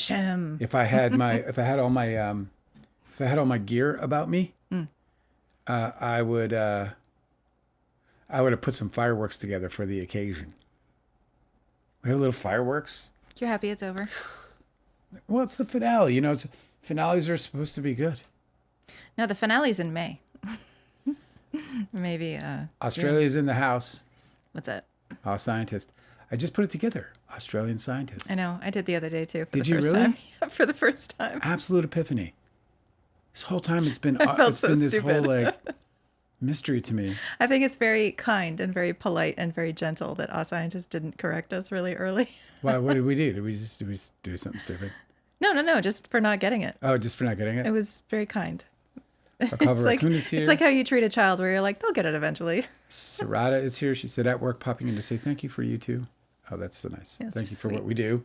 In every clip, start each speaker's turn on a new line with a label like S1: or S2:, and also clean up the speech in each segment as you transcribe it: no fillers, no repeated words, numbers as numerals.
S1: Shem.
S2: If I had my, if I had all my, if I had all my gear about me, I would have put some fireworks together for the occasion. We have little fireworks.
S1: You're happy it's over?
S2: Well, it's the finale. You know, finales are supposed to be good.
S1: No, the finale's in May. Maybe.
S2: Australia's in the house.
S1: What's that?
S2: Scientist. I just put it together. Australian scientist.
S1: I know. I did the other day too.
S2: Did you really?
S1: Time. Yeah, for the first time.
S2: Absolute epiphany. This whole time it's been
S1: so
S2: been this
S1: stupid.
S2: whole like mystery to me.
S1: I think it's very kind and very polite and very gentle that our scientists didn't correct us really early.
S2: Why? What did we do? Did we do something stupid?
S1: No, just for not getting it.
S2: Oh, just for not getting it?
S1: It was very kind.
S2: Akava Raccoon is here.
S1: It's like how you treat a child where you're like, they'll get it eventually.
S2: Sarada is here. She said at work, popping in to say thank you for you too. Oh, that's so nice.
S1: Yeah,
S2: thank you for
S1: sweet.
S2: what we do.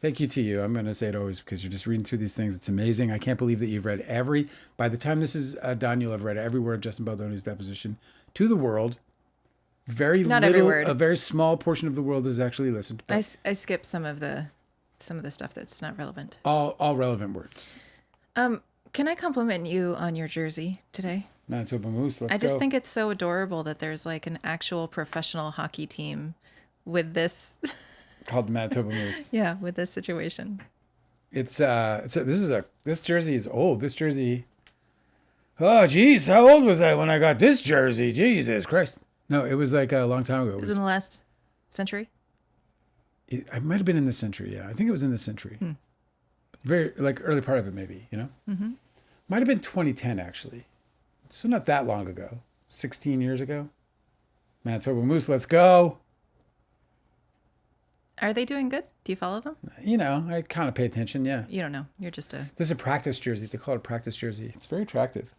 S2: Thank you to you. I'm going to say it always because you're just reading through these things. It's amazing. I can't believe that you've read by the time this is done, you'll have read every word of Justin Baldoni's Deposition to the world.
S1: Not every word.
S2: A very small portion of the world is actually listened.
S1: I skipped some of the stuff that's not relevant.
S2: All relevant words.
S1: Can I compliment you on your jersey today?
S2: Manitoba Moose, let's go.
S1: I just think it's so adorable that there's like an actual professional hockey team with this.
S2: Called the Manitoba Moose.
S1: Yeah, with this situation.
S2: This jersey is old. This jersey. Oh, geez, how old was I when I got this jersey? Jesus Christ. No, it was like a long time ago.
S1: It was in the last century?
S2: I might have been in this century, yeah. I think it was in this century. Very, like, early part of it, maybe, you know? Mm-hmm. Might have been 2010, actually. So not that long ago. 16 years ago. Manitoba Moose, let's go.
S1: Are they doing good? Do you follow them?
S2: You know, I kind of pay attention, yeah.
S1: You don't know. You're just a...
S2: This is a practice jersey. They call it a practice jersey. It's very attractive.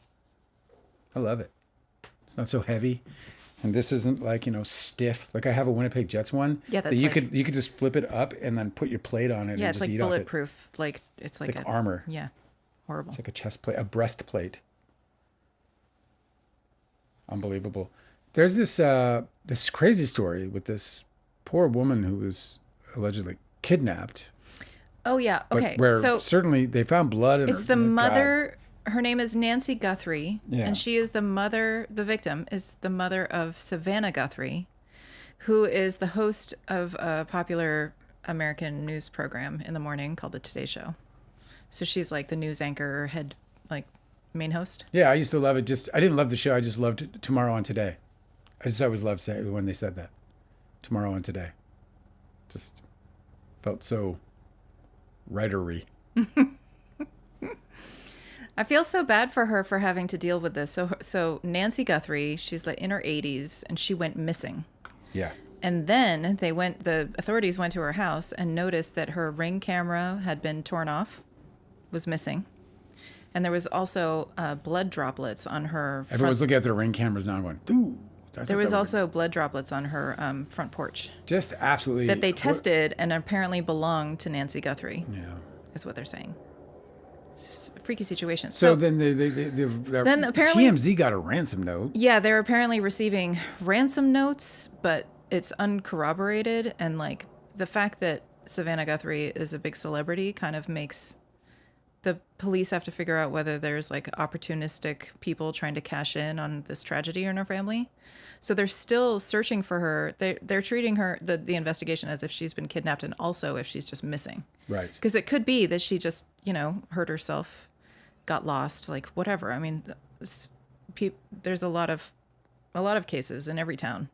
S2: I love it. It's not so heavy. And this isn't like, you know, stiff. Like I have a Winnipeg Jets one.
S1: Yeah, that's
S2: that you could just flip it up and then put your plate on it.
S1: Yeah,
S2: and
S1: it's
S2: just
S1: like
S2: eat
S1: bulletproof. Like it's like
S2: armor.
S1: Yeah, horrible.
S2: It's like a chest plate, a breastplate. Unbelievable. There's this crazy story with this poor woman who was allegedly kidnapped.
S1: Oh yeah, okay.
S2: Where
S1: so
S2: certainly they found blood.
S1: It's the mother. Her name is Nancy Guthrie, and she is the mother. The victim is the mother of Savannah Guthrie, who is the host of a popular American news program in the morning called The Today Show. So she's like the news anchor, head, like main host.
S2: Yeah, I used to love it. I didn't love the show. I just loved Tomorrow on Today. I just always loved saying when they said that. Tomorrow on Today. Just felt so writery.
S1: I feel so bad for her for having to deal with this. So Nancy Guthrie, she's like in her 80s, and she went missing.
S2: Yeah.
S1: And then the authorities went to her house and noticed that her Ring camera had been torn off, was missing. And there was also blood droplets on her.
S2: Everyone's looking at their Ring cameras now and going, ooh.
S1: There was also blood droplets on her front porch.
S2: Just absolutely.
S1: That they tested and apparently belonged to Nancy Guthrie.
S2: Yeah.
S1: Is what they're saying. It's a freaky situation.
S2: So then then
S1: apparently
S2: TMZ got a ransom note.
S1: Yeah, they're apparently receiving ransom notes, but it's uncorroborated. And like the fact that Savannah Guthrie is a big celebrity kind of makes the police have to figure out whether there's like opportunistic people trying to cash in on this tragedy in her family. So they're still searching for her. They're treating her, the investigation, as if she's been kidnapped and also if she's just missing.
S2: Right.
S1: Because it could be that she just, hurt herself, got lost, like whatever. I mean, there's a lot of cases in every town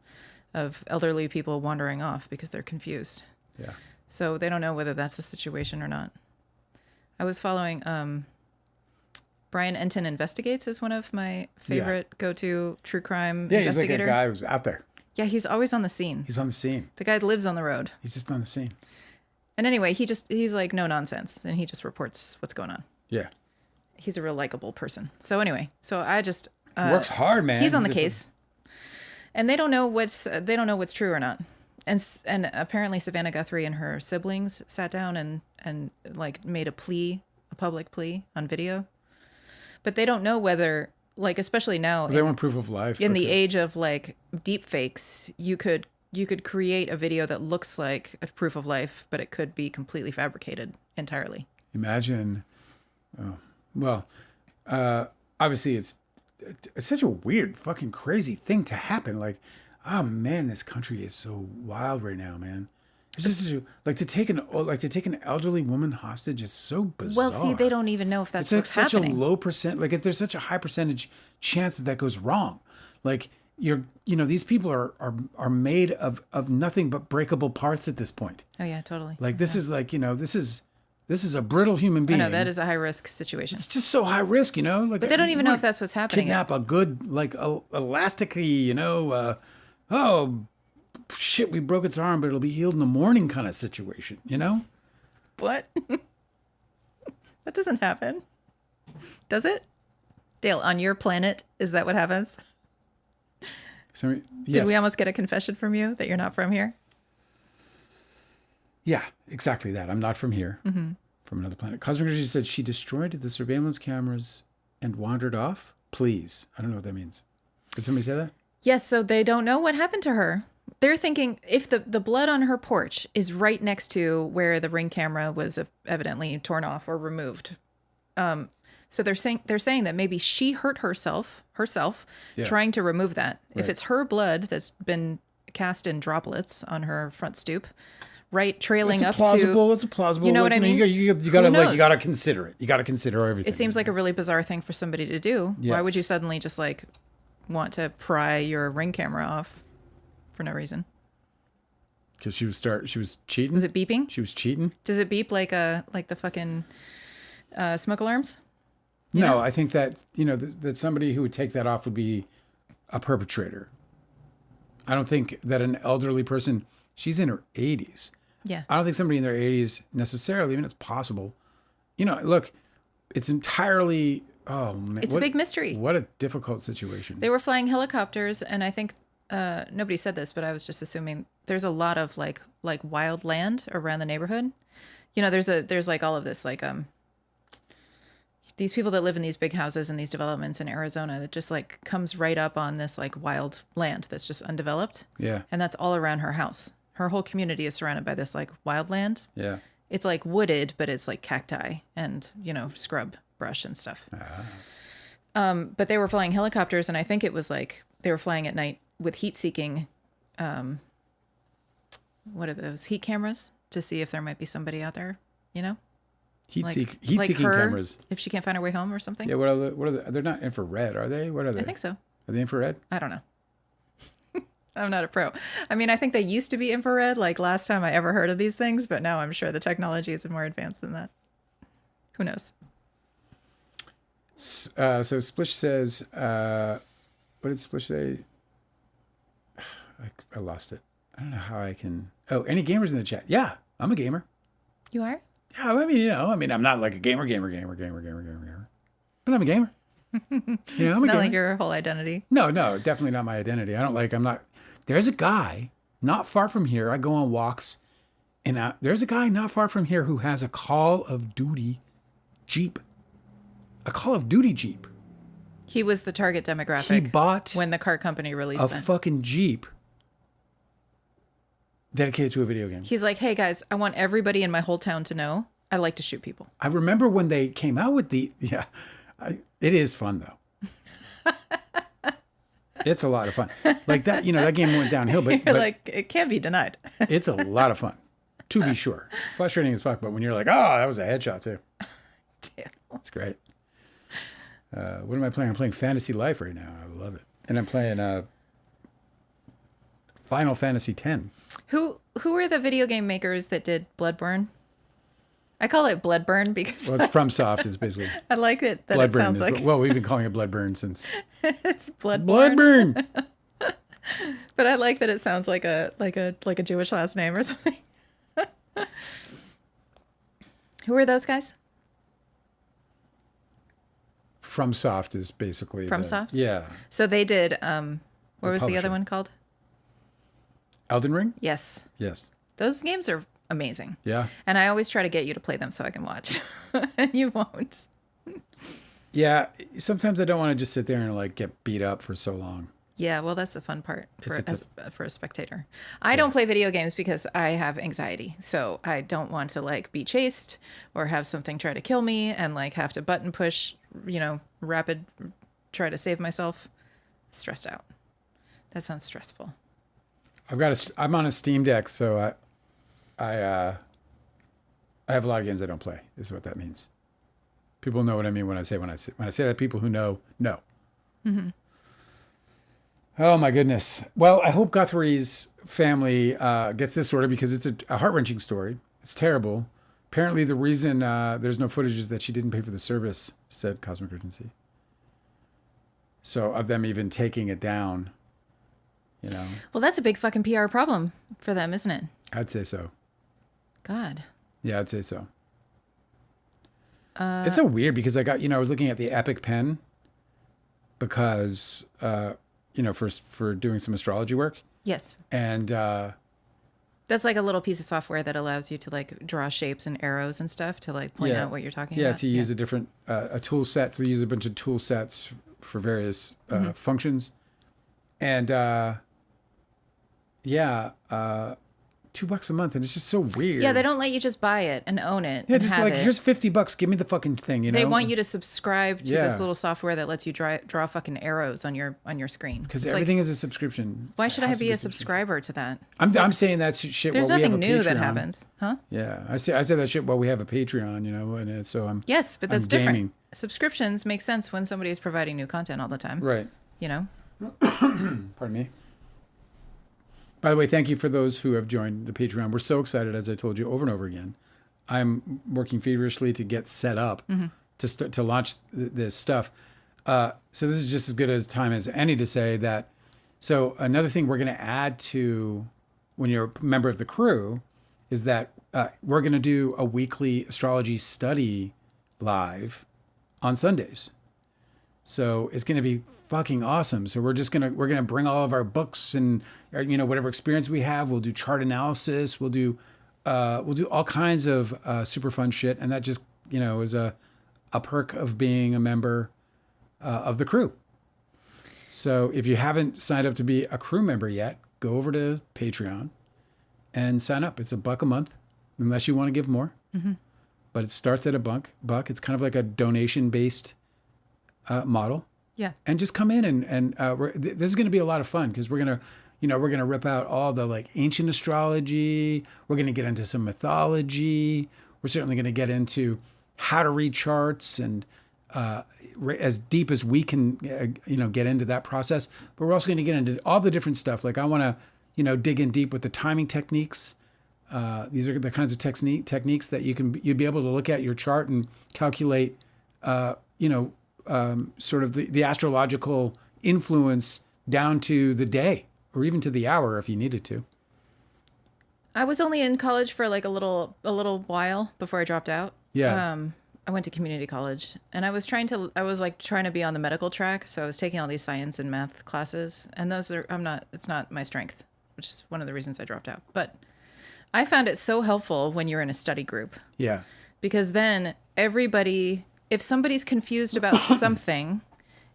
S1: of elderly people wandering off because they're confused.
S2: Yeah.
S1: So they don't know whether that's a situation or not. I was following Brian Enton Investigates is one of my favorite go-to true crime investigator.
S2: He's like a guy who's out there.
S1: Yeah, he's always on the scene.
S2: He's on the scene.
S1: The guy lives on the road.
S2: He's just on the scene.
S1: And anyway, he's like no nonsense, and he just reports what's going on.
S2: Yeah.
S1: He's a real likable person. So anyway, I just
S2: works hard, man.
S1: He's on the case, and they don't know what's true or not. And apparently Savannah Guthrie and her siblings sat down and like made a public plea on video. But they don't know whether, like, especially now,
S2: they want proof of life.
S1: In the age of like deep fakes, you could create a video that looks like a proof of life, but it could be completely fabricated entirely.
S2: Imagine, well, obviously it's such a weird, fucking crazy thing to happen. Like, oh man, this country is so wild right now, man. It's just like to take an elderly woman hostage is so bizarre.
S1: Well, see, they don't even know if that's
S2: it's like
S1: what's
S2: such
S1: happening.
S2: a low percent. Like, if there's such a high percentage chance that goes wrong. Like, these people are made of nothing but breakable parts at this point.
S1: Oh yeah, totally.
S2: Like, this is like, this is a brittle human being.
S1: I know that is a high risk situation.
S2: It's just so high risk, Like,
S1: but they don't even know if that's what's happening.
S2: Kidnap a good, like, elasticy, oh shit, we broke its arm, but it'll be healed in the morning kind of situation,
S1: What? That doesn't happen. Does it? Dale, on your planet, is that what happens?
S2: So, yes.
S1: Did we almost get a confession from you that you're not from here?
S2: Yeah, exactly that. I'm not from here. From another planet. Cosmic Energy said she destroyed the surveillance cameras and wandered off. Please. I don't know what that means. Did somebody say that?
S1: Yes, so they don't know what happened to her. They're thinking if the blood on her porch is right next to where the Ring camera was evidently torn off or removed. So they're saying that maybe she hurt herself trying to remove that. Right. If it's her blood that's been cast in droplets on her front stoop, right, trailing up to.
S2: It's a plausible.
S1: You know what I mean?
S2: You gotta consider it. You gotta consider everything.
S1: It seems like a really bizarre thing for somebody to do. Yes. Why would you suddenly just like want to pry your Ring camera off for no reason?
S2: Because she was cheating.
S1: Was it beeping?
S2: She was cheating.
S1: Does it beep like the fucking smoke alarms?
S2: No, I think that that somebody who would take that off would be a perpetrator. I don't think that an elderly person. She's in her 80s.
S1: Yeah.
S2: I don't think somebody in their 80s necessarily. I mean, it's possible. Look, it's entirely. Oh man,
S1: it's a big mystery.
S2: What a difficult situation.
S1: They were flying helicopters, and I think nobody said this, but I was just assuming there's a lot of like wild land around the neighborhood. There's like all of this like these people that live in these big houses and these developments in Arizona that just like comes right up on this like wild land that's just undeveloped.
S2: Yeah. And
S1: that's all around her house. Her whole community is surrounded by this like wild land.
S2: Yeah.
S1: It's like wooded, but it's like cacti and, scrub brush and stuff. But they were flying helicopters, and I think it was like they were flying at night with heat-seeking, what are those, heat cameras to see if there might be somebody out there,
S2: Heat-seeking
S1: her,
S2: cameras.
S1: If she can't find her way home or something.
S2: Yeah, what are the, they're not infrared, are they? What are they?
S1: I think so.
S2: Are they infrared?
S1: I don't know. I'm not a pro. I mean, I think they used to be infrared, like last time I ever heard of these things, but now I'm sure the technology is more advanced than that. Who knows?
S2: So Splish says, what did Splish say? I lost it. I don't know how I can. Oh, any gamers in the chat? Yeah, I'm a gamer.
S1: You are?
S2: Yeah, I mean, I'm not like a gamer, but I'm a gamer.
S1: It's not like your whole identity.
S2: No, definitely not my identity. I'm not. There's a guy not far from here. I go on walks, and there's a guy not far from here who has a Call of Duty Jeep. A Call of Duty Jeep.
S1: He was the target demographic.
S2: He bought
S1: when the car company released
S2: a
S1: that.
S2: fucking Jeep dedicated to a video game.
S1: He's like, hey guys, I want everybody in my whole town to know I like to shoot people.
S2: I remember when they came out with it is fun though. It's a lot of fun. Like that, that game went downhill, but
S1: like, it can't be denied.
S2: It's a lot of fun, to be sure. Frustrating as fuck, but when you're like, oh, that was a headshot too.
S1: Damn.
S2: That's great. What am I playing? I'm playing Fantasy Life right now. I love it. And I'm playing Final Fantasy X.
S1: Who are the video game makers that did Bloodborne? I call it Bloodburn because
S2: it's FromSoft is basically.
S1: I like it that
S2: Bloodburn
S1: it sounds like.
S2: Well, we've been calling it Bloodburn since.
S1: It's Bloodborne.
S2: Bloodburn.
S1: But I like that it sounds like a Jewish last name or something. Who are those guys?
S2: FromSoft is basically
S1: FromSoft.
S2: Yeah.
S1: So they did. What was the other one called?
S2: Elden Ring.
S1: Yes.
S2: Yes.
S1: Those games are amazing.
S2: Yeah.
S1: And I always try to get you to play them so I can watch, and you won't.
S2: Yeah. Sometimes I don't want to just sit there and like get beat up for so long.
S1: Yeah, well, that's the fun part
S2: It's
S1: for a spectator. I don't play video games because I have anxiety, so I don't want to like be chased or have something try to kill me and like have to button push, rapid try to save myself. Stressed out. That sounds stressful.
S2: I'm on a Steam Deck, so I have a lot of games I don't play. Is what that means. People know what I mean when I say that. People who know. Mm-hmm. Oh my goodness. Well, I hope Guthrie's family gets this sorted because it's a heart-wrenching story. It's terrible. Apparently, the reason there's no footage is that she didn't pay for the service, said Cosmic Urgency. So of them even taking it down,
S1: Well, that's a big fucking PR problem for them, isn't it?
S2: I'd say so.
S1: God.
S2: Yeah, I'd say so. It's so weird because I was looking at the Epic Pen because, for doing some astrology work.
S1: Yes.
S2: And
S1: that's like a little piece of software that allows you to like draw shapes and arrows and stuff to like point out what you're talking about.
S2: Yeah, to use a different a tool set, to use a bunch of tool sets for various functions. And $2 a month, and it's just so weird.
S1: Yeah, they don't let you just buy it and own it.
S2: Yeah,
S1: and
S2: just
S1: have
S2: like
S1: it.
S2: Here's $50, give me the fucking thing.
S1: They want you to subscribe to this
S2: Yeah.
S1: little software that lets you draw fucking arrows on your screen.
S2: Because
S1: It's
S2: everything
S1: like,
S2: is a subscription.
S1: why should
S2: It
S1: I
S2: has to
S1: be a
S2: subscription.
S1: subscriber to that?
S2: I'm saying that shit.
S1: There's
S2: while we have
S1: nothing
S2: a
S1: new that
S2: Patreon.
S1: happens, huh?
S2: Yeah, I say that shit while we have a Patreon, and so I'm.
S1: Yes, but that's
S2: I'm
S1: different.
S2: gaming.
S1: Subscriptions make sense when somebody is providing new content all the time.
S2: Right.
S1: Pardon
S2: me. By the way, thank you for those who have joined the Patreon. We're so excited, as I told you over and over again. I'm working feverishly to get set up to launch this stuff. So this is just as good as time as any to say that. So another thing we're going to add to when you're a member of the crew is that we're going to do a weekly astrology study live on Sundays. So it's going to be fucking awesome. So we're going to bring all of our books and whatever experience we have. We'll do chart analysis. We'll do all kinds of super fun shit, and that just is a perk of being a member of the crew. So if you haven't signed up to be a crew member yet, go over to Patreon and sign up. It's $1 a month, unless you want to give more. Mm-hmm. But it starts at $1. It's kind of like a donation-based model.
S1: Yeah.
S2: And just come in and this is going to be a lot of fun because we're going to rip out all the like ancient astrology. We're going to get into some mythology. We're certainly going to get into how to read charts and as deep as we can, get into that process. But we're also going to get into all the different stuff. Like I want to, dig in deep with the timing techniques. These are the kinds of techniques that you'd be able to look at your chart and calculate, sort of the astrological influence down to the day or even to the hour if you needed to.
S1: I was only in college for like a little while before I dropped out.
S2: Yeah.
S1: I went to community college and I was trying to be on the medical track. So I was taking all these science and math classes, and it's not my strength, which is one of the reasons I dropped out. But I found it so helpful when you're in a study group.
S2: Yeah.
S1: Because then if somebody's confused about something,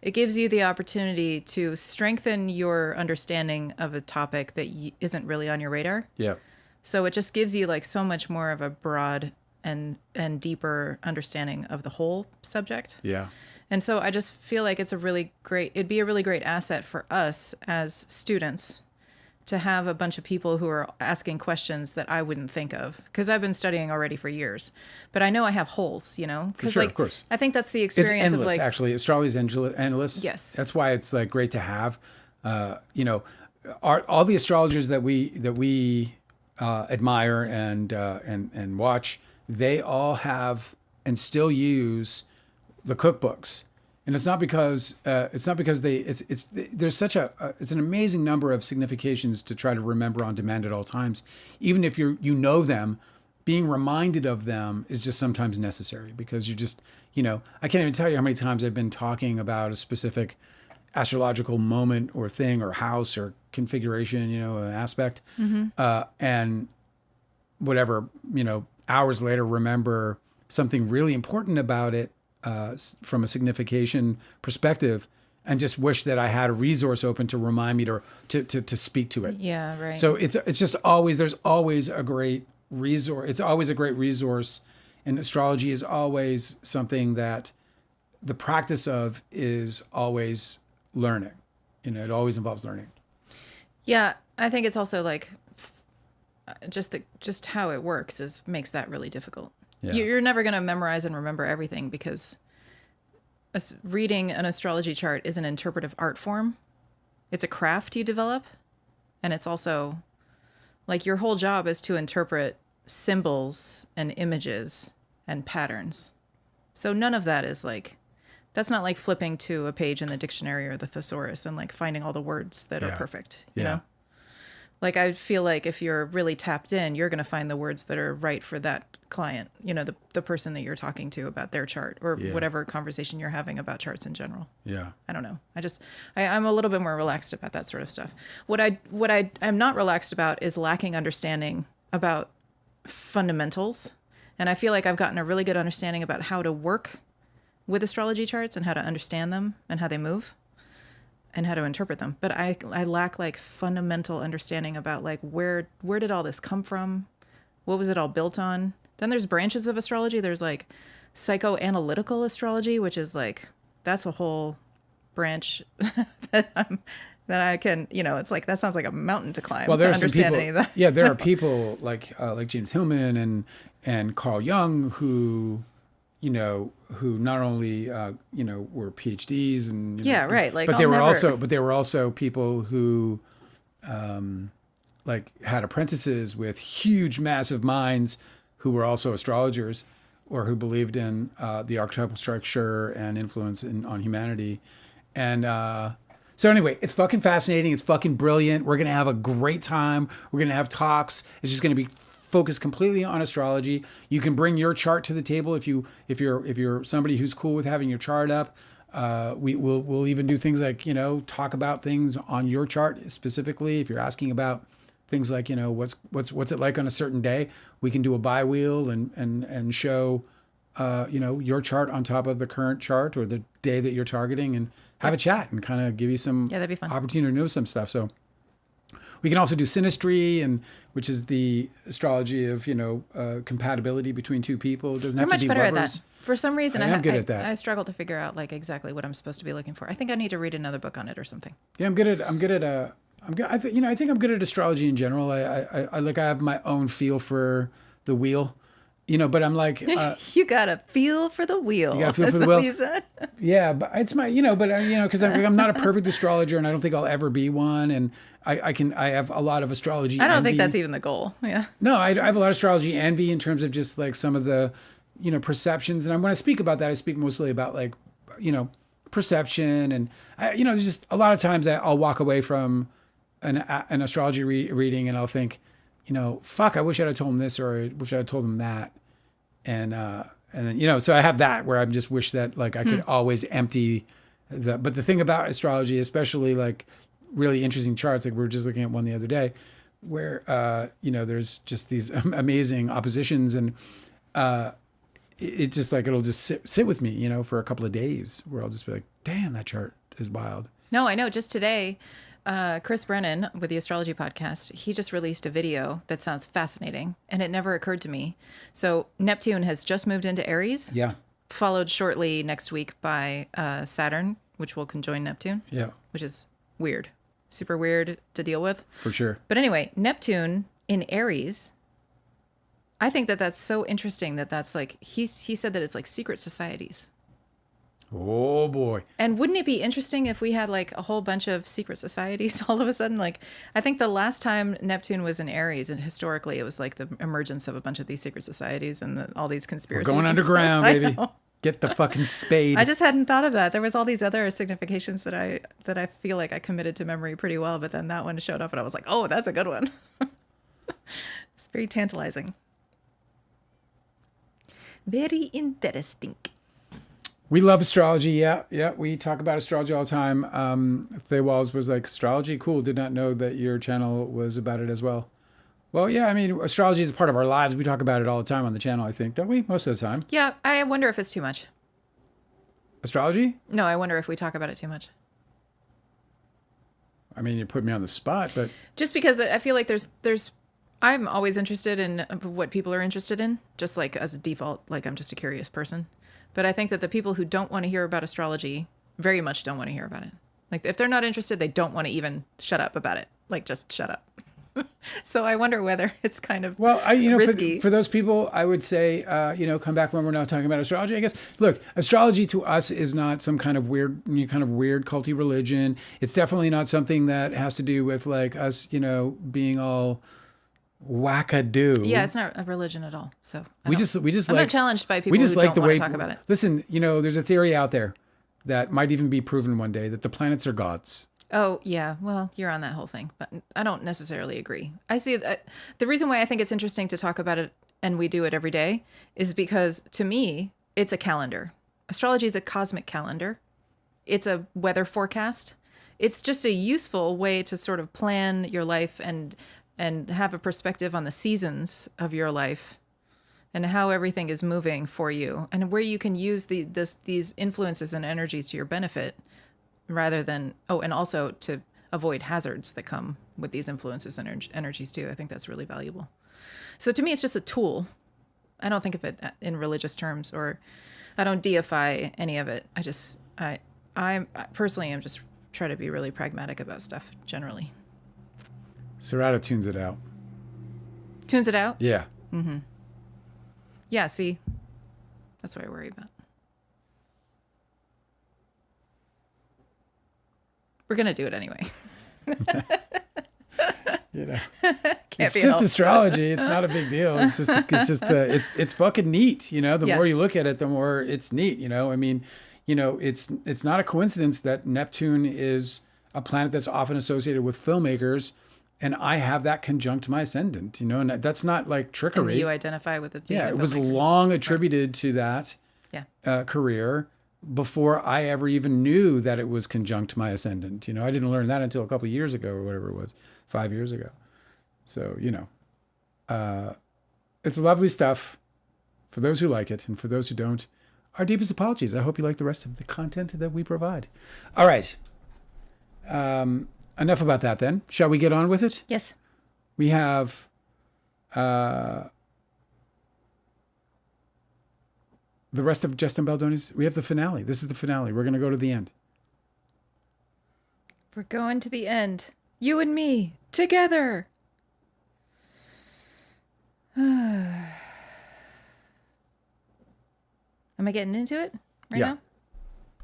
S1: it gives you the opportunity to strengthen your understanding of a topic that isn't really on your radar.
S2: Yeah.
S1: So it just gives you like so much more of a broad and deeper understanding of the whole subject.
S2: Yeah.
S1: And so I just feel like it'd be a really great asset for us as students to have a bunch of people who are asking questions that I wouldn't think of, because I've been studying already for years, but I know I have holes,
S2: For sure, of course.
S1: I think that's the experience
S2: it's endless,
S1: of like,
S2: actually. Astrology is endless.
S1: Yes.
S2: That's why it's like great to have, all the astrologers that we admire and watch, they all have and still use the cookbooks. And it's not because there's such it's an amazing number of significations to try to remember on demand at all times. Even if you know them, being reminded of them is just sometimes necessary because you just, I can't even tell you how many times I've been talking about a specific astrological moment or thing or house or configuration, aspect, and whatever, hours later remember something really important about it from a signification perspective, and just wish that I had a resource open to remind me to speak to it.
S1: Yeah, right.
S2: So it's just always, there's always a great resource. It's always a great resource. And astrology is always something that the practice of is always learning. It always involves learning.
S1: Yeah, I think it's also like just how it works makes that really difficult.
S2: Yeah.
S1: You're never going to memorize and remember everything because reading an astrology chart is an interpretive art form. It's a craft you develop. And it's also like your whole job is to interpret symbols and images and patterns. So none of that is like, that's not like flipping to a page in the dictionary or the thesaurus and like finding all the words that are perfect, you know? Like I feel like if you're really tapped in, you're going to find the words that are right for that client, the person that you're talking to about their chart or whatever conversation you're having about charts in general.
S2: Yeah.
S1: I don't know. I'm a little bit more relaxed about that sort of stuff. What I'm not relaxed about is lacking understanding about fundamentals. And I feel like I've gotten a really good understanding about how to work with astrology charts and how to understand them and how they move and how to interpret them. But I lack like fundamental understanding about like where did all this come from? What was it all built on? Then there's branches of astrology. There's like psychoanalytical astrology, which is like, that's a whole branch that I can, it's like, that sounds like a mountain to climb to understand any of that.
S2: Yeah, there are people like James Hillman and Carl Jung who not only were PhDs and
S1: right, like
S2: but they were also people who like had apprentices with huge massive minds who were also astrologers or who believed in the archetypal structure and influence on humanity. And so anyway, it's fucking fascinating. It's fucking brilliant. We're going to have a great time. We're going to have talks. It's just going to be focused completely on astrology. You can bring your chart to the table if you're somebody who's cool with having your chart up. We'll even do things like, talk about things on your chart specifically. If you're asking about things like, what's it like on a certain day, we can do a bi-wheel and show, your chart on top of the current chart or the day that you're targeting and have a chat and kind of give you some
S1: that'd be fun.
S2: Opportunity to know some stuff. So we can also do synastry, which is the astrology of, compatibility between two people. It doesn't have to be lovers. You're much better at that.
S1: For some reason,
S2: I'm good at that.
S1: I struggle to figure out like exactly what I'm supposed to be looking for. I think I need to read another book on it or something.
S2: Yeah, I think I'm good at astrology in general. I have my own feel for the wheel. But I'm like...
S1: you got a feel for the wheel.
S2: You got a feel for the wheel. That's what you said? Yeah, but it's my... because I'm not a perfect astrologer and I don't think I'll ever be one. And I have a lot of astrology
S1: I don't think that's even the goal. Yeah.
S2: No, I have a lot of astrology envy in terms of just like some of the, perceptions. And when I speak about that, I speak mostly about like, perception. And, there's just a lot of times I'll walk away from an astrology reading and I'll think, fuck, I wish I'd have told him this or I wish I'd have told him that. And then, so I have that where I just wish that like I could always empty but the thing about astrology, especially like really interesting charts, like we were just looking at one the other day where, there's just these amazing oppositions and it just like, it'll just sit with me, for a couple of days where I'll just be like, damn, that chart is wild.
S1: No, I know. Just today, Chris Brennan with the Astrology Podcast, he just released a video that sounds fascinating, and it never occurred to me. So Neptune has just moved into Aries.
S2: Yeah.
S1: Followed shortly next week by Saturn, which will conjoin Neptune.
S2: Yeah.
S1: Which is weird. Super weird to deal with.
S2: For sure.
S1: But anyway, Neptune in Aries, I think that's so interesting that's like, he said that it's like secret societies.
S2: Oh boy.
S1: And wouldn't it be interesting if we had like a whole bunch of secret societies all of a sudden? Like, I think the last time Neptune was in Aries, and historically it was like the emergence of a bunch of these secret societies and all these conspiracies.
S2: We're going underground, baby. Get the fucking spade.
S1: I just hadn't thought of that. There was all these other significations that I feel like I committed to memory pretty well, but then that one showed up and I was like, oh, that's a good one. It's very tantalizing. Very interesting.
S2: We love astrology. Yeah. We talk about astrology all the time. Faye Walls was like, astrology? Cool. Did not know that your channel was about it as well. Well, yeah, I mean, astrology is a part of our lives. We talk about it all the time on the channel, I think, don't we? Most of the time.
S1: Yeah, I wonder if it's too much.
S2: Astrology?
S1: No, I wonder if we talk about it too much.
S2: I mean, you put me on the spot, but
S1: Just because I feel like there's I'm always interested in what people are interested in, just like as a default, like I'm just a curious person. But I think that the people who don't want to hear about astrology very much don't want to hear about it. Like if they're not interested, they don't want to even shut up about it. Like just shut up. So I wonder whether it's kind of risky.
S2: For those people, I would say, come back when we're not talking about astrology. I guess, look, astrology to us is not some kind of weird culty religion. It's definitely not something that has to do with like us, being all wackadoo.
S1: Yeah, it's not a religion at all. So
S2: I'm
S1: not challenged by people who don't want to talk about it.
S2: Listen, there's a theory out there that might even be proven one day that the planets are gods.
S1: Oh, yeah. Well, you're on that whole thing, but I don't necessarily agree. I see that the reason why I think it's interesting to talk about it, and we do it every day, is because to me, it's a calendar. Astrology is a cosmic calendar. It's a weather forecast. It's just a useful way to sort of plan your life and have a perspective on the seasons of your life and how everything is moving for you and where you can use these influences and energies to your benefit. Rather than, and also to avoid hazards that come with these influences and energies too. I think that's really valuable. So to me, it's just a tool. I don't think of it in religious terms, or I don't deify any of it. I personally am just try to be really pragmatic about stuff generally.
S2: Serrata tunes it out.
S1: Tunes it out?
S2: Yeah.
S1: Mm-hmm. Yeah, see, that's what I worry about. We're going to do it anyway.
S2: It's just astrology. It's not a big deal. It's fucking neat. The more you look at it, the more it's neat. I mean, it's not a coincidence that Neptune is a planet that's often associated with filmmakers, and I have that conjunct my ascendant, and that's not like trickery.
S1: And you identify with it.
S2: Yeah, it was long attributed to that career before I ever even knew that it was conjunct my ascendant. I didn't learn that until a couple of years ago or whatever it was, 5 years ago. So, it's lovely stuff for those who like it. And for those who don't, our deepest apologies. I hope you like the rest of the content that we provide. All right. Enough about that then. Shall we get on with it?
S1: Yes.
S2: We have the rest of Justin Baldoni's. We have the finale. This is the finale. We're going to go to the end.
S1: We're going to the end. You and me together. Am I getting into it right now?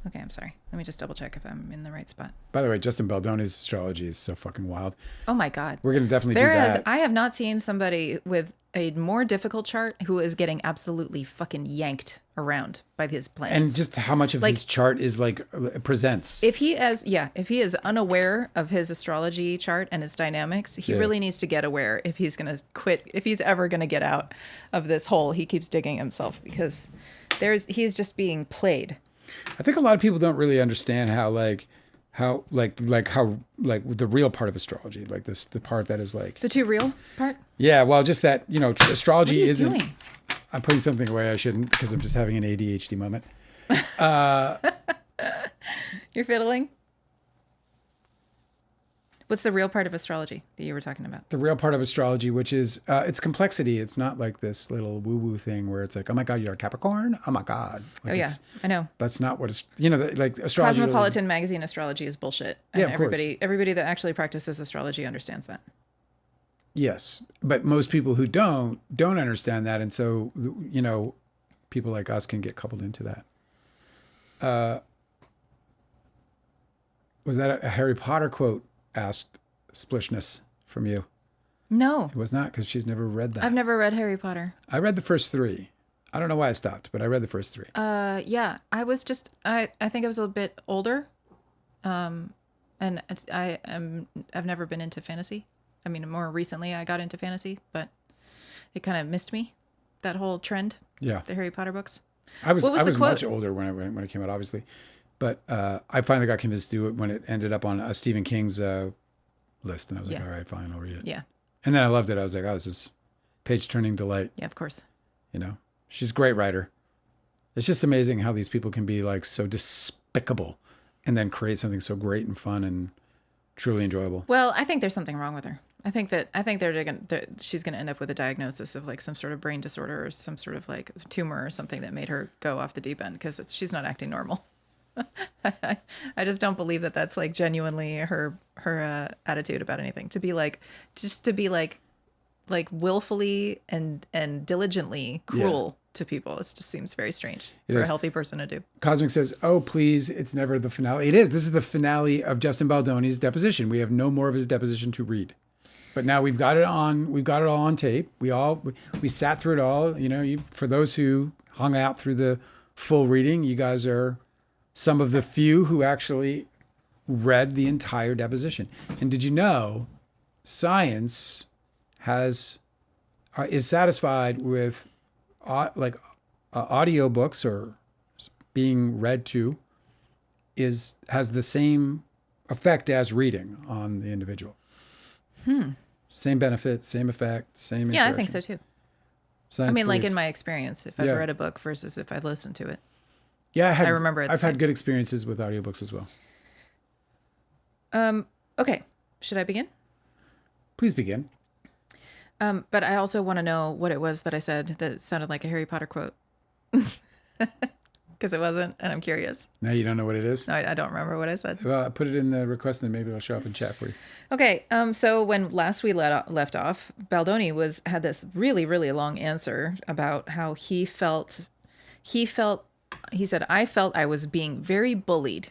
S1: Okay, I'm sorry. Let me just double check if I'm in the right spot.
S2: By the way, Justin Baldoni's astrology is so fucking wild.
S1: Oh my God.
S2: We're going to definitely do that.
S1: I have not seen somebody with a more difficult chart who is getting absolutely fucking yanked around by his planets.
S2: And just how much of his chart is presents.
S1: If he is unaware of his astrology chart and his dynamics, he really needs to get aware if he's going to quit, if he's ever going to get out of this hole he keeps digging himself, because he's just being played.
S2: I think a lot of people don't really understand how the real part of astrology, the part that is
S1: the too real part.
S2: Yeah, well, just that astrology isn't.
S1: Doing?
S2: I'm putting something away I shouldn't because I'm just having an ADHD moment.
S1: You're fiddling. What's the real part of astrology that you were talking about?
S2: The real part of astrology, which is its complexity. It's not like this little woo-woo thing where it's like, oh my God, you're a Capricorn? Oh my God.
S1: I know.
S2: That's not what it's, like astrology.
S1: Cosmopolitan magazine astrology is bullshit. And
S2: yeah, of course.
S1: Everybody that actually practices astrology understands that.
S2: Yes. But most people who don't understand that. And so, people like us can get coupled into that. Was that a Harry Potter quote? Asked Splishness from you.
S1: No.
S2: It was not, because she's never read that.
S1: I've never read Harry Potter.
S2: I read the first 3. I don't know why I stopped, but I read the first 3.
S1: Yeah. I was just, I think I was a bit older. And I've never been into fantasy. I mean, more recently I got into fantasy, but it kind of missed me, that whole trend.
S2: Yeah.
S1: The Harry Potter books.
S2: I was much older when it came out, obviously. But I finally got convinced to do it when it ended up on Stephen King's list. And I was like, all right, fine, I'll read it.
S1: Yeah.
S2: And then I loved it. I was like, oh, this is page-turning delight.
S1: Yeah, of course.
S2: She's a great writer. It's just amazing how these people can be so despicable and then create something so great and fun. And truly enjoyable.
S1: Well, I think there's something wrong with her. I think she's gonna end up with a diagnosis of like some sort of brain disorder or some sort of like tumor or something that made her go off the deep end because she's not acting normal. I just don't believe that that's like genuinely her attitude about anything. To be like willfully and diligently cruel to people. It just seems very strange for a healthy person to do.
S2: Cosmic says, "Oh, please, it's never the finale." It is. This is the finale of Justin Baldoni's deposition. We have no more of his deposition to read. But now we've got it on. We've got it all on tape. We sat through it all. You know, for those who hung out through the full reading, you guys are some of the few who actually read the entire deposition. And did you know, science is satisfied with audiobooks or being read to has the same effect as reading on the individual. Same benefit, same effect, same.
S1: Yeah, I think so too.
S2: Science
S1: I mean, like
S2: believes.
S1: in my experience, if I've read a book versus if I listened to it.
S2: Yeah,
S1: I remember it.
S2: I've had good experiences with audiobooks as well.
S1: Okay, should I begin?
S2: Please begin.
S1: But I also want to know what it was that I said that sounded like a Harry Potter quote. Because it wasn't, and I'm curious.
S2: Now you don't know what it is?
S1: No, I don't remember what I said.
S2: Well, I put it in the request and then maybe it'll show up in chat for you. Okay.
S1: So when last we left off, Baldoni had this really, really long answer about how he felt, he said, "I felt I was being very bullied."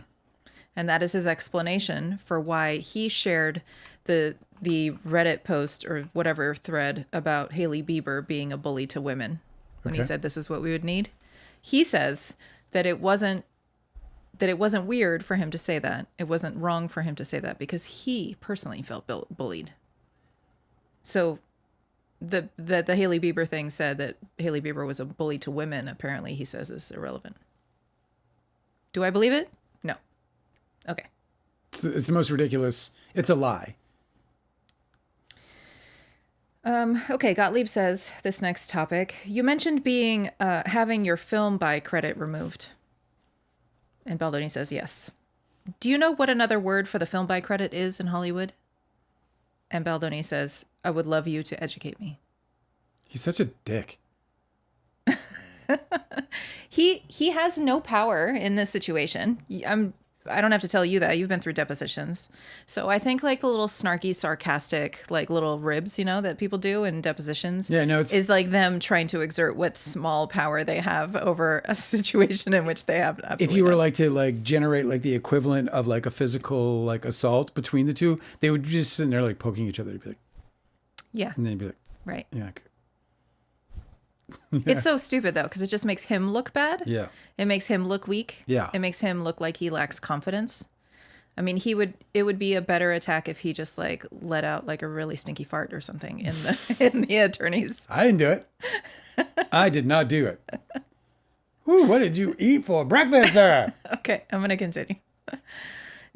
S1: And that is his explanation for why he shared the Reddit post or whatever thread about Hailey Bieber being a bully to women. When he said this is what we would need. He says that it wasn't weird for him to say that. It wasn't wrong for him to say that because he personally felt bullied. So the Hailey Bieber thing said that Hailey Bieber was a bully to women, apparently he says is irrelevant. Do I believe it? No. Okay.
S2: It's the most ridiculous. It's a lie.
S1: Okay, Gottlieb says, this next topic, you mentioned having your film by credit removed. And Baldoni says, yes. Do you know what another word for the film by credit is in Hollywood? And Baldoni says, I would love you to educate me.
S2: He's such a dick.
S1: He has no power in this situation. I don't have to tell you that. You've been through depositions. So I think like the little snarky, sarcastic, like little ribs, that people do in depositions is like them trying to exert what small power they have over a situation in which they have absolutely
S2: If you were to generate like the equivalent of like a physical like assault between the two, they would just sit there like poking each other. You'd be like,
S1: yeah.
S2: And then you'd be like,
S1: right.
S2: Yeah. Okay.
S1: It's so stupid though, because it just makes him look bad.
S2: Yeah.
S1: It makes him look weak.
S2: Yeah.
S1: It makes him look like he lacks confidence. I mean, it would be a better attack if he just like let out like a really stinky fart or something in the attorneys.
S2: I didn't do it. I did not do it. Ooh, what did you eat for breakfast, sir?
S1: Okay, I'm going to continue.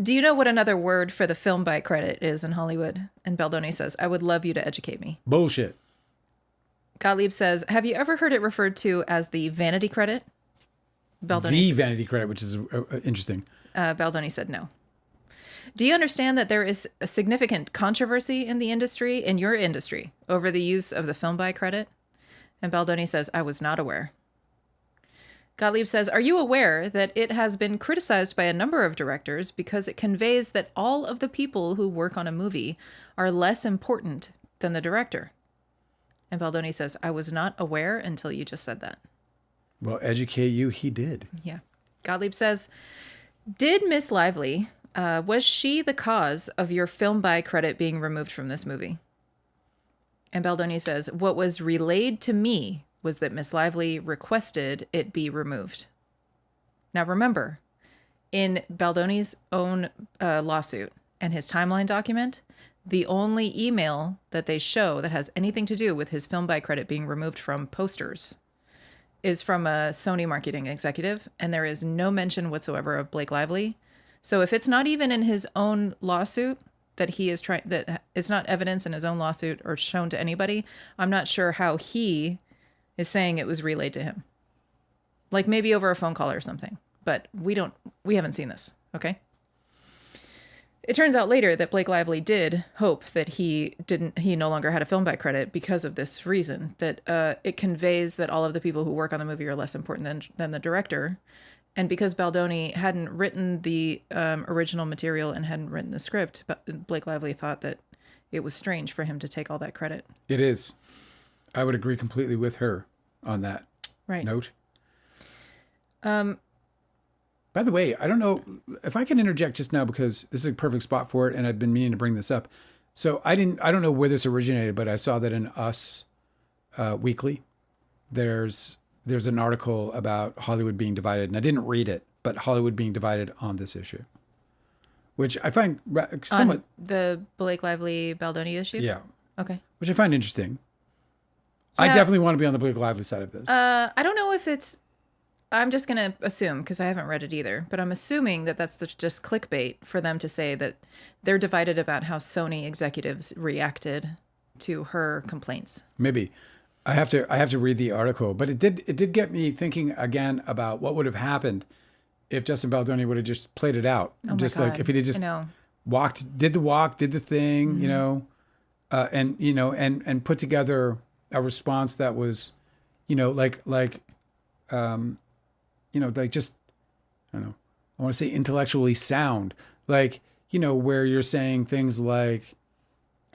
S1: Do you know what another word for the film by credit is in Hollywood? And Baldoni says, I would love you to educate me.
S2: Bullshit.
S1: Gottlieb says, have you ever heard it referred to as the vanity credit?
S2: The vanity credit, which is interesting.
S1: Baldoni said no. Do you understand that there is a significant controversy in the industry, in your industry, over the use of the film by credit? And Baldoni says, I was not aware. Gottlieb says, are you aware that it has been criticized by a number of directors because it conveys that all of the people who work on a movie are less important than the director? And Baldoni says, I was not aware until you just said that.
S2: Well, educate you, he did.
S1: Yeah. Gottlieb says, did Miss Lively, was she the cause of your film by credit being removed from this movie? And Baldoni says, what was relayed to me was that Miss Lively requested it be removed. Now remember, in Baldoni's own lawsuit and his timeline document, the only email that they show that has anything to do with his film by credit being removed from posters is from a Sony marketing executive, and there is no mention whatsoever of Blake Lively. So if it's not even in his own lawsuit that he is trying, that it's not evidence in his own lawsuit or shown to anybody, I'm not sure how he is saying it was relayed to him. Like maybe over a phone call or something, but we haven't seen this. Okay. It turns out later that Blake Lively did hope that he no longer had a film by credit because of this reason, that it conveys that all of the people who work on the movie are less important than the director. And because Baldoni hadn't written the original material and hadn't written the script, but Blake Lively thought that it was strange for him to take all that credit.
S2: It is. I would agree completely with her on that note. By the way, I don't know if I can interject just now because this is a perfect spot for it, and I've been meaning to bring this up. So I don't know where this originated, but I saw that in Us Weekly, there's an article about Hollywood being divided, and I didn't read it, but Hollywood being divided on this issue, which I find somewhat...
S1: On the Blake Lively Baldoni issue?
S2: Yeah.
S1: Okay.
S2: Which I find interesting.
S1: Yeah.
S2: I definitely want to be on the Blake Lively side of this.
S1: I don't know if it's... I'm just going to assume, because I haven't read it either, but I'm assuming that that's just clickbait for them to say that they're divided about how Sony executives reacted to her complaints.
S2: Maybe. I have to read the article, but it did get me thinking again about what would have happened if Justin Baldoni would have just played it out.
S1: Oh
S2: just
S1: my God.
S2: like if he had just did the thing, mm-hmm. and put together a response that was, just, I don't know, I want to say intellectually sound, where you're saying things like,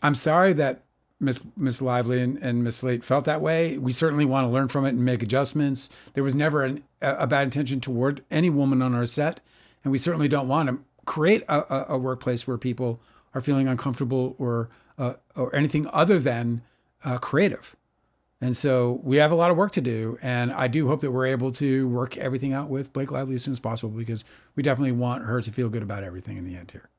S2: I'm sorry that Miss Lively and Miss Slate felt that way. We certainly want to learn from it and make adjustments. There was never a bad intention toward any woman on our set. And we certainly don't want to create a workplace where people are feeling uncomfortable or anything other than creative. And so we have a lot of work to do. And I do hope that we're able to work everything out with Blake Lively as soon as possible, because we definitely want her to feel good about everything in the end here.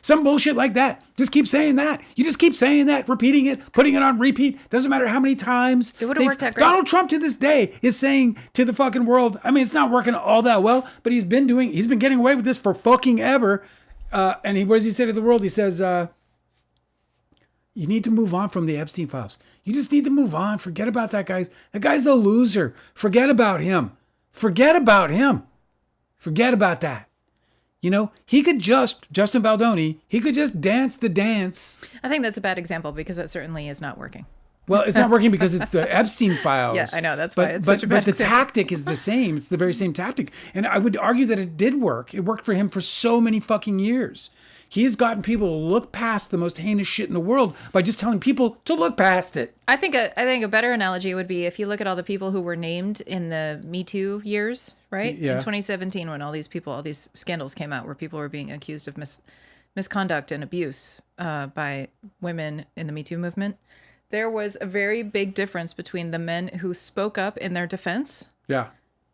S2: Some bullshit like that. Just keep saying that. You just keep saying that, repeating it, putting it on repeat. Doesn't matter how many times.
S1: It would have worked out great.
S2: Donald Trump to this day is saying to the fucking world, I mean, it's not working all that well, but he's been getting away with this for fucking ever. And what does he say to the world? He says, you need to move on from the Epstein files. You just need to move on. Forget about that guy. That guy's a loser. Forget about him. Forget about him. Forget about that. Justin Baldoni, he could just dance the dance.
S1: I think that's a bad example because that certainly is not working.
S2: Well, it's not working because it's the Epstein files.
S1: Yeah, I know. That's why it's such a bad example.
S2: But the tactic is the same. It's the very same tactic. And I would argue that it did work. It worked for him for so many fucking years. He has gotten people to look past the most heinous shit in the world by just telling people to look past it.
S1: I think a better analogy would be if you look at all the people who were named in the Me Too years, right?
S2: Yeah.
S1: In 2017, when all these scandals came out where people were being accused of misconduct and abuse by women in the Me Too movement, there was a very big difference between the men who spoke up in their defense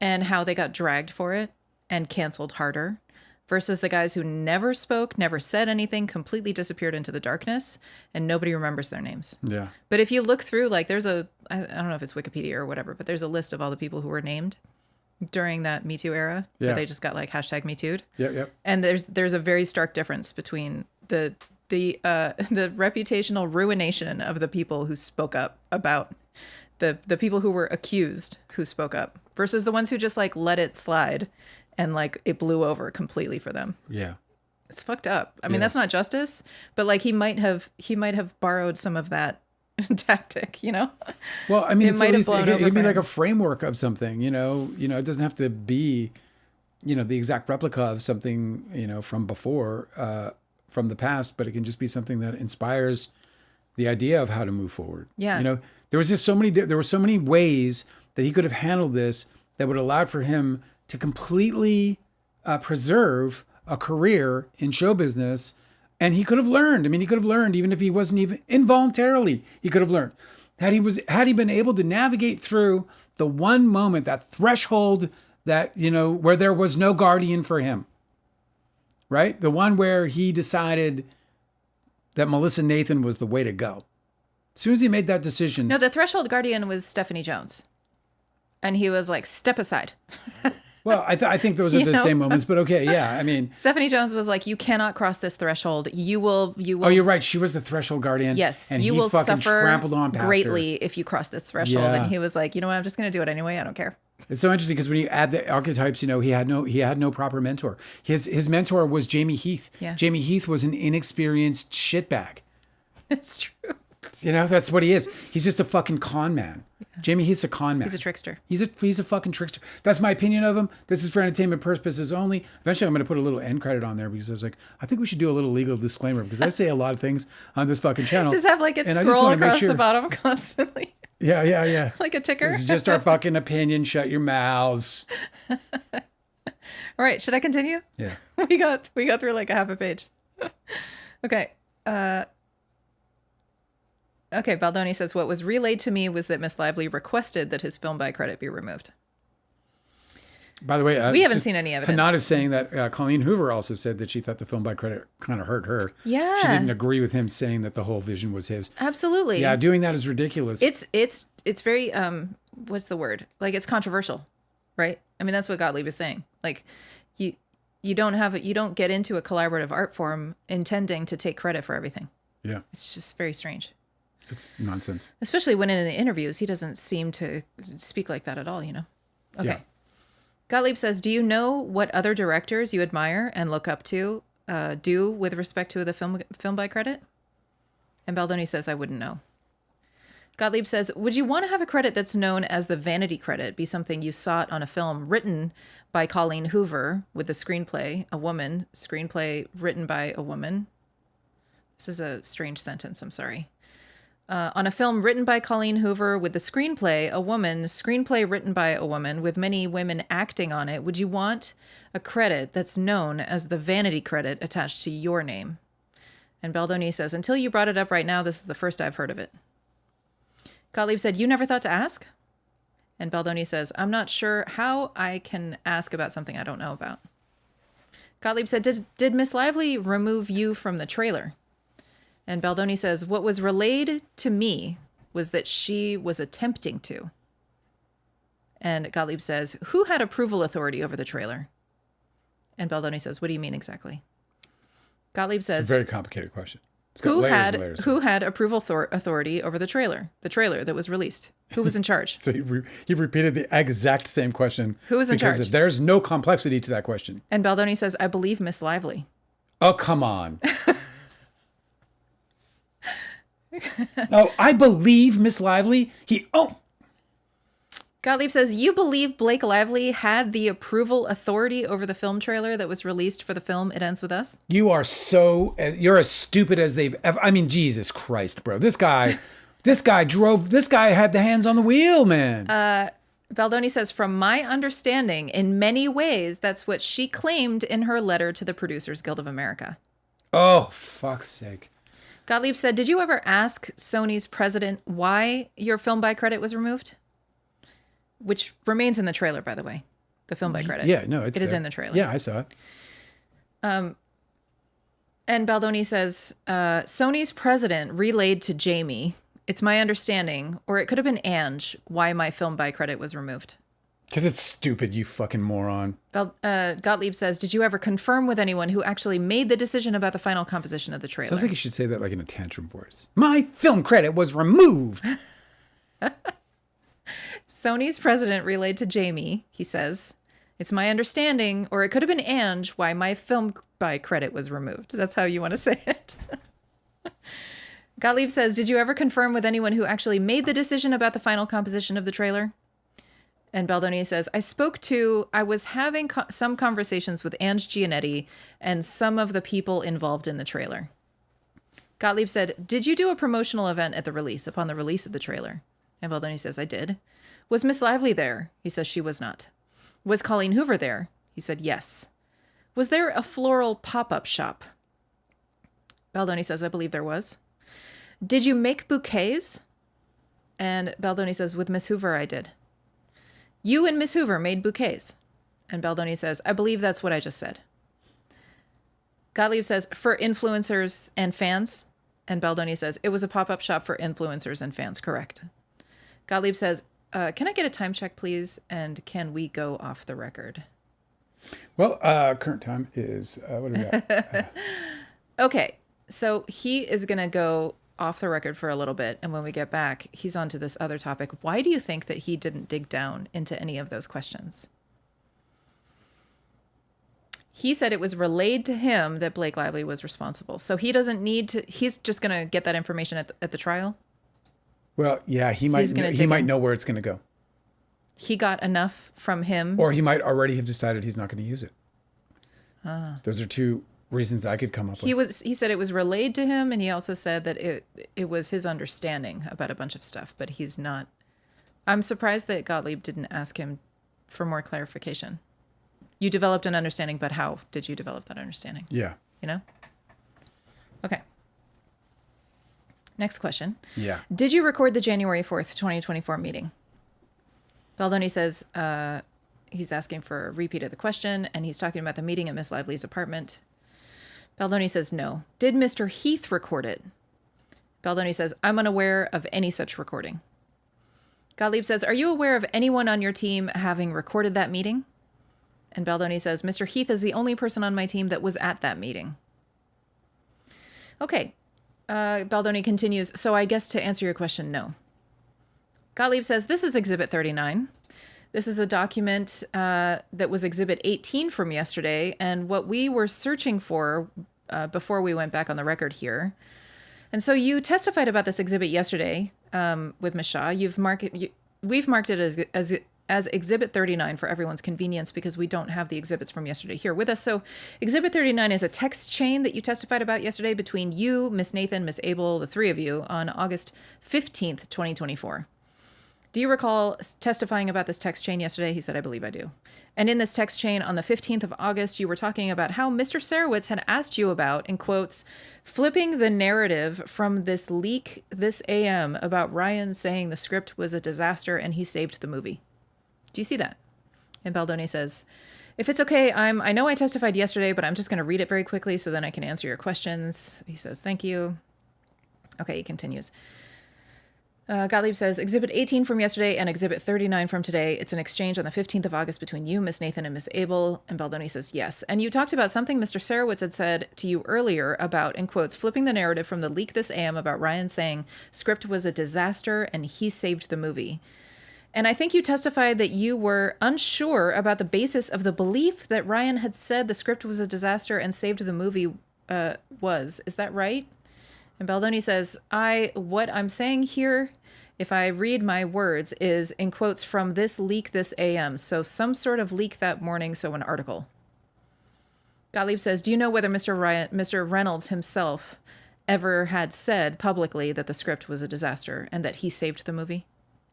S1: and how they got dragged for it and canceled harder, versus the guys who never spoke, never said anything, completely disappeared into the darkness, and nobody remembers their names. Yeah. But if you look through, there's I don't know if it's Wikipedia or whatever, but there's a list of all the people who were named during that Me Too era, where they just got hashtag Me Too'd. Yep. And there's a very stark difference between the reputational ruination of the people who spoke up about the people who were accused who spoke up versus the ones who just let it slide. And it blew over completely for them. Yeah, it's fucked up. I mean, that's not justice, but he might have borrowed some of that tactic.
S2: Well, I mean, it might have blown over. It'd be like a framework of something. It doesn't have to be, the exact replica of something from before, from the past, but it can just be something that inspires the idea of how to move forward. Yeah, there were so many ways that he could have handled this that would allow for him to completely preserve a career in show business. And he could have learned. I mean, he could have learned even if he wasn't even involuntarily, he could have learned. Had he been able to navigate through the one moment, that threshold that, where there was no guardian for him, right? The one where he decided that Melissa Nathan was the way to go. As soon as he made that decision.
S1: No, the threshold guardian was Stephanie Jones. And he was like, step aside.
S2: Well, I think those are the same moments, but okay, yeah. I mean,
S1: Stephanie Jones was like, you cannot cross this threshold. You will.
S2: Oh, you're right. She was the threshold guardian.
S1: Yes,
S2: and
S1: you will suffer
S2: trampled on past
S1: greatly
S2: her.
S1: if you cross this threshold. Yeah. And he was like, you know what? I'm just going to do it anyway. I don't care.
S2: It's so interesting because when you add the archetypes, he had no proper mentor. His mentor was Jamie Heath.
S1: Yeah.
S2: Jamie Heath was an inexperienced shitbag.
S1: It's true.
S2: That's what he is. He's just a fucking con man. Yeah. Jamie Heath's a con man.
S1: He's a trickster.
S2: He's a fucking trickster. That's my opinion of him. This is for entertainment purposes only. Eventually, I'm going to put a little end credit on there because I was like, I think we should do a little legal disclaimer because I say a lot of things on this fucking channel.
S1: Just have it scroll across the bottom constantly.
S2: Yeah.
S1: Like a ticker.
S2: This is just our fucking opinion. Shut your mouths.
S1: All right. Should I continue?
S2: Yeah.
S1: We got through like a half a page. Okay. Okay. Baldoni says, what was relayed to me was that Miss Lively requested that his film by credit be removed.
S2: By the way,
S1: we haven't seen any evidence.
S2: Hanad is saying that Colleen Hoover also said that she thought the film by credit kind of hurt her.
S1: Yeah.
S2: She didn't agree with him saying that the whole vision was his.
S1: Absolutely.
S2: Yeah, doing that is ridiculous.
S1: It's very what's the word? Like it's controversial, right? I mean, that's what Gottlieb is saying. Like you don't get into a collaborative art form intending to take credit for everything.
S2: Yeah.
S1: It's just very strange.
S2: It's nonsense.
S1: Especially when in the interviews he doesn't seem to speak like that at all, Okay.
S2: Yeah.
S1: Gottlieb says, do you know what other directors you admire and look up to do with respect to the film by credit? And Baldoni says, I wouldn't know. Gottlieb says, would you want to have a credit that's known as the vanity credit be something you sought on a film written by Colleen Hoover with the screenplay written by a woman? This is a strange sentence, I'm sorry. On a film written by Colleen Hoover with the screenplay written by a woman with many women acting on it, would you want a credit that's known as the vanity credit attached to your name? And Baldoni says, until you brought it up right now, this is the first I've heard of it. Gottlieb said, you never thought to ask? And Baldoni says, I'm not sure how I can ask about something I don't know about. Gottlieb said, did Miss Lively remove you from the trailer? And Baldoni says, what was relayed to me was that she was attempting to. And Gottlieb says, who had approval authority over the trailer? And Baldoni says, what do you mean exactly? Gottlieb says,
S2: it's a very complicated question.
S1: Who had approval authority over the trailer that was released? Who was in charge?
S2: So he repeated the exact same question.
S1: Who was in charge?
S2: Because there's no complexity to that question.
S1: And Baldoni says, I believe Miss Lively.
S2: Oh, come on. Oh, I believe Miss Lively.
S1: Gottlieb says, you believe Blake Lively had the approval authority over the film trailer that was released for the film It Ends With Us?
S2: You're as stupid as they've ever. I mean, Jesus Christ, bro. This guy had the hands on the wheel, man.
S1: Baldoni says, from my understanding, in many ways, that's what she claimed in her letter to the Producers Guild of America.
S2: Oh, fuck's sake.
S1: Gottlieb said, did you ever ask Sony's president why your film by credit was removed? Which remains in the trailer, by the way. The film by credit.
S2: Yeah, no, it
S1: is in the trailer.
S2: Yeah, I saw it.
S1: And Baldoni says, Sony's president relayed to Jamie, it's my understanding, or it could have been Ange, why my film by credit was removed.
S2: Because it's stupid, you fucking moron.
S1: Gottlieb says, did you ever confirm with anyone who actually made the decision about the final composition of the trailer?
S2: Sounds like you should say that like in a tantrum voice. My film credit was removed.
S1: Sony's president relayed to Jamie, he says, it's my understanding, or it could have been Ange, why my film by credit was removed. That's how you want to say it. Gottlieb says, did you ever confirm with anyone who actually made the decision about the final composition of the trailer? And Baldoni says, I was having some conversations with Ange Gianetti and some of the people involved in the trailer. Gottlieb said, did you do a promotional event upon the release of the trailer? And Baldoni says, I did. Was Miss Lively there? He says she was not. Was Colleen Hoover there? He said, yes. Was there a floral pop-up shop? Baldoni says, I believe there was. Did you make bouquets? And Baldoni says, with Miss Hoover, I did. You and Miss Hoover made bouquets. And Baldoni says, I believe that's what I just said. Gottlieb says, for influencers and fans. And Baldoni says, it was a pop-up shop for influencers and fans, correct. Gottlieb says, can I get a time check, please? And can we go off the record?
S2: Well, current time is, what do we got?
S1: Okay, so he is going to go off the record for a little bit, and when we get back, he's on to this other topic. Why do you think that he didn't dig down into any of those questions? He said it was relayed to him that Blake Lively was responsible. So he doesn't need to, he's just going to get that information at the trial?
S2: Well, yeah, he might know where it's going to go.
S1: He got enough from him?
S2: Or he might already have decided he's not going to use it. Those are two reasons I could come up with.
S1: He said it was relayed to him, and he also said that it was his understanding about a bunch of stuff, but he's not. I'm surprised that Gottlieb didn't ask him for more clarification. You developed an understanding, but how did you develop that understanding?
S2: Yeah.
S1: You know? Okay. Next question.
S2: Yeah.
S1: Did you record the January 4th, 2024 meeting? Baldoni says he's asking for a repeat of the question, and he's talking about the meeting at Miss Lively's apartment. Baldoni says no. Did Mr. Heath record it? Baldoni says, I'm unaware of any such recording. Gottlieb says, are you aware of anyone on your team having recorded that meeting? And Baldoni says, Mr. Heath is the only person on my team that was at that meeting. Okay. Baldoni continues, so I guess to answer your question, no. Gottlieb says, this is Exhibit 39. This is a document that was Exhibit 18 from yesterday, and what we were searching for before we went back on the record here. And so you testified about this exhibit yesterday with Ms. Shaw. We've marked it as Exhibit 39 for everyone's convenience because we don't have the exhibits from yesterday here with us. So Exhibit 39 is a text chain that you testified about yesterday between you, Miss Nathan, Miss Abel, the three of you, on August 15th, 2024. Do you recall testifying about this text chain yesterday? He said, I believe I do. And in this text chain on the 15th of August, you were talking about how Mr. Sarowitz had asked you about, in quotes, flipping the narrative from this leak this AM about Ryan saying the script was a disaster and he saved the movie. Do you see that? And Baldoni says, if it's okay, I know I testified yesterday, but I'm just going to read it very quickly so then I can answer your questions. He says, thank you. Okay, he continues. Gottlieb says, Exhibit 18 from yesterday and Exhibit 39 from today. It's an exchange on the 15th of August between you, Miss Nathan, and Miss Abel. And Baldoni says, yes. And you talked about something Mr. Sarowitz had said to you earlier about, in quotes, flipping the narrative from the leak this AM about Ryan saying script was a disaster and he saved the movie. And I think you testified that you were unsure about the basis of the belief that Ryan had said the script was a disaster and saved the movie was. Is that right? And Baldoni says, what I'm saying here, if I read my words, is in quotes from this leak this AM. So some sort of leak that morning, so an article. Gottlieb says, do you know whether Mr. Reynolds himself ever had said publicly that the script was a disaster and that he saved the movie?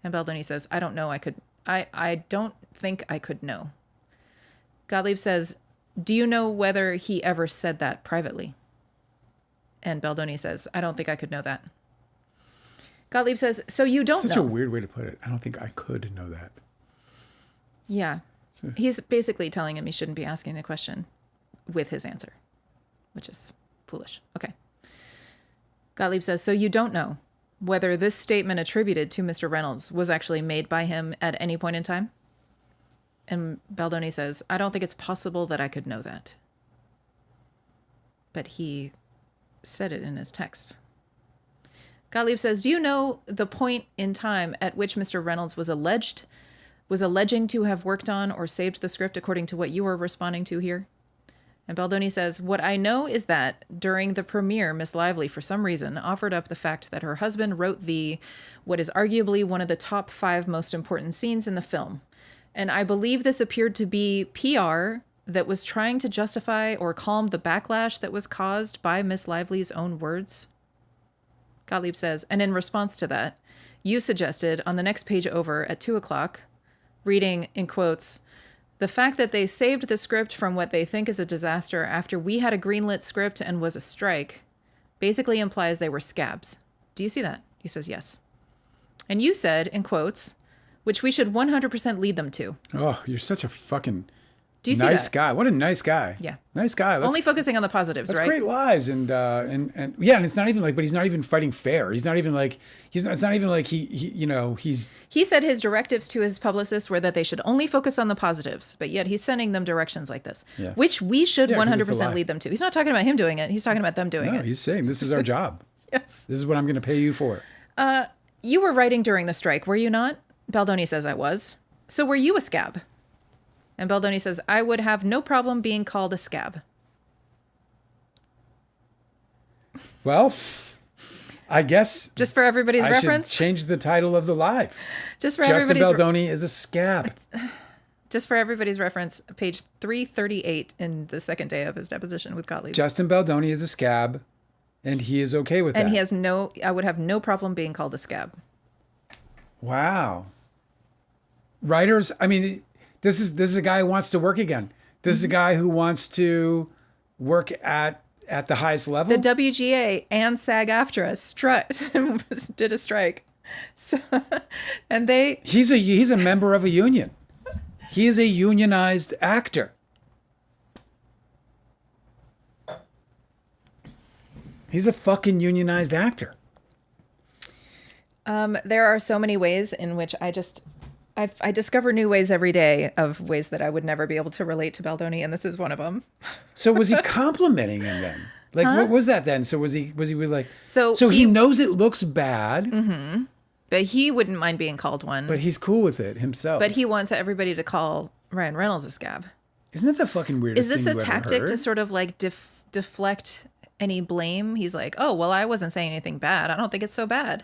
S1: And Baldoni says, I don't know. I don't think I could know. Gottlieb says, do you know whether he ever said that privately? And Baldoni says, I don't think I could know that. Gottlieb says, so you don't know.
S2: Such a weird way to put it. I don't think I could know that.
S1: Yeah. He's basically telling him he shouldn't be asking the question with his answer, which is foolish. Okay. Gottlieb says, so you don't know whether this statement attributed to Mr. Reynolds was actually made by him at any point in time? And Baldoni says, I don't think it's possible that I could know that. But he said it in his text. Gottlieb says, do you know the point in time at which Mr. Reynolds was alleging to have worked on or saved the script according to what you were responding to here? And Baldoni says, what I know is that during the premiere, Miss Lively, for some reason, offered up the fact that her husband wrote what is arguably one of the top 5 most important scenes in the film. And I believe this appeared to be PR that was trying to justify or calm the backlash that was caused by Miss Lively's own words. Gottlieb says, and in response to that, you suggested on the next page over at 2:00, reading in quotes, the fact that they saved the script from what they think is a disaster after we had a greenlit script and was a strike basically implies they were scabs. Do you see that? He says, yes. And you said, in quotes, which we should 100% lead them to.
S2: Oh, you're such a fucking
S1: Do you
S2: nice
S1: see that?
S2: guy. What a nice guy.
S1: Yeah.
S2: Nice guy.
S1: Only focusing on the positives,
S2: that's
S1: right?
S2: Great lies. And yeah, and it's not even like, but he's not even fighting fair. He's not even like, it's not even like he's.
S1: He said his directives to his publicists were that they should only focus on the positives, but yet he's sending them directions like this, which we should 100% lead them to. He's not talking about him doing it. He's talking about them doing it.
S2: He's saying this is our job.
S1: Yes.
S2: This is what I'm going to pay you for.
S1: You were writing during the strike, were you not? Baldoni says, I was. So were you a scab? And Baldoni says, I would have no problem being called a scab.
S2: Well, I guess
S1: just for everybody's reference,
S2: should change the title of the live.
S1: Just for
S2: Justin
S1: everybody's
S2: Baldoni is a scab.
S1: Just for everybody's reference, page 338 in the second day of his deposition with Gottlieb.
S2: Justin Baldoni is a scab, and he is okay with that.
S1: And he has I would have no problem being called a scab.
S2: Wow. Writers, I mean, this is a guy who wants to work again. This is a guy who wants to work at the highest level.
S1: The WGA and SAG-AFTRA did a strike. So, and
S2: he's a member of a union. He is a unionized actor. He's a fucking unionized actor.
S1: There are so many ways in which I discover new ways every day of ways that I would never be able to relate to Baldoni, and this is one of them.
S2: So was he complimenting him then? Like, what was that then? So was he like?
S1: So
S2: he knows it looks bad.
S1: Mm-hmm. But he wouldn't mind being called one.
S2: But he's cool with it himself.
S1: But he wants everybody to call Ryan Reynolds a scab.
S2: Isn't that the fucking weirdest thing?
S1: Is this
S2: you
S1: a tactic
S2: ever heard?
S1: to sort of like deflect any blame? He's like, oh, well, I wasn't saying anything bad. I don't think it's so bad.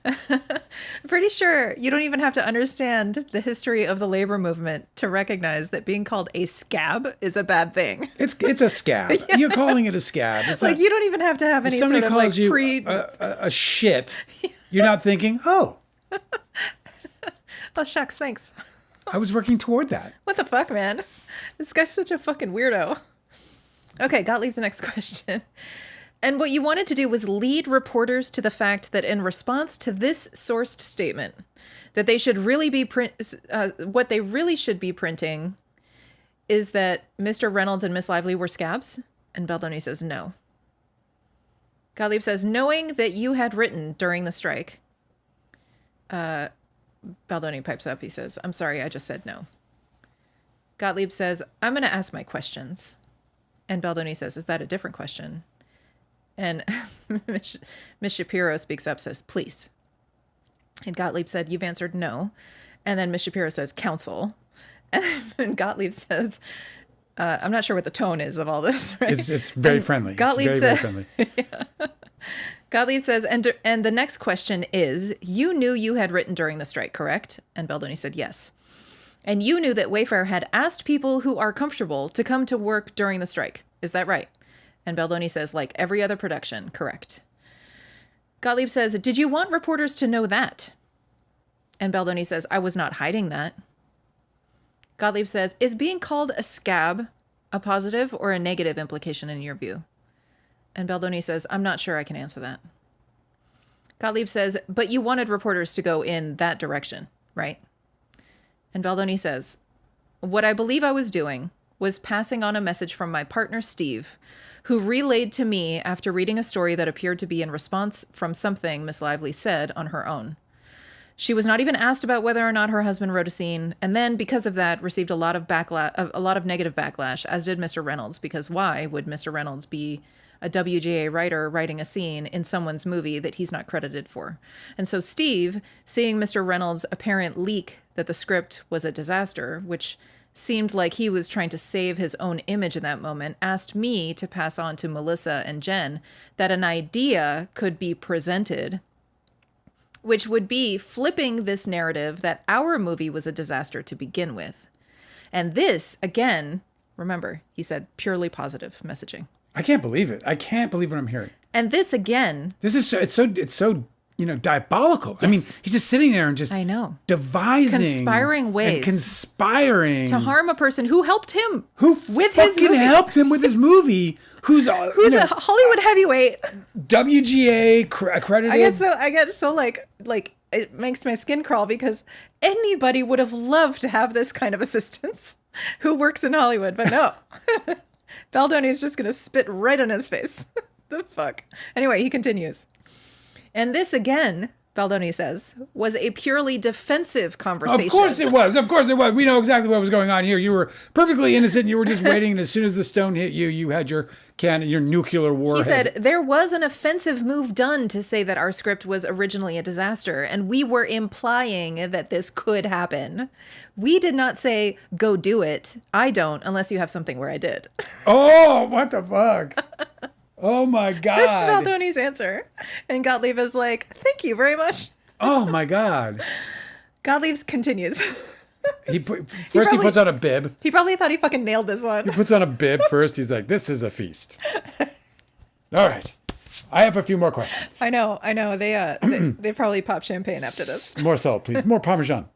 S1: I'm pretty sure you don't even have to understand the history of the labor movement to recognize that being called a scab is a bad thing.
S2: It's a scab. Yeah. You're calling it a scab. It's
S1: like you don't even have to have any sort of like
S2: a shit. You're not thinking, oh,
S1: oh shucks, thanks.
S2: I was working toward that.
S1: What the fuck, man? This guy's such a fucking weirdo. Okay, Gottlieb's the next question. And what you wanted to do was lead reporters to the fact that in response to this sourced statement, that they should really be what they really should be printing is that Mr. Reynolds and Miss Lively were scabs. And Baldoni says no. Gottlieb says, knowing that you had written during the strike, Baldoni pipes up. He says, I'm sorry, I just said no. Gottlieb says, I'm going to ask my questions. And Baldoni says, is that a different question? And Miss Shapiro speaks up, says, please. And Gottlieb said, you've answered no. And then Miss Shapiro says, counsel. And then Gottlieb says, I'm not sure what the tone is of all this, right?
S2: It's very friendly.
S1: Gottlieb
S2: it's very friendly.
S1: Yeah. Gottlieb says, and the next question is, you knew you had written during the strike, correct? And Baldoni said, yes. And you knew that Wayfair had asked people who are comfortable to come to work during the strike. Is that right? And Baldoni says, like every other production, correct. Gottlieb says, did you want reporters to know that? And Baldoni says, I was not hiding that. Gottlieb says, is being called a scab a positive or a negative implication in your view? And Baldoni says, I'm not sure I can answer that. Gottlieb says, but you wanted reporters to go in that direction, right? And Baldoni says, what I believe I was doing was passing on a message from my partner, Steve, who relayed to me after reading a story that appeared to be in response from something Miss Lively said on her own. She was not even asked about whether or not her husband wrote a scene, and then, because of that, received a lot of negative backlash, as did Mr. Reynolds, because why would Mr. Reynolds be a WGA writer writing a scene in someone's movie that he's not credited for? And so Steve, seeing Mr. Reynolds' apparent leak that the script was a disaster, which seemed like he was trying to save his own image in that moment, asked me to pass on to Melissa and Jen that an idea could be presented, which would be flipping this narrative that our movie was a disaster to begin with. And this, again, remember, he said purely positive messaging.
S2: I can't believe it. I can't believe what I'm hearing.
S1: And this, again,
S2: this is it's so diabolical. Yes. I mean, he's just sitting there and just devising,
S1: conspiring ways,
S2: and conspiring
S1: to harm a person who helped him,
S2: helped him with his movie, who's a
S1: Hollywood heavyweight,
S2: WGA accredited.
S1: I get so like it makes my skin crawl because anybody would have loved to have this kind of assistance who works in Hollywood, but no. Baldoni's just gonna spit right on his face. The fuck. Anyway, he continues. And this, again, Baldoni says, was a purely defensive conversation.
S2: Of course it was. Of course it was. We know exactly what was going on here. You were perfectly innocent. You were just waiting, and as soon as the stone hit you, you had your cannon, your nuclear warhead.
S1: He said, there was an offensive move done to say that our script was originally a disaster, and we were implying that this could happen. We did not say, go do it. I don't, unless you have something where I did.
S2: Oh, what the fuck? Oh my God.
S1: That's Baldoni's answer. And Gottlieb is like, thank you very much.
S2: Oh my God.
S1: Gottlieb continues.
S2: He puts on a bib.
S1: He probably thought he fucking nailed this one.
S2: He puts on a bib first. He's like, this is a feast. All right. I have a few more questions.
S1: I know. They probably pop champagne after this.
S2: More salt, please. More Parmesan.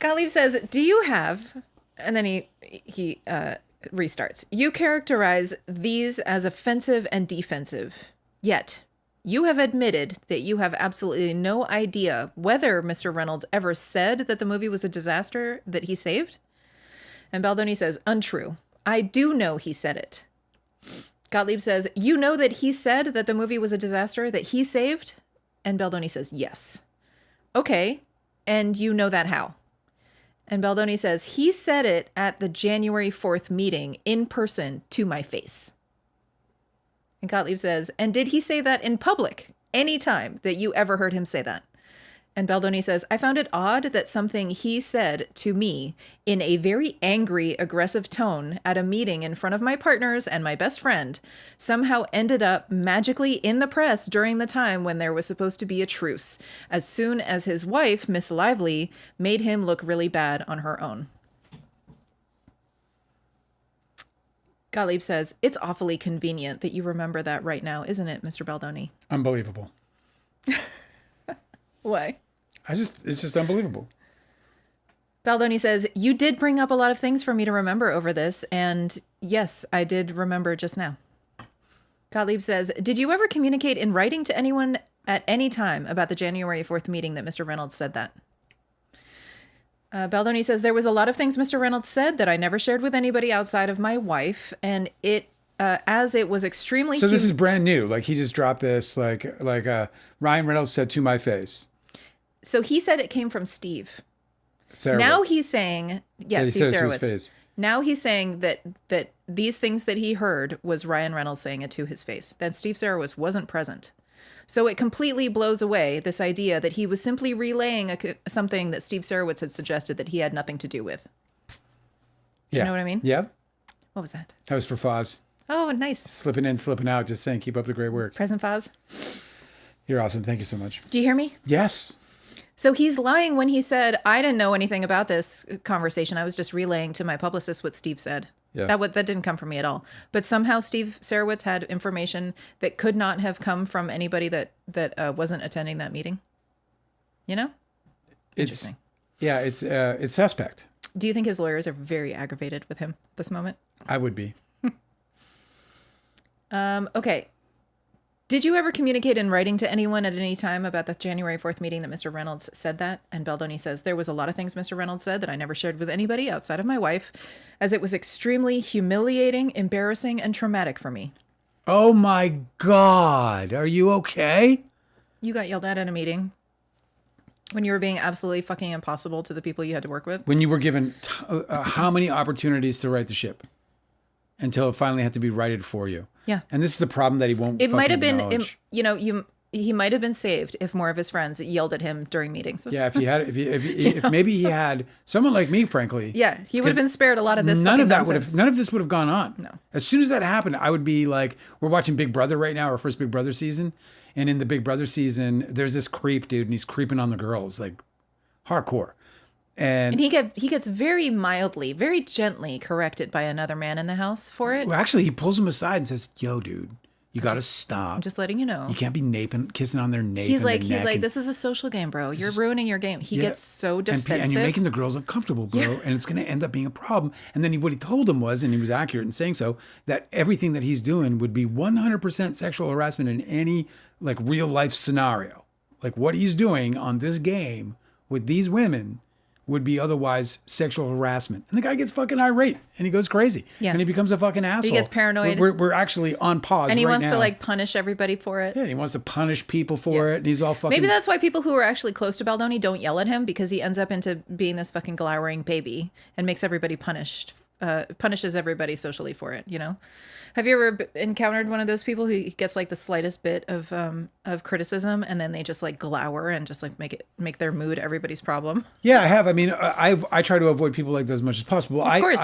S1: Gottlieb says, do you have, and then he restarts. You characterize these as offensive and defensive. Yet, you have admitted that you have absolutely no idea whether Mr. Reynolds ever said that the movie was a disaster that he saved. And Baldoni says, untrue. I do know he said it. Gottlieb says, you know that he said that the movie was a disaster that he saved? And Baldoni says, yes. Okay. And you know that how? And Baldoni says, he said it at the January 4th meeting in person to my face. And Gottlieb says, and did he say that in public any time that you ever heard him say that? And Baldoni says, I found it odd that something he said to me in a very angry, aggressive tone at a meeting in front of my partners and my best friend somehow ended up magically in the press during the time when there was supposed to be a truce, as soon as his wife, Miss Lively, made him look really bad on her own. Gottlieb says, it's awfully convenient that you remember that right now, isn't it, Mr. Baldoni?
S2: Unbelievable.
S1: Why?
S2: It's just unbelievable.
S1: Baldoni says, you did bring up a lot of things for me to remember over this, and yes, I did remember just now. Gottlieb says, did you ever communicate in writing to anyone at any time about the January 4th meeting that Mr. Reynolds said that? Baldoni says, there was a lot of things Mr. Reynolds said that I never shared with anybody outside of my wife, and as it was extremely...
S2: So this is brand new. Like, he just dropped this, like Ryan Reynolds said to my face.
S1: So he said it came from Steve.
S2: Sarowitz.
S1: Now he's saying,
S2: Yeah,
S1: Steve Sarowitz.
S2: Face.
S1: Now he's saying that these things that he heard was Ryan Reynolds saying it to his face. That Steve Sarowitz wasn't present. So it completely blows away this idea that he was simply relaying something that Steve Sarowitz had suggested that he had nothing to do with. Do you know what I mean?
S2: Yeah.
S1: What was that?
S2: That was for Foz.
S1: Oh, nice.
S2: Slipping in, slipping out, just saying, keep up the great work.
S1: Present Foz.
S2: You're awesome. Thank you so much.
S1: Do you hear me?
S2: Yes.
S1: So he's lying when he said, I didn't know anything about this conversation. I was just relaying to my publicist what Steve said.
S2: Yeah.
S1: That didn't come from me at all. But somehow Steve Sarowitz had information that could not have come from anybody that wasn't attending that meeting. You know? Interesting.
S2: It's suspect.
S1: Do you think his lawyers are very aggravated with him at this moment?
S2: I would be.
S1: Okay. Did you ever communicate in writing to anyone at any time about the January 4th meeting that Mr. Reynolds said that? And Baldoni says, there was a lot of things Mr. Reynolds said that I never shared with anybody outside of my wife, as it was extremely humiliating, embarrassing, and traumatic for me.
S2: Oh my God. Are you okay?
S1: You got yelled at a meeting when you were being absolutely fucking impossible to the people you had to work with?
S2: When you were given how many opportunities to right the ship until it finally had to be righted for you?
S1: Yeah.
S2: And this is the problem that he won't.
S1: It might have been, he might have been saved if more of his friends yelled at him during meetings.
S2: Yeah, if maybe he had someone like me, frankly.
S1: Yeah, he would have been spared a lot of this.
S2: None of this would have gone on.
S1: No.
S2: As soon as that happened, I would be like, we're watching Big Brother right now, our first Big Brother season, and in the Big Brother season, there's this creep dude, and he's creeping on the girls like hardcore. And
S1: he gets very mildly, very gently corrected by another man in the house for it.
S2: Well, actually, he pulls him aside and says, yo, dude, you got to stop.
S1: I'm just letting you know.
S2: You can't be kissing on their nape.
S1: He's like, this is a social game, bro. You're ruining your game. He gets so defensive.
S2: And you're making the girls uncomfortable, bro. Yeah. And it's going to end up being a problem. And then what he told him was, and he was accurate in saying so, that everything that he's doing would be 100% sexual harassment in any like real life scenario. Like what he's doing on this game with these women would be otherwise sexual harassment. And the guy gets fucking irate and he goes crazy.
S1: Yeah.
S2: And he becomes a fucking asshole.
S1: He gets paranoid.
S2: We're actually on pause.
S1: And he
S2: right
S1: wants
S2: now.
S1: to like punish everybody for it.
S2: Yeah, he wants to punish people for it. And he's all fucking.
S1: Maybe that's why people who are actually close to Baldoni don't yell at him, because he ends up into being this fucking glowering baby and makes everybody punishes everybody socially for it, you know? Have you ever encountered one of those people who gets like the slightest bit of criticism and then they just like glower and just like make their mood everybody's problem?
S2: Yeah, I have. I mean, I try to avoid people like that as much as possible.
S1: Of course.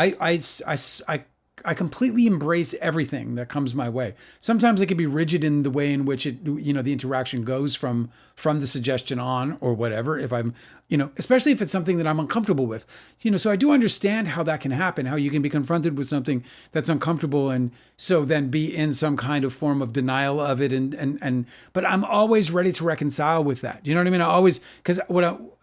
S2: I completely embrace everything that comes my way. Sometimes I can be rigid in the way in which it, the interaction goes from the suggestion on or whatever. If I'm, especially if it's something that I'm uncomfortable with, so I do understand how that can happen, how you can be confronted with something that's uncomfortable. And so then be in some kind of form of denial of it. But I'm always ready to reconcile with that. You know what I mean? I always, because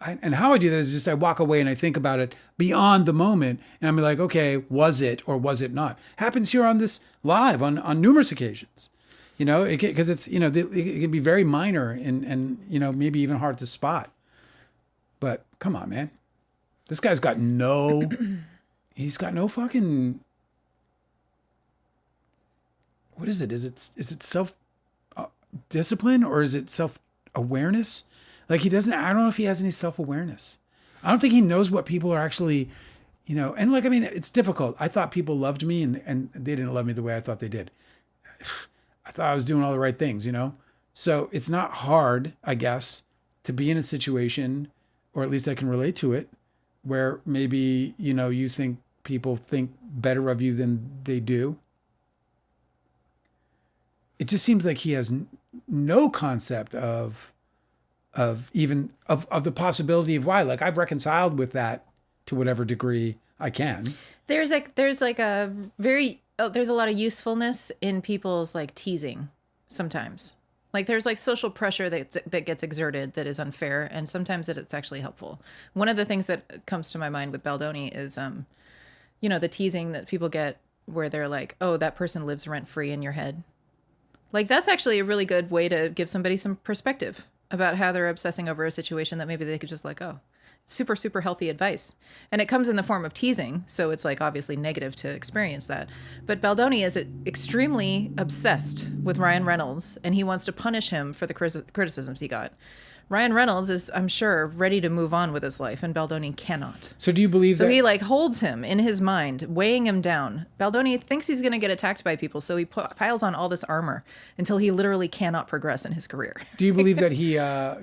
S2: and how I do that is just I walk away and I think about it beyond the moment and I'm like, okay, was it or was it not? Happens here on this live on numerous occasions, because it's, it can be very minor and maybe even hard to spot. But come on, man, this guy's got he's got no fucking, what is it? Is it self discipline or is it self awareness? Like I don't know if he has any self awareness. I don't think he knows what people are actually, and like, I mean, it's difficult. I thought people loved me and they didn't love me the way I thought they did. I thought I was doing all the right things, So it's not hard, I guess, to be in a situation, or at least I can relate to it, where maybe, you think people think better of you than they do. It just seems like he has no concept of the possibility of why. Like I've reconciled with that to whatever degree I can.
S1: There's a lot of usefulness in people's like teasing sometimes. Like there's like social pressure that gets exerted that is unfair, and sometimes it's actually helpful. One of the things that comes to my mind with Baldoni is the teasing that people get where they're like, oh, that person lives rent free in your head. Like that's actually a really good way to give somebody some perspective about how they're obsessing over a situation that maybe they could just like, oh, super, super healthy advice. And it comes in the form of teasing. So it's like obviously negative to experience that. But Baldoni is extremely obsessed with Ryan Reynolds and he wants to punish him for the criticisms he got. Ryan Reynolds is, I'm sure, ready to move on with his life, and Baldoni cannot.
S2: So do you believe that?
S1: So he like holds him in his mind, weighing him down. Baldoni thinks he's going to get attacked by people, so he piles on all this armor until he literally cannot progress in his career.
S2: Do you believe that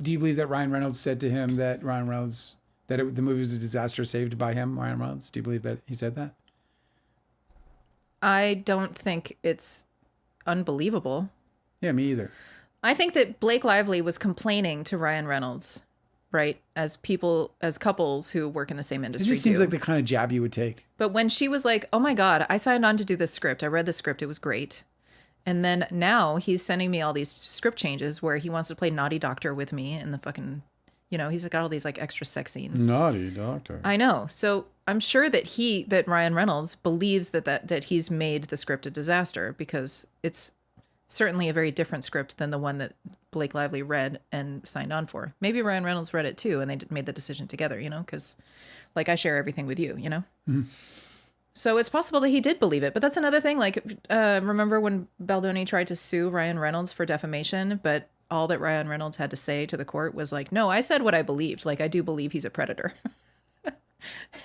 S2: do you believe that Ryan Reynolds said to him that the movie was a disaster saved by him, Ryan Reynolds? Do you believe that he said that?
S1: I don't think it's unbelievable.
S2: Yeah, me either.
S1: I think that Blake Lively was complaining to Ryan Reynolds, right? As couples who work in the same industry.
S2: It just seems like the kind of jab you would take.
S1: But when she was like, oh my God, I signed on to do this script. I read the script. It was great. And then now he's sending me all these script changes where he wants to play naughty doctor with me in the fucking, he's got all these like extra sex scenes.
S2: Naughty doctor.
S1: I know. So I'm sure that Ryan Reynolds believes that he's made the script a disaster, because it's certainly a very different script than the one that Blake Lively read and signed on for. Maybe Ryan Reynolds read it too, and they made the decision together, because like I share everything with you,
S2: Mm-hmm.
S1: So it's possible that he did believe it. But that's another thing. Like, remember when Baldoni tried to sue Ryan Reynolds for defamation, but all that Ryan Reynolds had to say to the court was like, no, I said what I believed. Like, I do believe he's a predator.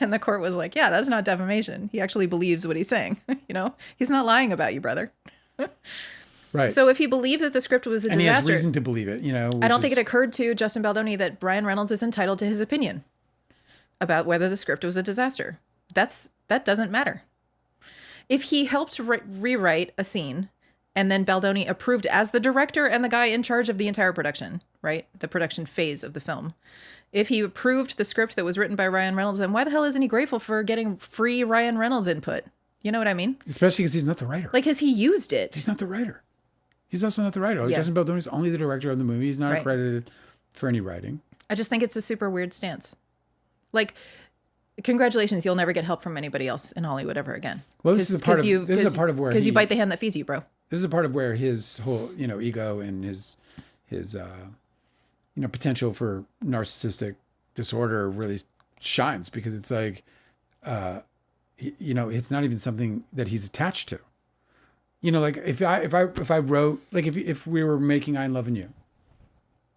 S1: And the court was like, yeah, that's not defamation. He actually believes what he's saying. He's not lying about you, brother.
S2: Right.
S1: So if he believed that the script was a disaster,
S2: and he has reason to believe it,
S1: I don't think it occurred to Justin Baldoni that Ryan Reynolds is entitled to his opinion about whether the script was a disaster. That doesn't matter. If he helped rewrite a scene and then Baldoni approved as the director and the guy in charge of the entire production, right? The production phase of the film. If he approved the script that was written by Ryan Reynolds, then why the hell isn't he grateful for getting free Ryan Reynolds input? You know what I mean?
S2: Especially because he's not the writer.
S1: Like, because he used it.
S2: He's not the writer. He's also not the writer.
S1: Yeah.
S2: Justin Baldoni is only the director of the movie. He's not
S1: Right.
S2: accredited for any writing.
S1: I just think it's a super weird stance. Like, congratulations, you'll never get help from anybody else in Hollywood ever again.
S2: Well, this is a part of where
S1: because you bite the hand that feeds you, bro.
S2: This is a part of where his whole ego and his potential for narcissistic disorder really shines because it's like, it's not even something that he's attached to. Like if I wrote, like if we were making I Love and You,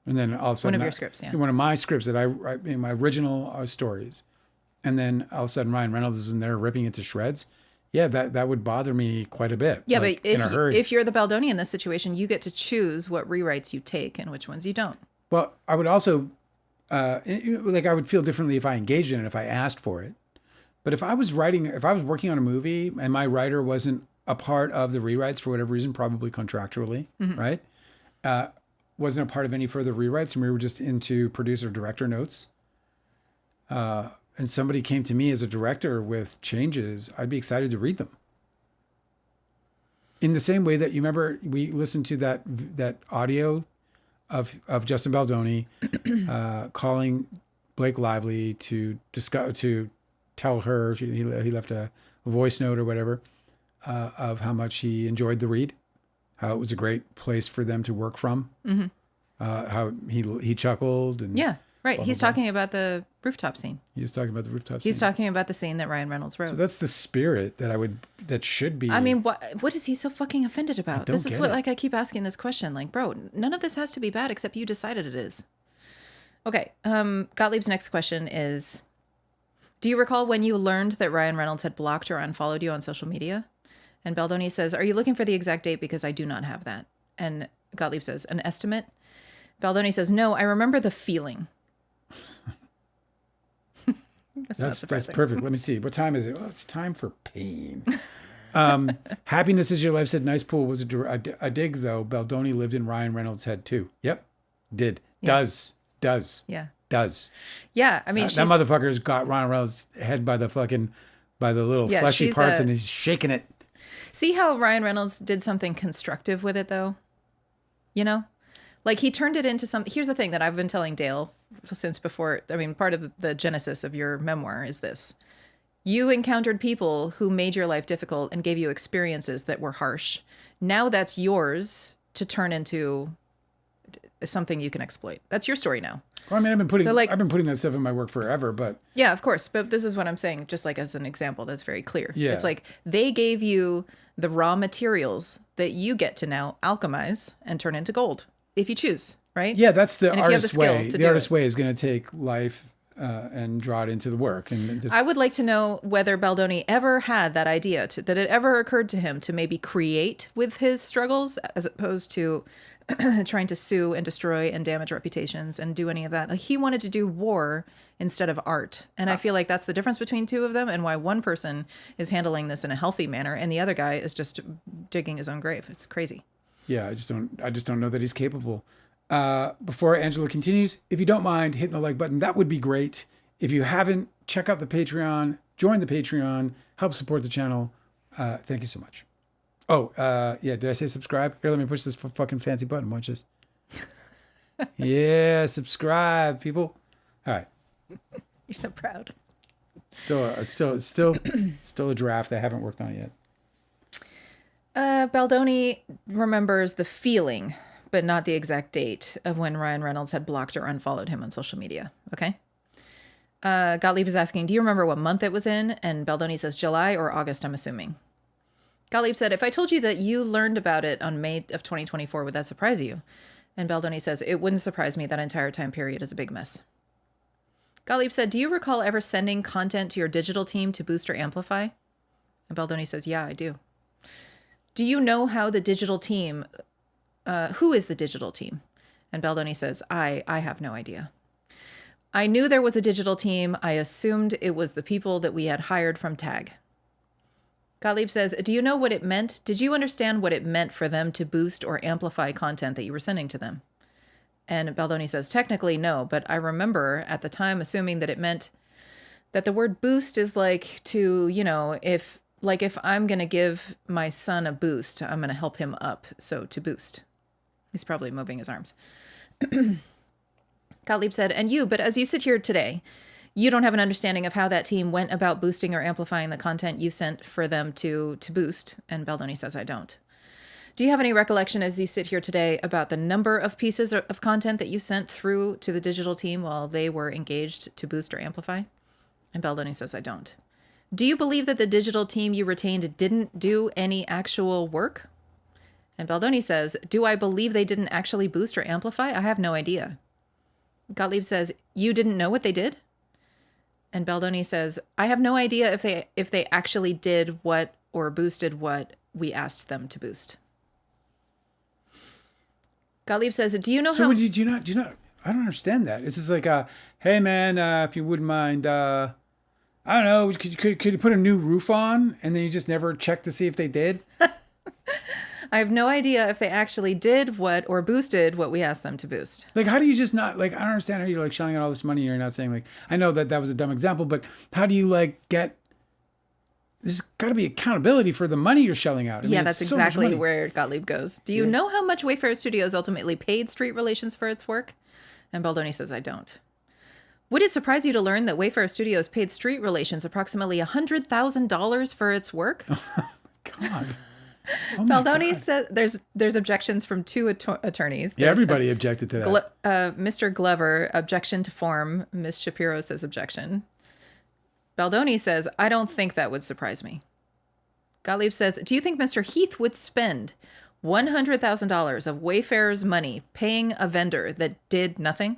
S2: and then all of a sudden
S1: One of your scripts, yeah.
S2: one of my scripts that I write in my original stories, and then all of a sudden Ryan Reynolds is in there ripping it to shreds. Yeah, that would bother me quite a bit.
S1: Yeah,
S2: like,
S1: but if you're the Baldoni in this situation, you get to choose what rewrites you take and which ones you don't.
S2: Well, I would also, I would feel differently if I engaged in it, if I asked for it. But if I was working on a movie and my writer wasn't a part of the rewrites for whatever reason, probably contractually, right? Wasn't a part of any further rewrites, and we were just into producer-director notes, and somebody came to me as a director with changes, I'd be excited to read them. In the same way that you remember we listened to that audio of Justin Baldoni calling Blake Lively to tell her, he left a voice note or whatever, of how much he enjoyed the read, how it was a great place for them to work from, how he chuckled. And
S1: yeah, right.
S2: blah,
S1: He's
S2: blah,
S1: talking about the rooftop scene.
S2: He's talking about the rooftop scene.
S1: He's talking about the scene that Ryan Reynolds wrote.
S2: So that's the spirit that should be.
S1: I mean, what is he so fucking offended about? This is what,
S2: it.
S1: like, I keep asking this question. Like, bro, none of this has to be bad except you decided it is. Okay. Gottlieb's next question is, do you recall when you learned that Ryan Reynolds had blocked or unfollowed you on social media? And Baldoni says, are you looking for the exact date? Because I do not have that. And Gottlieb says, an estimate? Baldoni says, no, I remember the feeling. That's
S2: perfect. Let me see. What time is it? Oh, it's time for pain. Happiness is your life, said nice pool. Was a dig, though. Baldoni lived in Ryan Reynolds' head, too. Yep. Did. Yeah. Does.
S1: Yeah.
S2: Does.
S1: Yeah. I mean,
S2: that motherfucker's got Ryan Reynolds' head by the little fleshy parts and he's shaking it.
S1: See how Ryan Reynolds did something constructive with it, though? Like he turned it into something. Here's the thing that I've been telling Dale since before. I mean, part of the genesis of your memoir is this. You encountered people who made your life difficult and gave you experiences that were harsh. Now that's yours to turn into something you can exploit. That's your story now.
S2: Well, I mean, I've been putting that stuff in my work forever, but
S1: yeah, of course. But this is what I'm saying, just like as an example that's very clear.
S2: Yeah.
S1: It's like they gave you the raw materials that you get to now alchemize and turn into gold if you choose, right?
S2: Yeah, that's the
S1: and
S2: artist's way. The artist's way is going to take life and draw it into the work. And
S1: I would like to know whether Baldoni ever had that idea, that it ever occurred to him to maybe create with his struggles as opposed to trying to sue and destroy and damage reputations and do any of that. Like, he wanted to do war instead of art. And I feel like that's the difference between two of them and why one person is handling this in a healthy manner and the other guy is just digging his own grave. It's crazy.
S2: Yeah, I just don't know that he's capable. Before Angela continues, if you don't mind hitting the like button, that would be great. If you haven't, check out the Patreon, join the Patreon, help support the channel. Thank you so much. Oh, yeah, did I say subscribe? Here, let me push this fucking fancy button. Watch this. Yeah, subscribe, people. All right.
S1: You're so proud.
S2: It's still a draft. I haven't worked on it
S1: yet. Baldoni remembers the feeling, but not the exact date of when Ryan Reynolds had blocked or unfollowed him on social media. Okay. Gottlieb is asking, do you remember what month it was in? And Baldoni says July or August, I'm assuming. Gottlieb said, if I told you that you learned about it on May of 2024, would that surprise you? And Baldoni says, it wouldn't surprise me. That entire time period is a big mess. Gottlieb said, do you recall ever sending content to your digital team to boost or amplify? And Baldoni says, yeah, I do. Do you know how the digital team, who is the digital team? And Baldoni says, I have no idea. I knew there was a digital team. I assumed it was the people that we had hired from TAG. Gottlieb says, do you know what it meant? Did you understand what it meant for them to boost or amplify content that you were sending to them? And Baldoni says, technically, no, but I remember at the time assuming that it meant that the word boost is like to, if I'm going to give my son a boost, I'm going to help him up. So to boost. He's probably moving his arms. Gottlieb said, but as you sit here today, you don't have an understanding of how that team went about boosting or amplifying the content you sent for them to boost. And Baldoni says, I don't. Do you have any recollection as you sit here today about the number of pieces of content that you sent through to the digital team while they were engaged to boost or amplify? And Baldoni says, I don't. Do you believe that the digital team you retained didn't do any actual work? And Baldoni says, do I believe they didn't actually boost or amplify? I have no idea. Gottlieb says, you didn't know what they did? And Baldoni says, I have no idea if they actually did what or boosted what we asked them to boost. Gottlieb says, do you know how...
S2: So do you not, I don't understand that. It's just like, hey man, if you wouldn't mind, I don't know, could you put a new roof on? And then you just never check to see if they did?
S1: I have no idea if they actually did what or boosted what we asked them to boost.
S2: Like, how do you just not, like, I don't understand how you're, like, shelling out all this money and you're not saying, like, I know that was a dumb example, but how do you, like, there's got to be accountability for the money you're shelling out. I mean,
S1: that's exactly where Gottlieb goes. Do you know how much Wayfarer Studios ultimately paid Street Relations for its work? And Baldoni says, I don't. Would it surprise you to learn that Wayfarer Studios paid Street Relations approximately $100,000 for its work?
S2: God. Oh
S1: Baldoni says there's objections from two attorneys.
S2: Yeah, everybody objected to that.
S1: Mr. Glover, objection to form. Ms. Shapiro says objection. Baldoni says, I don't think that would surprise me. Gottlieb says, do you think Mr. Heath would spend $100,000 of Wayfarer's money paying a vendor that did nothing?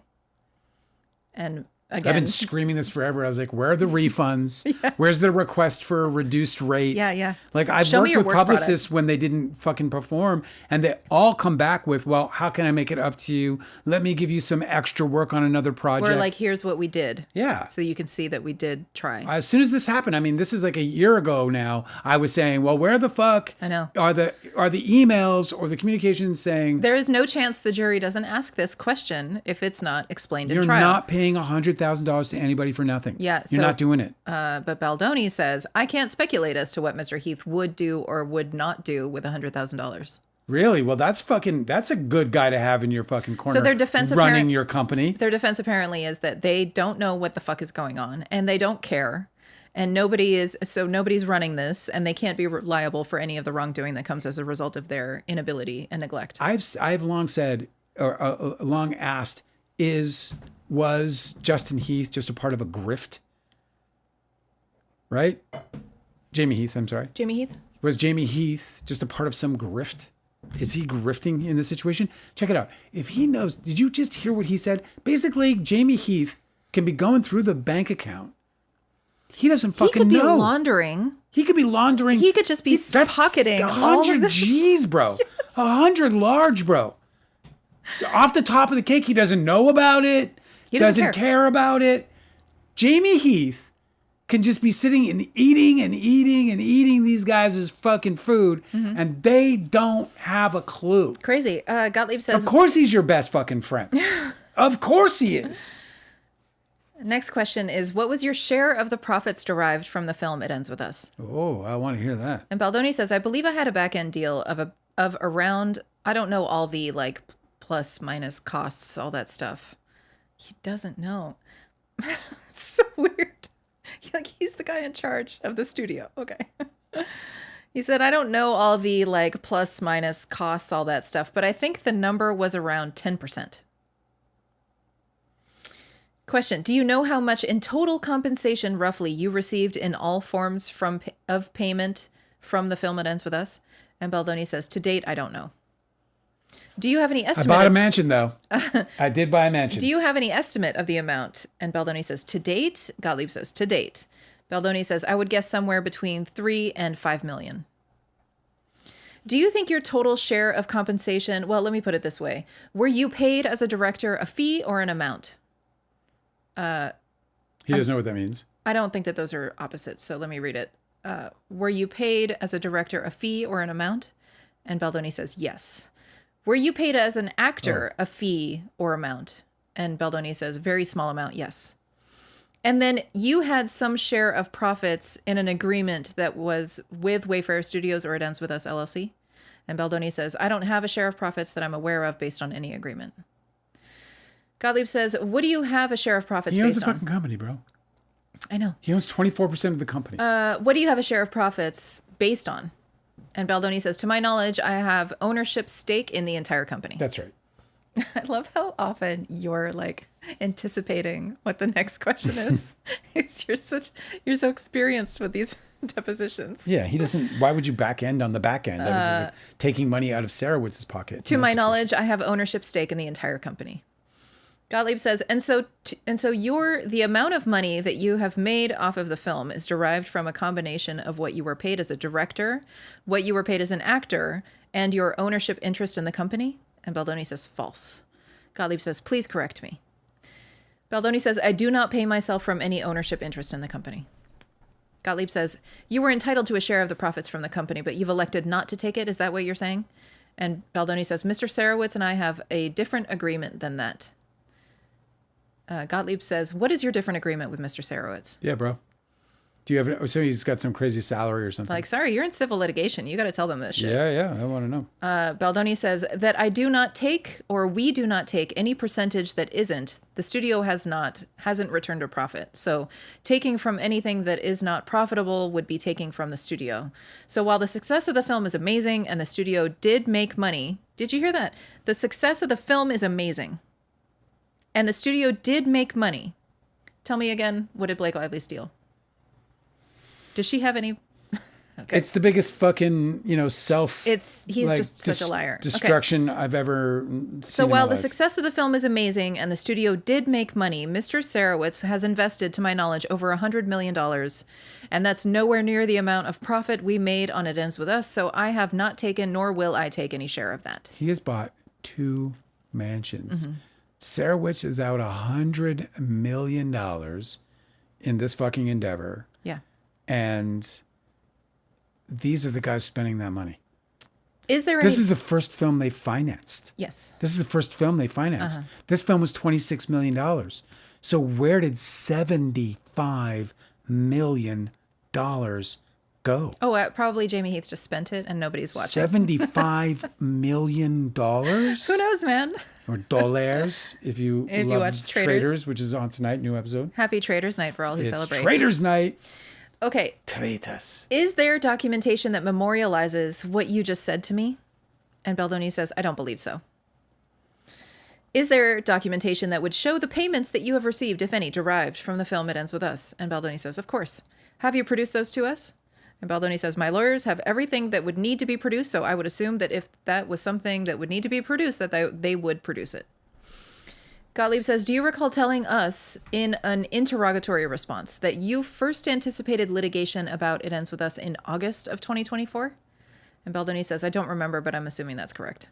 S1: And again,
S2: I've been screaming this forever. I was like, where are the refunds? Yeah. Where's the request for a reduced rate?
S1: Yeah.
S2: Like, I've worked with publicists when they didn't fucking perform, and they all come back with, well, how can I make it up to you? Let me give you some extra work on another project.
S1: Or like, here's what we did.
S2: Yeah.
S1: So you can see that we did try.
S2: As soon as this happened, I mean, this is like a year ago now, I was saying, well, where the fuck
S1: I know.
S2: are the emails or the communications saying...
S1: There is no chance the jury doesn't ask this question if it's not explained in
S2: trial.
S1: trial.
S2: You're not paying $100,000 to anybody for nothing.
S1: Yeah.
S2: You're not doing it.
S1: But Baldoni says, I can't speculate as to what Mr. Heath would do or would not do with $100,000.
S2: Really? Well, that's a good guy to have in your fucking corner.
S1: So their defense
S2: running your company.
S1: Their defense apparently is that they don't know what the fuck is going on and they don't care. And nobody's running this and they can't be liable for any of the wrongdoing that comes as a result of their inability and neglect.
S2: I've long said, or long asked, was Justin Heath just a part of a grift? Right? Jamie Heath, I'm sorry.
S1: Jamie Heath?
S2: Was Jamie Heath just a part of some grift? Is he grifting in this situation? Check it out. If he knows, did you just hear what he said? Basically, Jamie Heath can be going through the bank account. He doesn't fucking know.
S1: He could be laundering.
S2: He could be laundering.
S1: He could just be pocketing all of the...
S2: G's, bro. Yes. 100 large, bro. Off the top of the cake, he doesn't know about it. He doesn't care about it. Jamie Heath can just be sitting and eating these guys' fucking food, and they don't have a clue.
S1: Crazy. Gottlieb says...
S2: Of course he's your best fucking friend. Of course he is.
S1: Next question is, what was your share of the profits derived from the film It Ends With Us?
S2: Oh, I want to hear that.
S1: And Baldoni says, I believe I had a back-end deal of around, I don't know all the like plus minus costs, all that stuff. He doesn't know. It's so weird. Like, he's the guy in charge of the studio. Okay. He said, I don't know all the like plus minus costs, all that stuff, but I think the number was around 10%. Question, do you know how much in total compensation roughly you received in all forms of payment from the film It Ends With Us? And Baldoni says, to date, I don't know. Do you have any estimate?
S2: I bought a mansion, though. I did buy a mansion.
S1: Do you have any estimate of the amount? And Baldoni says, to date. Gottlieb says, to date. Baldoni says, I would guess somewhere between 3 and 5 million. Do you think your total share of compensation, well, let me put it this way. Were you paid as a director a fee or an amount?
S2: He doesn't know what that means.
S1: I don't think that those are opposites, so let me read it. Were you paid as a director a fee or an amount? And Baldoni says, yes. Were you paid as an actor a fee or amount? And Baldoni says, very small amount, yes. And then you had some share of profits in an agreement that was with Wayfarer Studios or It Ends With Us, LLC. And Baldoni says, I don't have a share of profits that I'm aware of based on any agreement. Gottlieb says, what do you have a share of profits based on?
S2: He owns the fucking company, bro.
S1: I know.
S2: He owns 24% of the company.
S1: What do you have a share of profits based on? And Baldoni says, to my knowledge, I have ownership stake in the entire company.
S2: That's right.
S1: I love how often you're like anticipating what the next question is. You're so experienced with these depositions.
S2: Yeah, he doesn't. Why would you back end on the back end? That was just like taking money out of Sarawitz's pocket.
S1: To my knowledge, I have ownership stake in the entire company. Gottlieb says, and so the amount of money that you have made off of the film is derived from a combination of what you were paid as a director, what you were paid as an actor, and your ownership interest in the company? And Baldoni says, false. Gottlieb says, please correct me. Baldoni says, I do not pay myself from any ownership interest in the company. Gottlieb says, you were entitled to a share of the profits from the company, but you've elected not to take it. Is that what you're saying? And Baldoni says, Mr. Sarowitz and I have a different agreement than that. Gottlieb says, what is your different agreement with Mr. Sarowitz?
S2: Yeah, bro. Do you have? So he's got some crazy salary or something.
S1: Like, sorry, you're in civil litigation. You got to tell them this shit.
S2: Yeah. I want to know.
S1: Baldoni says that I do not take, or we do not take, any percentage that isn't. The studio hasn't returned a profit. So taking from anything that is not profitable would be taking from the studio. So while the success of the film is amazing and the studio did make money, did you hear that? The success of the film is amazing. And the studio did make money. Tell me again, what did Blake Lively steal? Does she have any? Okay.
S2: It's the biggest fucking, he's
S1: just such a liar.
S2: Destruction I've ever seen.
S1: So while the success of the film is amazing and the studio did make money, Mr. Sarowitz has invested, to my knowledge, over $100 million. And that's nowhere near the amount of profit we made on It Ends With Us. So I have not taken, nor will I take any share of that.
S2: He has bought 2 mansions. Mm-hmm. Sarowitz is out $100 million in this fucking endeavor.
S1: Yeah.
S2: And these are the guys spending that money.
S1: This
S2: is the first film they financed.
S1: Yes.
S2: This is the first film they financed. This film was $26 million. So where did $75 million go?
S1: Oh, probably Jamie Heath just spent it and nobody's watching.
S2: $75 million?
S1: Who knows, man?
S2: Or dollars, if you watch Traders, which is on tonight, new episode.
S1: Happy Traders Night for all who celebrate.
S2: Traders Night.
S1: Okay.
S2: Traitors.
S1: Is there documentation that memorializes what you just said to me? And Baldoni says, I don't believe so. Is there documentation that would show the payments that you have received, if any, derived from the film It Ends With Us? And Baldoni says, of course. Have you produced those to us? And Baldoni says, my lawyers have everything that would need to be produced, so I would assume that if that was something that would need to be produced, that they would produce it. Gottlieb says, do you recall telling us in an interrogatory response that you first anticipated litigation about It Ends With Us in August of 2024? And Baldoni says, I don't remember, but I'm assuming that's correct.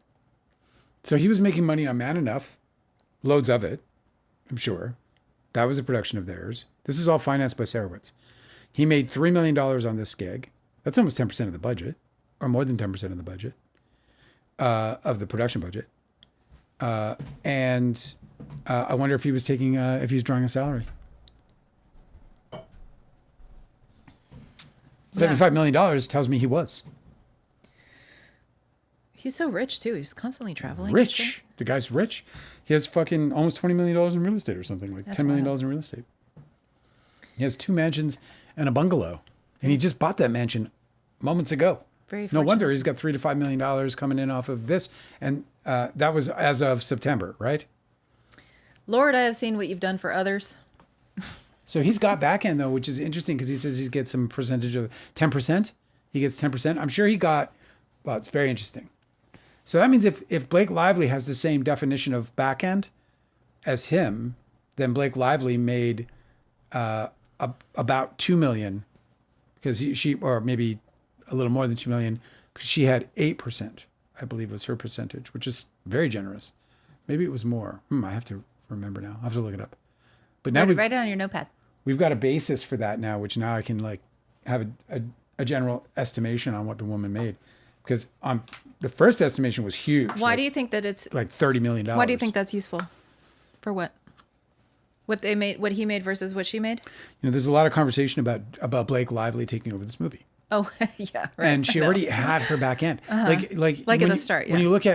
S2: So he was making money on Man Enough, loads of it, I'm sure. That was a production of theirs. This is all financed by Sarowitz. He made $3 million on this gig. That's almost 10% of the budget, or more than 10% of the budget, of the production budget. And I wonder if he was if he was drawing a salary. $75 million tells me he was.
S1: He's so rich, too. He's constantly traveling.
S2: Rich. The guy's rich. He has fucking almost $20 million in real estate or something, like $10 million in real estate. He has 2 mansions and a bungalow. And he just bought that mansion moments ago.
S1: Very
S2: no wonder he's got $3 to $5 million coming in off of this. And that was as of September, right?
S1: Lord, I have seen what you've done for others.
S2: So he's got back end, though, which is interesting because he says he gets some percentage of 10%. He gets 10%. I'm sure he got, well, it's very interesting. So that means if Blake Lively has the same definition of back end as him, then Blake Lively made about $2 million because she, or maybe a little more than $2 million, because she had 8%, I believe was her percentage, which is very generous. Maybe it was more. I have to remember now. I'll have to look it up. But now
S1: write it on your notepad.
S2: We've got a basis for that now, which now I can like have a general estimation on what the woman made. Because the first estimation was huge.
S1: Why do you think that it's
S2: like $30 million?
S1: Why do you think that's useful? For what? What they made, what he made versus what she made?
S2: There's a lot of conversation about Blake Lively taking over this movie.
S1: Oh, yeah, right.
S2: And she already had her back end. Like
S1: at the start, yeah.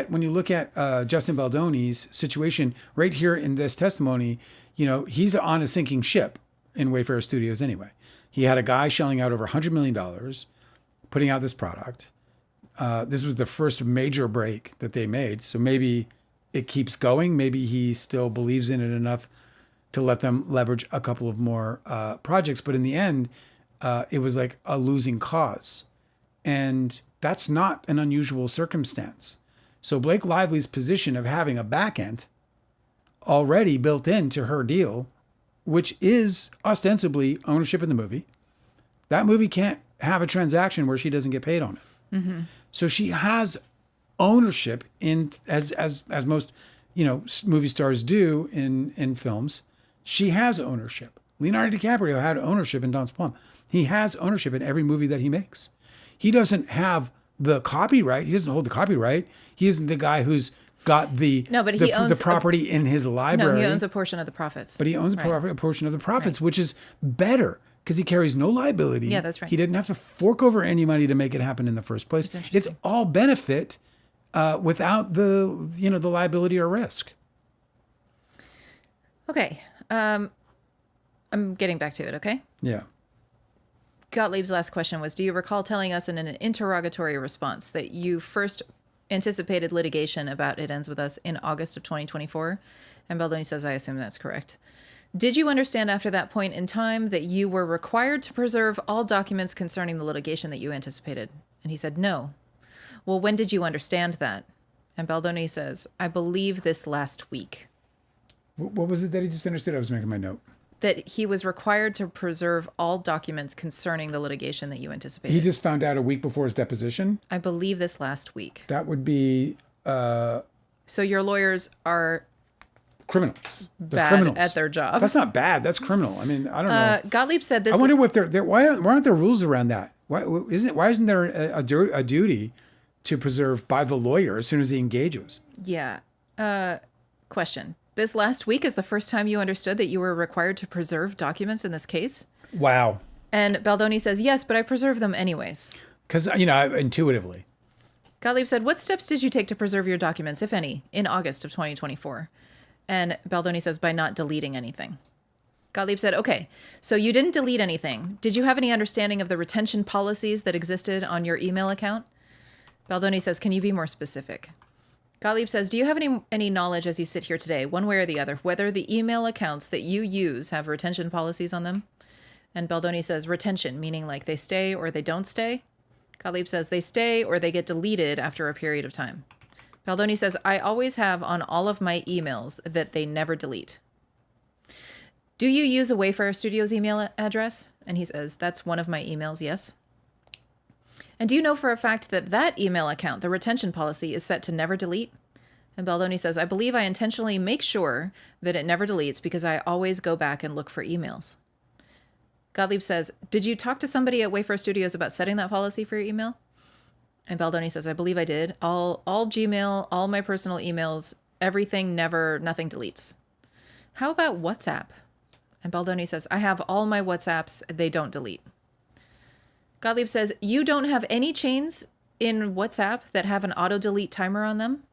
S2: When you look at Justin Baldoni's situation right here in this testimony, he's on a sinking ship in Wayfarer Studios anyway. He had a guy shelling out over $100 million, putting out this product. This was the first major break that they made. So maybe it keeps going. Maybe he still believes in it enough to let them leverage a couple of more projects. But in the end, it was like a losing cause. And that's not an unusual circumstance. So Blake Lively's position of having a back end already built into her deal, which is ostensibly ownership in the movie, that movie can't have a transaction where she doesn't get paid on it. Mm-hmm. So she has ownership in, as most, movie stars do in films. She has ownership. Leonardo DiCaprio had ownership in Don's Plum. He has ownership in every movie that he makes. He doesn't have the copyright. He doesn't hold the copyright. He isn't the guy who's got the he owns the property in his library.
S1: No, he owns a portion of the profits.
S2: But he owns a portion of the profits, which is better because he carries no liability.
S1: Yeah, that's right.
S2: He didn't have to fork over any money to make it happen in the first place. It's all benefit without the liability or risk.
S1: Okay. I'm getting back to it, okay?
S2: Yeah.
S1: Gottlieb's last question was, do you recall telling us in an interrogatory response that you first anticipated litigation about It Ends With Us in August of 2024? And Baldoni says, I assume that's correct. Did you understand after that point in time that you were required to preserve all documents concerning the litigation that you anticipated? And he said, no. Well, when did you understand that? And Baldoni says, I believe this last week.
S2: What was it that he just understood? I was making my note.
S1: That he was required to preserve all documents concerning the litigation that you anticipated.
S2: He just found out a week before his deposition?
S1: I believe this last week.
S2: That would be...
S1: So your lawyers are...
S2: criminals. They're
S1: bad
S2: criminals.
S1: at their job.
S2: That's not bad. That's criminal. I mean, I don't know.
S1: Gottlieb said this...
S2: I wonder if why aren't there rules around that? Why isn't there a duty to preserve by the lawyer as soon as he engages?
S1: Yeah. Question. This last week is the first time you understood that you were required to preserve documents in this case?
S2: Wow.
S1: And Baldoni says, yes, but I preserve them anyways.
S2: Because, intuitively.
S1: Gottlieb said, what steps did you take to preserve your documents, if any, in August of 2024? And Baldoni says, by not deleting anything. Gottlieb said, okay, so you didn't delete anything. Did you have any understanding of the retention policies that existed on your email account? Baldoni says, can you be more specific? Gottlieb says, do you have any knowledge as you sit here today, one way or the other, whether the email accounts that you use have retention policies on them? And Baldoni says, retention, meaning like they stay or they don't stay? Gottlieb says, they stay or they get deleted after a period of time. Baldoni says, I always have on all of my emails that they never delete. Do you use a Wayfarer Studios email address? And he says, that's one of my emails, yes. And do you know for a fact that that email account, the retention policy, is set to never delete? And Baldoni says, I believe I intentionally make sure that it never deletes because I always go back and look for emails. Gottlieb says, did you talk to somebody at Wayfarer Studios about setting that policy for your email? And Baldoni says, I believe I did. All Gmail, all my personal emails, everything, nothing deletes. How about WhatsApp? And Baldoni says, I have all my WhatsApps, they don't delete. Gottlieb says, you don't have any chains in WhatsApp that have an auto-delete timer on them?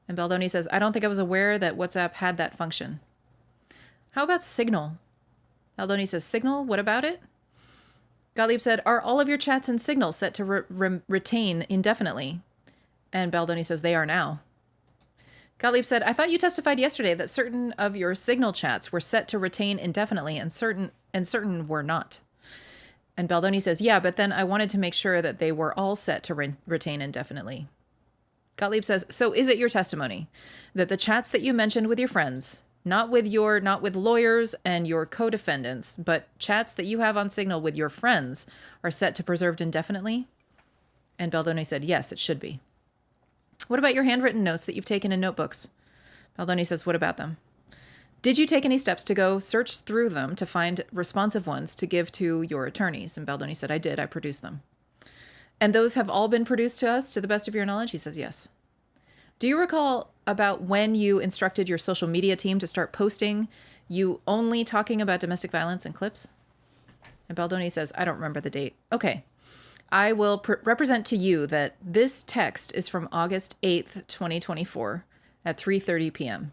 S1: And Baldoni says, I don't think I was aware that WhatsApp had that function. How about Signal? Baldoni says, Signal? What about it? Gottlieb said, are all of your chats in Signal set to retain indefinitely? And Baldoni says, they are now. Gottlieb said, I thought you testified yesterday that certain of your Signal chats were set to retain indefinitely and certain were not. And Baldoni says, yeah, but then I wanted to make sure that they were all set to retain indefinitely. Gottlieb says, so is it your testimony that the chats that you mentioned with your friends, not with lawyers and your co-defendants, but chats that you have on Signal with your friends are set to preserved indefinitely? And Baldoni said, yes, it should be. What about your handwritten notes that you've taken in notebooks? Baldoni says, what about them? Did you take any steps to go search through them to find responsive ones to give to your attorneys? And Baldoni said, I did. I produced them. And those have all been produced to us to the best of your knowledge? He says, yes. Do you recall about when you instructed your social media team to start posting you only talking about domestic violence in clips? And Baldoni says, I don't remember the date. Okay. I will represent to you that this text is from August 8th, 2024 at 3:30 p.m.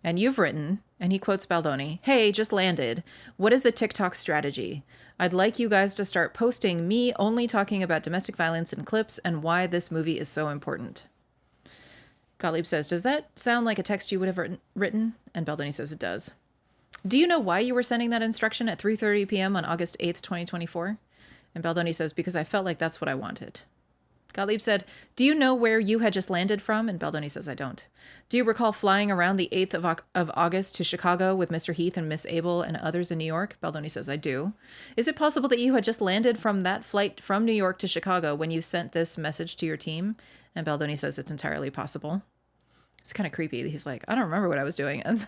S1: And you've written, and he quotes Baldoni, hey, just landed. What is the TikTok strategy? I'd like you guys to start posting me only talking about domestic violence in clips and why this movie is so important. Gottlieb says, does that sound like a text you would have written? And Baldoni says it does. Do you know why you were sending that instruction at 3:30 p.m. on August 8th, 2024? And Baldoni says, because I felt like that's what I wanted. Gottlieb said, do you know where you had just landed from? And Baldoni says, I don't. Do you recall flying around the 8th of August to Chicago with Mr. Heath and Miss Abel and others in New York? Baldoni says, I do. Is it possible that you had just landed from that flight from New York to Chicago when you sent this message to your team? And Baldoni says it's entirely possible. It's kind of creepy. He's like, I don't remember what I was doing. And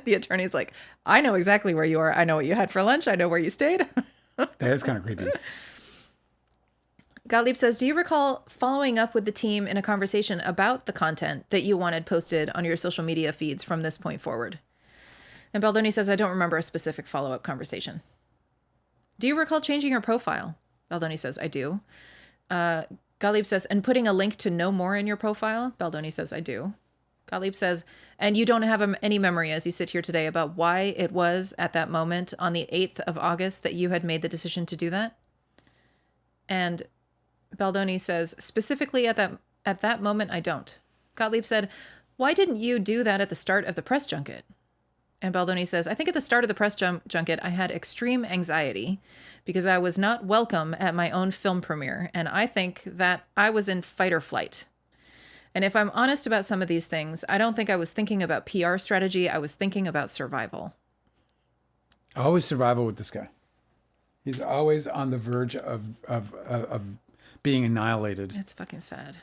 S1: the attorney's like, I know exactly where you are. I know what you had for lunch. I know where you stayed.
S2: That is kind of creepy.
S1: Gottlieb says, do you recall following up with the team in a conversation about the content that you wanted posted on your social media feeds from this point forward? And Baldoni says, I don't remember a specific follow-up conversation. Do you recall changing your profile? Baldoni says, I do. Gottlieb says, and putting a link to know more in your profile? Baldoni says, I do. Gottlieb says, and you don't have any memory as you sit here today about why it was at that moment on the 8th of August that you had made the decision to do that? And Baldoni says, specifically at that moment, I don't. Gottlieb said, why didn't you do that at the start of the press junket? And Baldoni says, I think at the start of the press junket, I had extreme anxiety because I was not welcome at my own film premiere. And I think that I was in fight or flight. And if I'm honest about some of these things, I don't think I was thinking about PR strategy. I was thinking about survival.
S2: Always survival with this guy. He's always on the verge of being annihilated.
S1: It's fucking sad.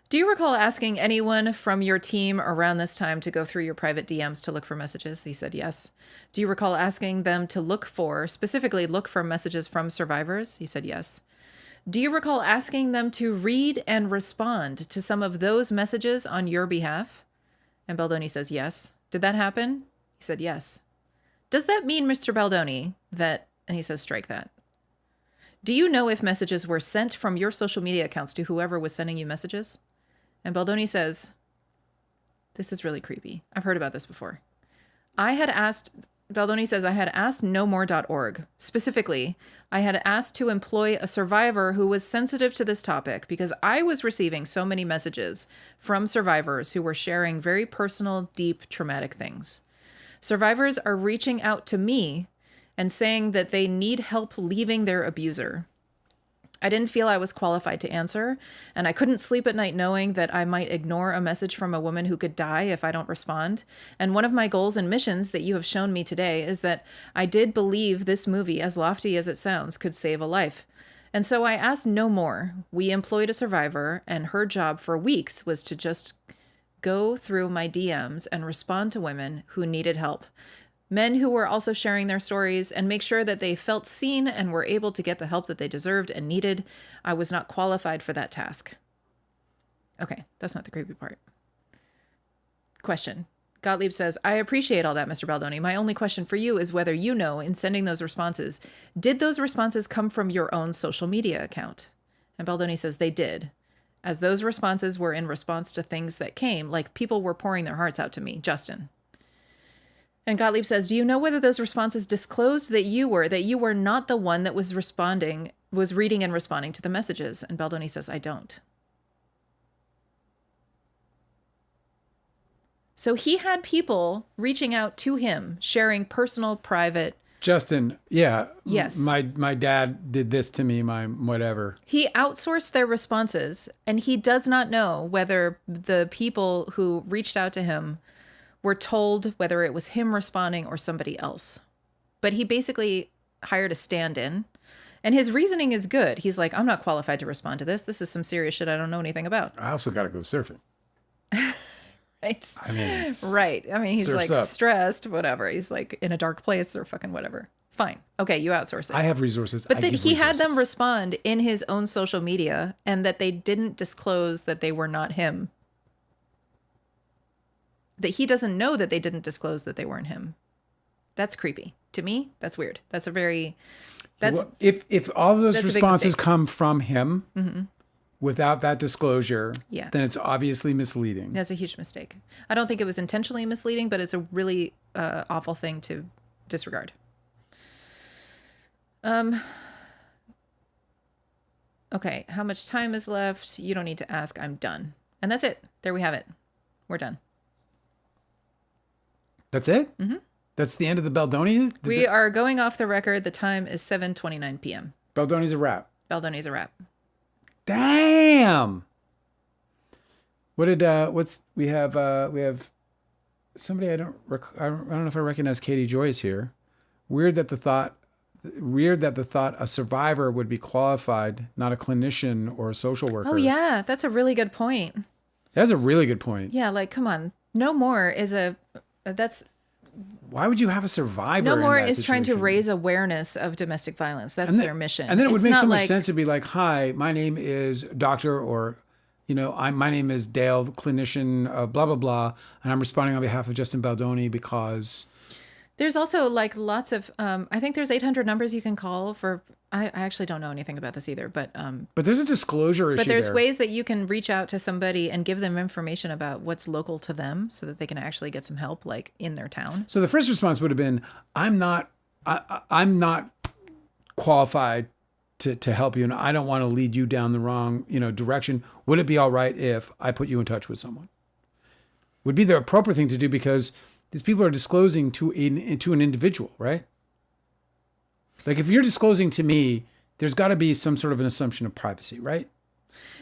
S1: Do you recall asking anyone from your team around this time to go through your private DMs to look for messages? He said yes. Do you recall asking them to specifically look for messages from survivors? He said yes. Do you recall asking them to read and respond to some of those messages on your behalf? And Baldoni says yes. Did that happen? He said yes. Does that mean, Mr. Baldoni, that... And he says, strike that. Do you know if messages were sent from your social media accounts to whoever was sending you messages? And Baldoni says, this is really creepy. I've heard about this before. Baldoni says, I had asked nomore.org. Specifically, I had asked to employ a survivor who was sensitive to this topic because I was receiving so many messages from survivors who were sharing very personal, deep, traumatic things. Survivors are reaching out to me and saying that they need help leaving their abuser. I didn't feel I was qualified to answer, and I couldn't sleep at night knowing that I might ignore a message from a woman who could die if I don't respond. And one of my goals and missions that you have shown me today is that I did believe this movie, as lofty as it sounds, could save a life. And so I asked no more. We employed a survivor, and her job for weeks was to just go through my DMs and respond to women who needed help. Men who were also sharing their stories, and make sure that they felt seen and were able to get the help that they deserved and needed. I was not qualified for that task. Okay, that's not the creepy part. Question. Gottlieb says, I appreciate all that, Mr. Baldoni. My only question for you is whether you know, in sending those responses, did those responses come from your own social media account? And Baldoni says they did, as those responses were in response to things that came, like people were pouring their hearts out to me, Justin. And Gottlieb says, do you know whether those responses disclosed that you were not the one that was reading and responding to the messages? And Baldoni says, I don't. So he had people reaching out to him, sharing personal, private.
S2: Justin, yeah.
S1: Yes.
S2: My dad did this to me, my whatever.
S1: He outsourced their responses, and he does not know whether the people who reached out to him were told whether it was him responding or somebody else. But he basically hired a stand-in, and his reasoning is good. He's like, I'm not qualified to respond to this. This is some serious shit I don't know anything about.
S2: I also got to go surfing.
S1: Right?
S2: I mean,
S1: right. I mean, he's like
S2: up.
S1: stressed, whatever. He's like in a dark place or fucking whatever. Fine. Okay, you outsource it.
S2: I have resources.
S1: But that he had them respond in his own social media, and that they didn't disclose that they were not him. That he doesn't know that they didn't disclose that they weren't him. That's creepy. To me, that's weird. That's a very...
S2: If all of those responses come from him,
S1: mm-hmm.
S2: without that disclosure,
S1: yeah.
S2: then it's obviously misleading.
S1: That's a huge mistake. I don't think it was intentionally misleading, but it's a really awful thing to disregard. Okay, how much time is left? You don't need to ask. I'm done. And that's it. There we have it. We're done.
S2: That's it? Mm-hmm. That's the end of the Baldoni?
S1: We are going off the record. The time is 7:29 p.m.
S2: Baldoni's a wrap.
S1: Baldoni's a wrap.
S2: Damn. We have somebody I don't know if I recognize. Katie Joy is here. Weird that the thought a survivor would be qualified, not a clinician or a social worker.
S1: Oh yeah, that's a really good point.
S2: That's a really good point.
S1: Yeah, like come on. No More is
S2: why would you have a survivor?
S1: No More
S2: in that
S1: is
S2: situation?
S1: trying to raise awareness of domestic violence. That's their mission.
S2: And then it would make so much sense to be like, hi, my name is Doctor, or, my name is Dale, clinician of blah, blah, blah. And I'm responding on behalf of Justin Baldoni because...
S1: There's also like lots of, I think there's 800 numbers you can call for, I actually don't know anything about this either, but
S2: there's a disclosure issue.
S1: But there's ways that you can reach out to somebody and give them information about what's local to them so that they can actually get some help like in their town.
S2: So the first response would have been, I'm not qualified to help you, and I don't want to lead you down the wrong, direction. Would it be all right if I put you in touch with someone? Would be the appropriate thing to do, because these people are disclosing to an individual, right? Like if you're disclosing to me, there's got to be some sort of an assumption of privacy, right?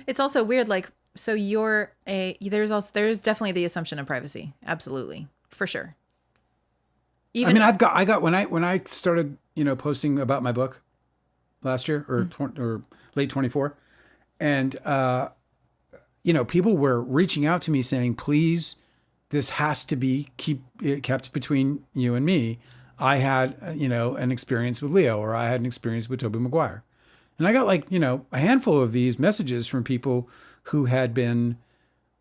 S1: It's also weird. Like, so there's definitely the assumption of privacy. Absolutely. For sure.
S2: I got when I started, posting about my book last year or late 24, and, people were reaching out to me saying, please, this has to be kept between you and me. I had, an experience with Leo, or I had an experience with Tobey Maguire. And I got a handful of these messages from people who had been,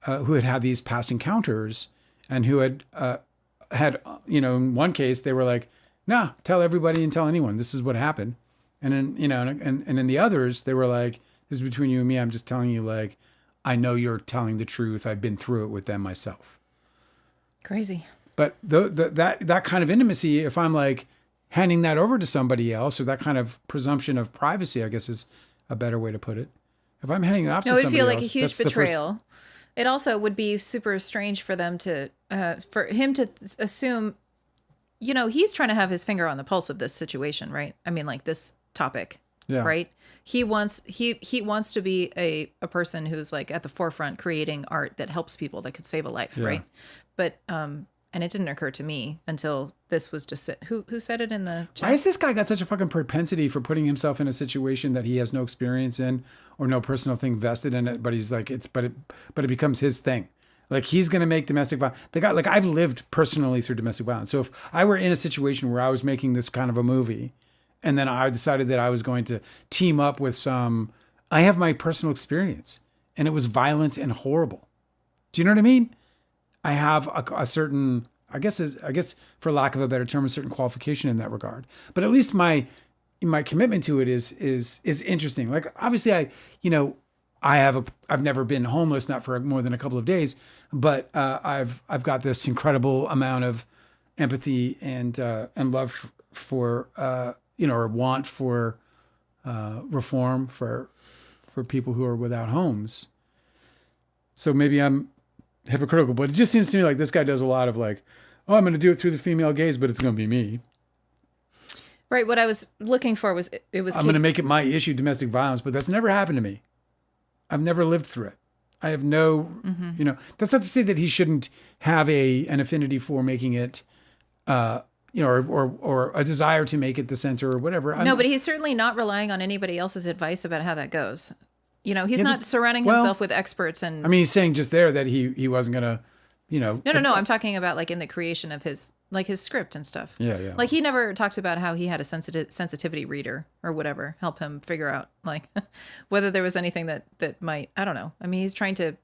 S2: who had these past encounters, and who had, in one case, they were like, nah, tell everybody and tell anyone, this is what happened. And then, and in the others, they were like, this is between you and me. I'm just telling you, like, I know you're telling the truth. I've been through it with them myself.
S1: Crazy.
S2: But that kind of intimacy, if I'm like handing that over to somebody else, or that kind of presumption of privacy, I guess is a better way to put it. If I'm handing it off to somebody else,
S1: it would feel like a huge betrayal. It also would be super strange for them for him to assume, he's trying to have his finger on the pulse of this situation, right? I mean, like this topic, right? He wants to be a person who's like at the forefront creating art that helps people, that could save a life, right? But and it didn't occur to me until this was just who said it in the chat?
S2: Why has this guy got such a fucking propensity for putting himself in a situation that he has no experience in or no personal thing vested in it? But he's like, but it becomes his thing. Like he's gonna make domestic violence. The guy, like I've lived personally through domestic violence. So if I were in a situation where I was making this kind of a movie, and then I decided that I was going to team up with I have my personal experience, and it was violent and horrible. Do you know what I mean? I have a certain, I guess for lack of a better term, a certain qualification in that regard. But at least my commitment to it is interesting. Like obviously I've never been homeless, not for more than a couple of days, but I've got this incredible amount of empathy and love for or want for reform for people who are without homes. So maybe I'm hypocritical, but it just seems to me like this guy does a lot of like, oh, I'm going to do it through the female gaze, but it's going to be me.
S1: Right. What I was looking for was I'm
S2: going to make it my issue, domestic violence, but that's never happened to me. I've never lived through it. I have no, that's not to say that he shouldn't have an affinity for making it, or a desire to make it the center or whatever.
S1: But he's certainly not relying on anybody else's advice about how that goes. He's not surrounding himself with experts. And
S2: I mean, he's saying just there that he wasn't going to,
S1: No. I'm talking about like in the creation of his script and stuff.
S2: Yeah.
S1: Like he never talked about how he had a sensitivity reader or whatever help him figure out like whether there was anything that might, I don't know. I mean, he's trying to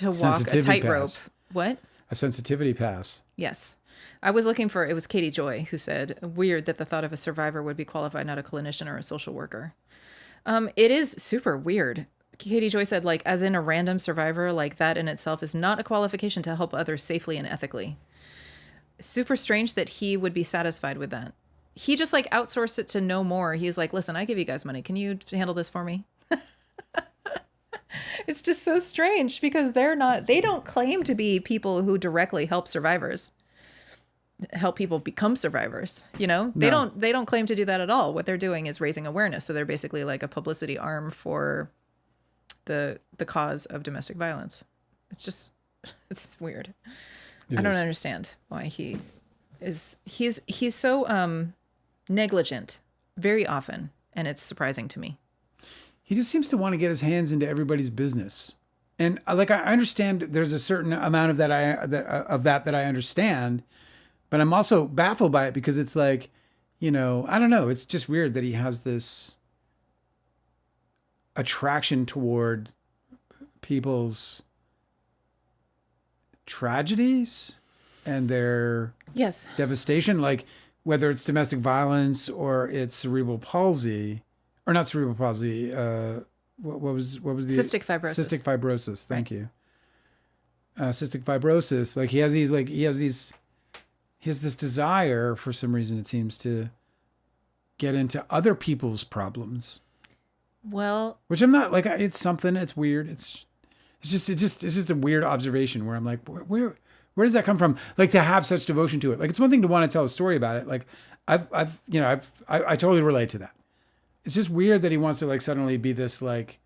S1: walk a tightrope. What? A
S2: sensitivity pass.
S1: Yes. I was looking for, it was Katie Joy who said, weird that the thought of a survivor would be qualified, not a clinician or a social worker. It is super weird. Katie Joy said, like, as in a random survivor, like that in itself is not a qualification to help others safely and ethically. Super strange that he would be satisfied with that. He just like outsourced it to No More. He's like, listen, I give you guys money. Can you handle this for me? It's just so strange because they don't claim to be people who directly help people become survivors.
S2: No.
S1: They don't claim to do that at all. What they're doing is raising awareness. So they're basically like a publicity arm for the cause of domestic violence. It's weird. I don't understand why he's so negligent very often, and it's surprising to me.
S2: He just seems to want to get his hands into everybody's business. And like, I understand there's a certain amount of that I understand, but I'm also baffled by it because it's like, I don't know. It's just weird that he has this attraction toward people's tragedies and their devastation, like whether it's domestic violence or it's cerebral palsy, or not cerebral palsy. What was the
S1: cystic fibrosis?
S2: Cystic fibrosis. Thank you. Cystic fibrosis. Like he has this desire for some reason, it seems, to get into other people's problems.
S1: Well,
S2: which I'm not like, it's something, it's weird. It's just a weird observation where I'm like, where does that come from? Like, to have such devotion to it. Like, it's one thing to want to tell a story about it. Like I totally relate to that. It's just weird that he wants to like suddenly be this like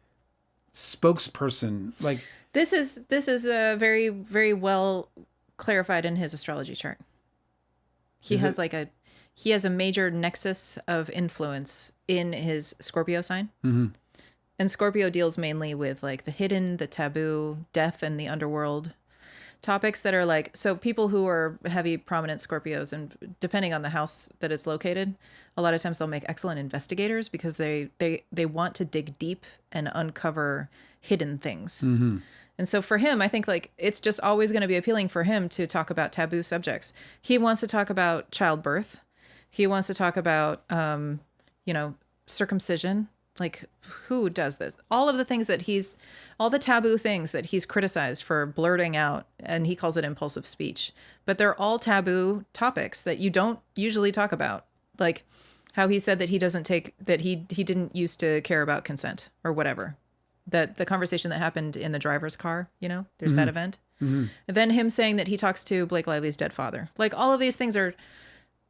S2: spokesperson. Like
S1: this is very, very well clarified in his astrology chart. He has a major nexus of influence in his Scorpio sign.
S2: Mm-hmm.
S1: And Scorpio deals mainly with like the hidden, the taboo, death, and the underworld topics that are like, so people who are heavy prominent Scorpios, and depending on the house that it's located, a lot of times they'll make excellent investigators because they want to dig deep and uncover hidden things.
S2: Mm-hmm.
S1: And so for him, I think like it's just always going to be appealing for him to talk about taboo subjects. He wants to talk about childbirth. He wants to talk about, circumcision. Like, who does this? All of the things all the taboo things that he's criticized for blurting out, and he calls it impulsive speech. But they're all taboo topics that you don't usually talk about. Like how he said that he didn't used to care about consent or whatever. That the conversation that happened in the driver's car, there's
S2: Mm-hmm.
S1: that event.
S2: Mm-hmm.
S1: And then him saying that he talks to Blake Lively's dead father. Like, all of these things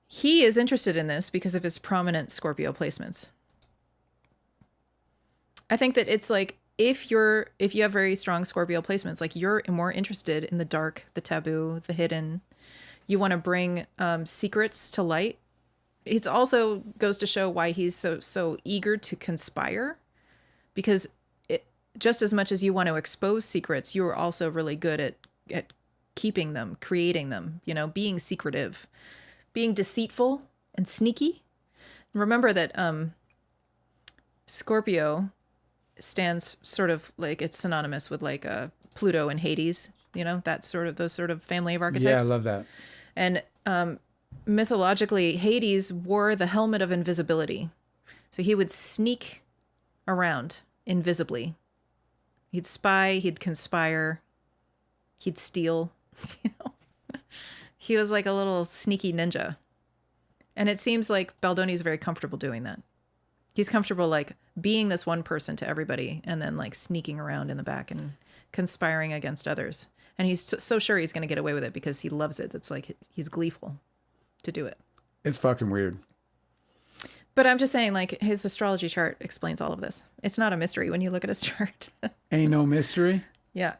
S1: he is interested in this because of his prominent Scorpio placements. I think that it's like, if you have very strong Scorpio placements, like you're more interested in the dark, the taboo, the hidden. You want to bring secrets to light. It also goes to show why he's so eager to conspire, because just as much as you want to expose secrets, you are also really good at keeping them, creating them, being secretive, being deceitful and sneaky. Remember that Scorpio stands sort of like, it's synonymous with like Pluto and Hades, those sort of family of archetypes.
S2: Yeah, I love that.
S1: And mythologically, Hades wore the helmet of invisibility. So he would sneak around invisibly. He'd spy, he'd conspire, he'd steal, He was like a little sneaky ninja. And it seems like Baldoni's very comfortable doing that. He's comfortable like being this one person to everybody and then like sneaking around in the back and conspiring against others. And he's so sure he's going to get away with it because he loves it. It's like he's gleeful to do it.
S2: It's fucking weird.
S1: But I'm just saying, like, his astrology chart explains all of this. It's not a mystery when you look at his chart.
S2: Ain't no mystery.
S1: Yeah.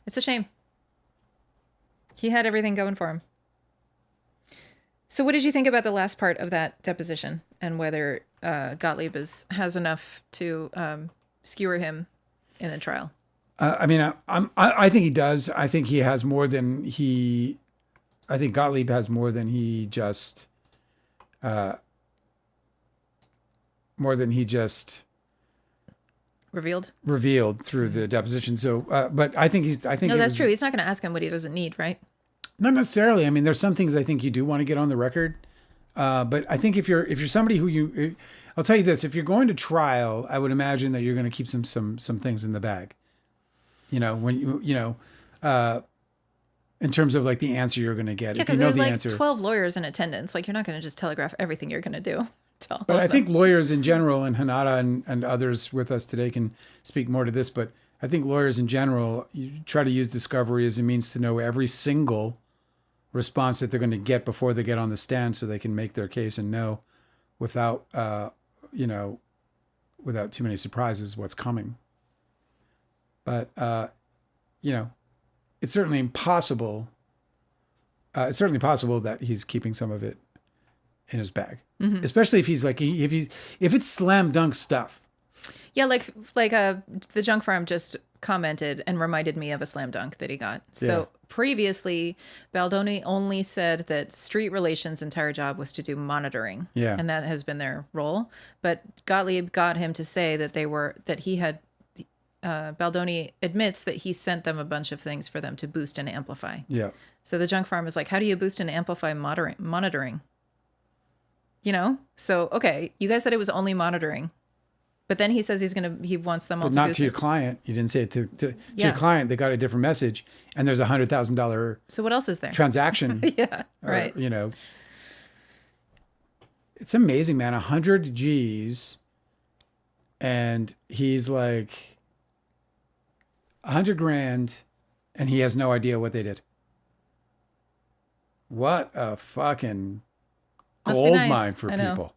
S1: It's a shame. He had everything going for him. So what did you think about the last part of that deposition and whether Gottlieb has enough to skewer him in the trial?
S2: I think he does. I think he has more than he... I think Gottlieb has more than he just... revealed through the deposition. So, but I think
S1: no, that's true. He's not going to ask him what he doesn't need, right?
S2: Not necessarily. I mean, there's some things I think you do want to get on the record. But I think if you're somebody who I'll tell you this, if you're going to trial, I would imagine that you're going to keep some things in the bag. In terms of like the answer you're going to get.
S1: Yeah, because there's like 12 lawyers in attendance. Like, you're not going to just telegraph everything you're going to do.
S2: But I think lawyers in general, and Hanada and others with us today can speak more to this, but I think lawyers in general, you try to use discovery as a means to know every single response that they're going to get before they get on the stand so they can make their case and know without, without too many surprises what's coming. But, it's certainly impossible. It's certainly possible that he's keeping some of it in his bag, especially if he's like, if it's slam dunk stuff.
S1: Yeah. The junk farm just commented and reminded me of a slam dunk that he got. So previously Baldoni only said that street relations' entire job was to do monitoring.
S2: Yeah.
S1: And that has been their role. But Gottlieb got him to say that Baldoni admits that he sent them a bunch of things for them to boost and amplify.
S2: Yeah.
S1: So the junk farm is like, how do you boost and amplify monitoring? So, okay, you guys said it was only monitoring, but then he says he wants them all
S2: but
S1: to
S2: not
S1: boost
S2: to your
S1: it.
S2: client. You didn't say it to your client. They got a different message, and there's $100,000.
S1: So what else is there?
S2: Transaction.
S1: Yeah. Right.
S2: It's amazing, man. 100 G's, and he's like 100 grand, and he has no idea what they did. What a fucking gold mine for people.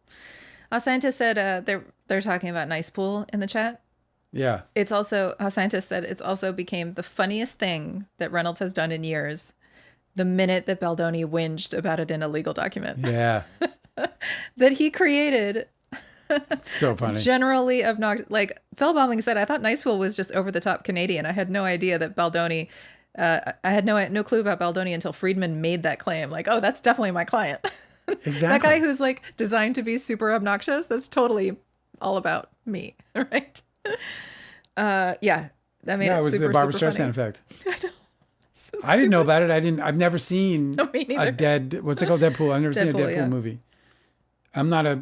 S1: A scientist said they're talking about Nice Pool in the chat.
S2: Yeah.
S1: It's also, a scientist said it's also became the funniest thing that Reynolds has done in years. The minute that Baldoni whinged about it in a legal document.
S2: Yeah.
S1: That he created.
S2: It's so funny.
S1: Generally obnoxious. Like Phil Baumling said, I thought Nice Pool was just over the top Canadian. I had no idea that Baldoni, I had no clue about Baldoni until Friedman made that claim. Like, oh, that's definitely my client.
S2: Exactly.
S1: That guy who's like designed to be super obnoxious, that's totally all about me, right? Yeah. That made it
S2: was
S1: super,
S2: the Barbara
S1: super
S2: Streisand
S1: funny.
S2: effect.
S1: I know. So
S2: I didn't know about it. I've never seen
S1: No, me neither.
S2: what's it called? Deadpool. I've never seen a Deadpool
S1: yeah.
S2: movie. I'm not a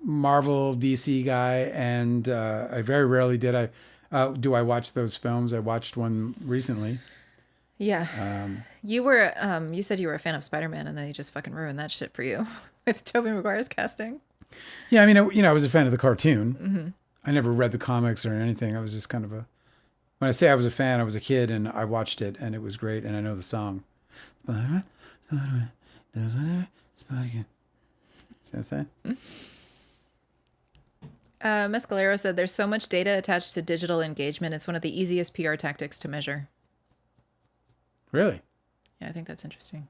S2: Marvel DC guy, and I very rarely did. Do I watch those films? I watched one recently.
S1: Yeah. You said you were a fan of Spider-Man, and then they just fucking ruined that shit for you with Tobey Maguire's casting.
S2: Yeah, I mean, I was a fan of the cartoon. Mm-hmm. I never read the comics or anything. I was just kind of when I say I was a fan, I was a kid and I watched it and it was great and I know the song. See what I'm saying?
S1: Mescalero said there's so much data attached to digital engagement. It's one of the easiest PR tactics to measure.
S2: Really?
S1: Yeah, I think that's interesting.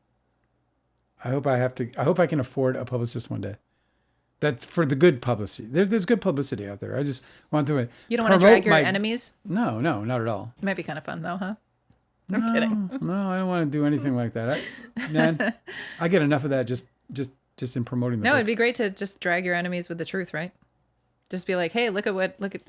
S2: I hope I can afford a publicist one day. That for the good publicity. There's good publicity out there. I just want to.
S1: You don't want to drag your enemies?
S2: No, not at all.
S1: It might be kind of fun though, huh? I'm kidding.
S2: No, I don't want to do anything like that. I get enough of that just in promoting the book.
S1: It'd be great to just drag your enemies with the truth, right? Just be like, hey,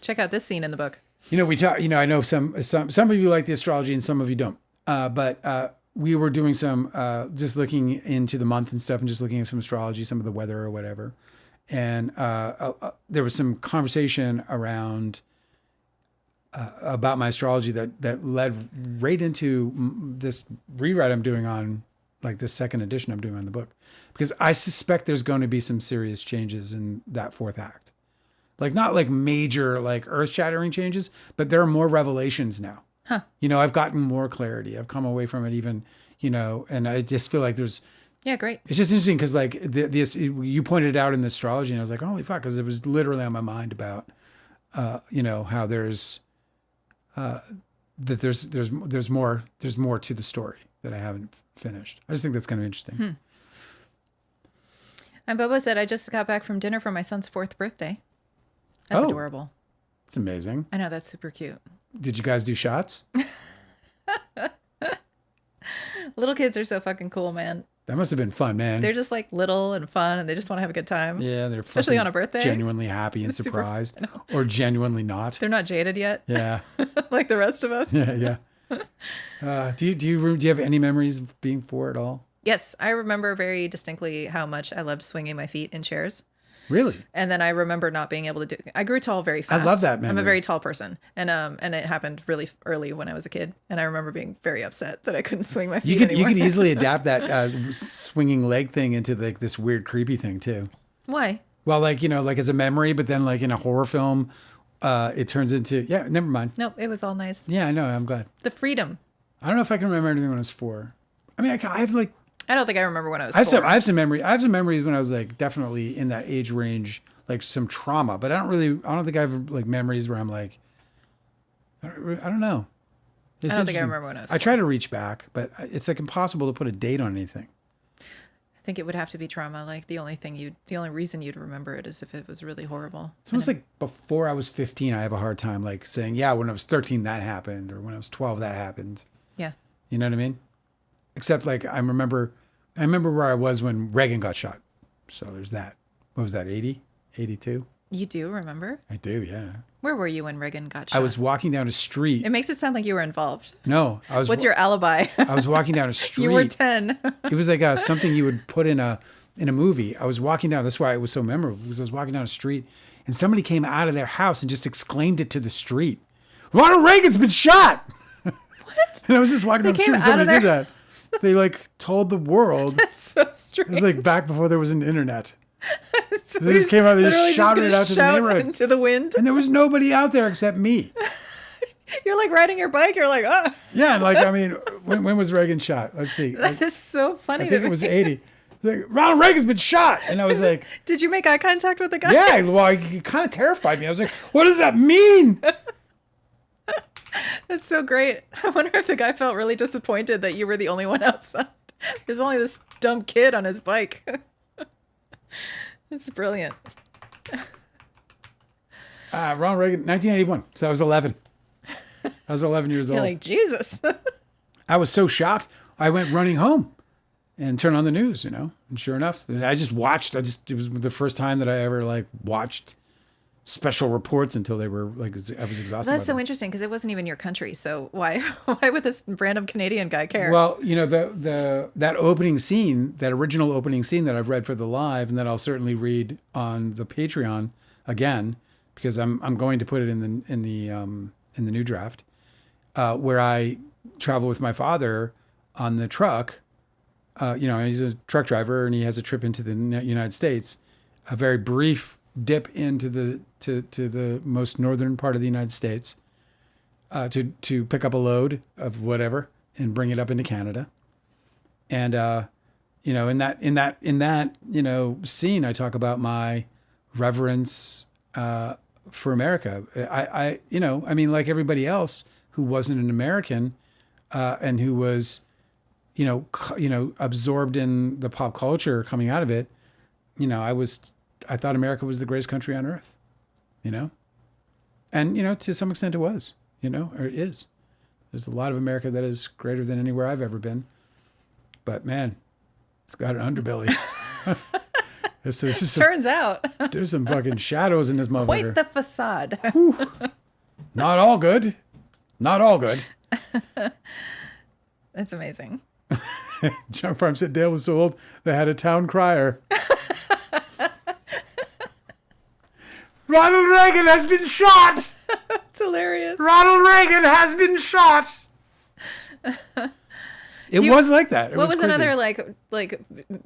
S1: check out this scene in the book.
S2: We talk. I know some of you like the astrology and some of you don't. But we were doing some just looking into the month and stuff, and just looking at some astrology, some of the weather or whatever. And there was some conversation around about my astrology that led right into this rewrite I'm doing on, like, this second edition I'm doing on the book, because I suspect there's going to be some serious changes in that fourth act, like not like major, like earth-shattering changes, but there are more revelations now.
S1: Huh.
S2: I've gotten more clarity. I've come away from it even, and I just feel like there's.
S1: Yeah, great.
S2: It's just interesting because, like, you pointed it out in the astrology, and I was like, holy fuck, because it was literally on my mind about, how there's more to the story that I haven't finished. I just think that's kind of interesting.
S1: And Bobo said, I just got back from dinner for my son's 4th birthday. That's adorable.
S2: It's amazing.
S1: I know, that's super cute.
S2: Did you guys do shots?
S1: Little kids are so fucking cool, man.
S2: That must have been fun, man.
S1: They're just like little and fun, and they just want to have a good time.
S2: Yeah, they're
S1: especially on a birthday.
S2: Genuinely happy and surprised, or genuinely not.
S1: They're not jaded yet.
S2: Yeah,
S1: like the rest of us.
S2: Yeah. Do you have any memories of being 4 at all?
S1: Yes, I remember very distinctly how much I loved swinging my feet in chairs.
S2: Really?
S1: And then I remember not being able to do. I grew tall very fast.
S2: I love that memory.
S1: I'm a very tall person, and it happened really early when I was a kid, and I remember being very upset that I couldn't swing my feet anymore.
S2: You could easily adapt that swinging leg thing into like this weird creepy thing too.
S1: Why?
S2: Well, like, like as a memory, but then like in a horror film, it turns into, never mind.
S1: No, it was all nice.
S2: Yeah, I know. I'm glad.
S1: The freedom.
S2: I don't know if I can remember anything when I was 4. I mean, I have like,
S1: I don't think I remember when I was 4.
S2: I have some memory. I have some memories when I was like definitely in that age range, like some trauma, but I don't think I have like memories where I'm like, I don't know.
S1: I don't think I remember when I was 4.
S2: I try to reach back, but it's like impossible to put a date on anything.
S1: I think it would have to be trauma. Like the only reason you'd remember it is if it was really horrible.
S2: It's almost like before I was 15, I have a hard time like saying, yeah, when I was 13, that happened, or when I was 12, that happened.
S1: Yeah.
S2: You know what I mean? Except like I remember where I was when Reagan got shot. So there's that. What was that? 80, 82?
S1: You do remember?
S2: I do. Yeah.
S1: Where were you when Reagan got shot?
S2: I was walking down a street.
S1: It makes it sound like you were involved.
S2: No, I was.
S1: What's your alibi?
S2: I was walking down a street.
S1: You were 10.
S2: It was like something you would put in a movie. I was walking down. That's why it was so memorable, because I was walking down a street and somebody came out of their house and just exclaimed it to the street. Ronald Reagan's been shot.
S1: What?
S2: And I was just walking down the street and somebody did that. They like told the world.
S1: That's so strange.
S2: It was like back before there was an internet. So they just came out, they just shouted it out to the neighborhood.
S1: Into the wind.
S2: And there was nobody out there except me.
S1: You're like riding your bike. You're like, oh.
S2: Yeah, and like, I mean, when was Reagan shot? Let's see.
S1: That is so funny.
S2: I think it was 80. Like, Ronald Reagan's been shot. And I was like,
S1: did you make eye contact with the guy?
S2: Yeah, well, it kind of terrified me. I was like, what does that mean?
S1: That's so great. I wonder if the guy felt really disappointed that you were the only one outside. There's only this dumb kid on his bike. It's brilliant.
S2: Ronald Reagan, 1981. So I was 11. I was 11 years old.
S1: You're like, Jesus.
S2: I was so shocked. I went running home and turned on the news, and sure enough, I just watched. It was the first time that I ever like watched special reports until they were like, I was exhausted.
S1: That's so interesting because it wasn't even your country. So why would this random Canadian guy care?
S2: Well, that opening scene, that original opening scene that I've read for the live, and that I'll certainly read on the Patreon again, because I'm going to put it in the new draft, where I travel with my father on the truck. He's a truck driver and he has a trip into the United States, a very brief dip into the most northern part of the United States, to pick up a load of whatever and bring it up into Canada. And in that scene, I talk about my reverence for America. I mean, like everybody else who wasn't an American and who was absorbed in the pop culture coming out of it, I thought America was the greatest country on earth, and, to some extent it was, or it is. There's a lot of America that is greater than anywhere I've ever been, but man, it's got an underbelly.
S1: Turns out.
S2: There's some fucking shadows in this motherfucker.
S1: Quite the facade.
S2: Not all good. Not all good.
S1: That's amazing.
S2: John Farm said Dale was so old they had a town crier. Ronald Reagan has been shot.
S1: It's hilarious.
S2: Ronald Reagan has been shot. It was like that.
S1: What was another like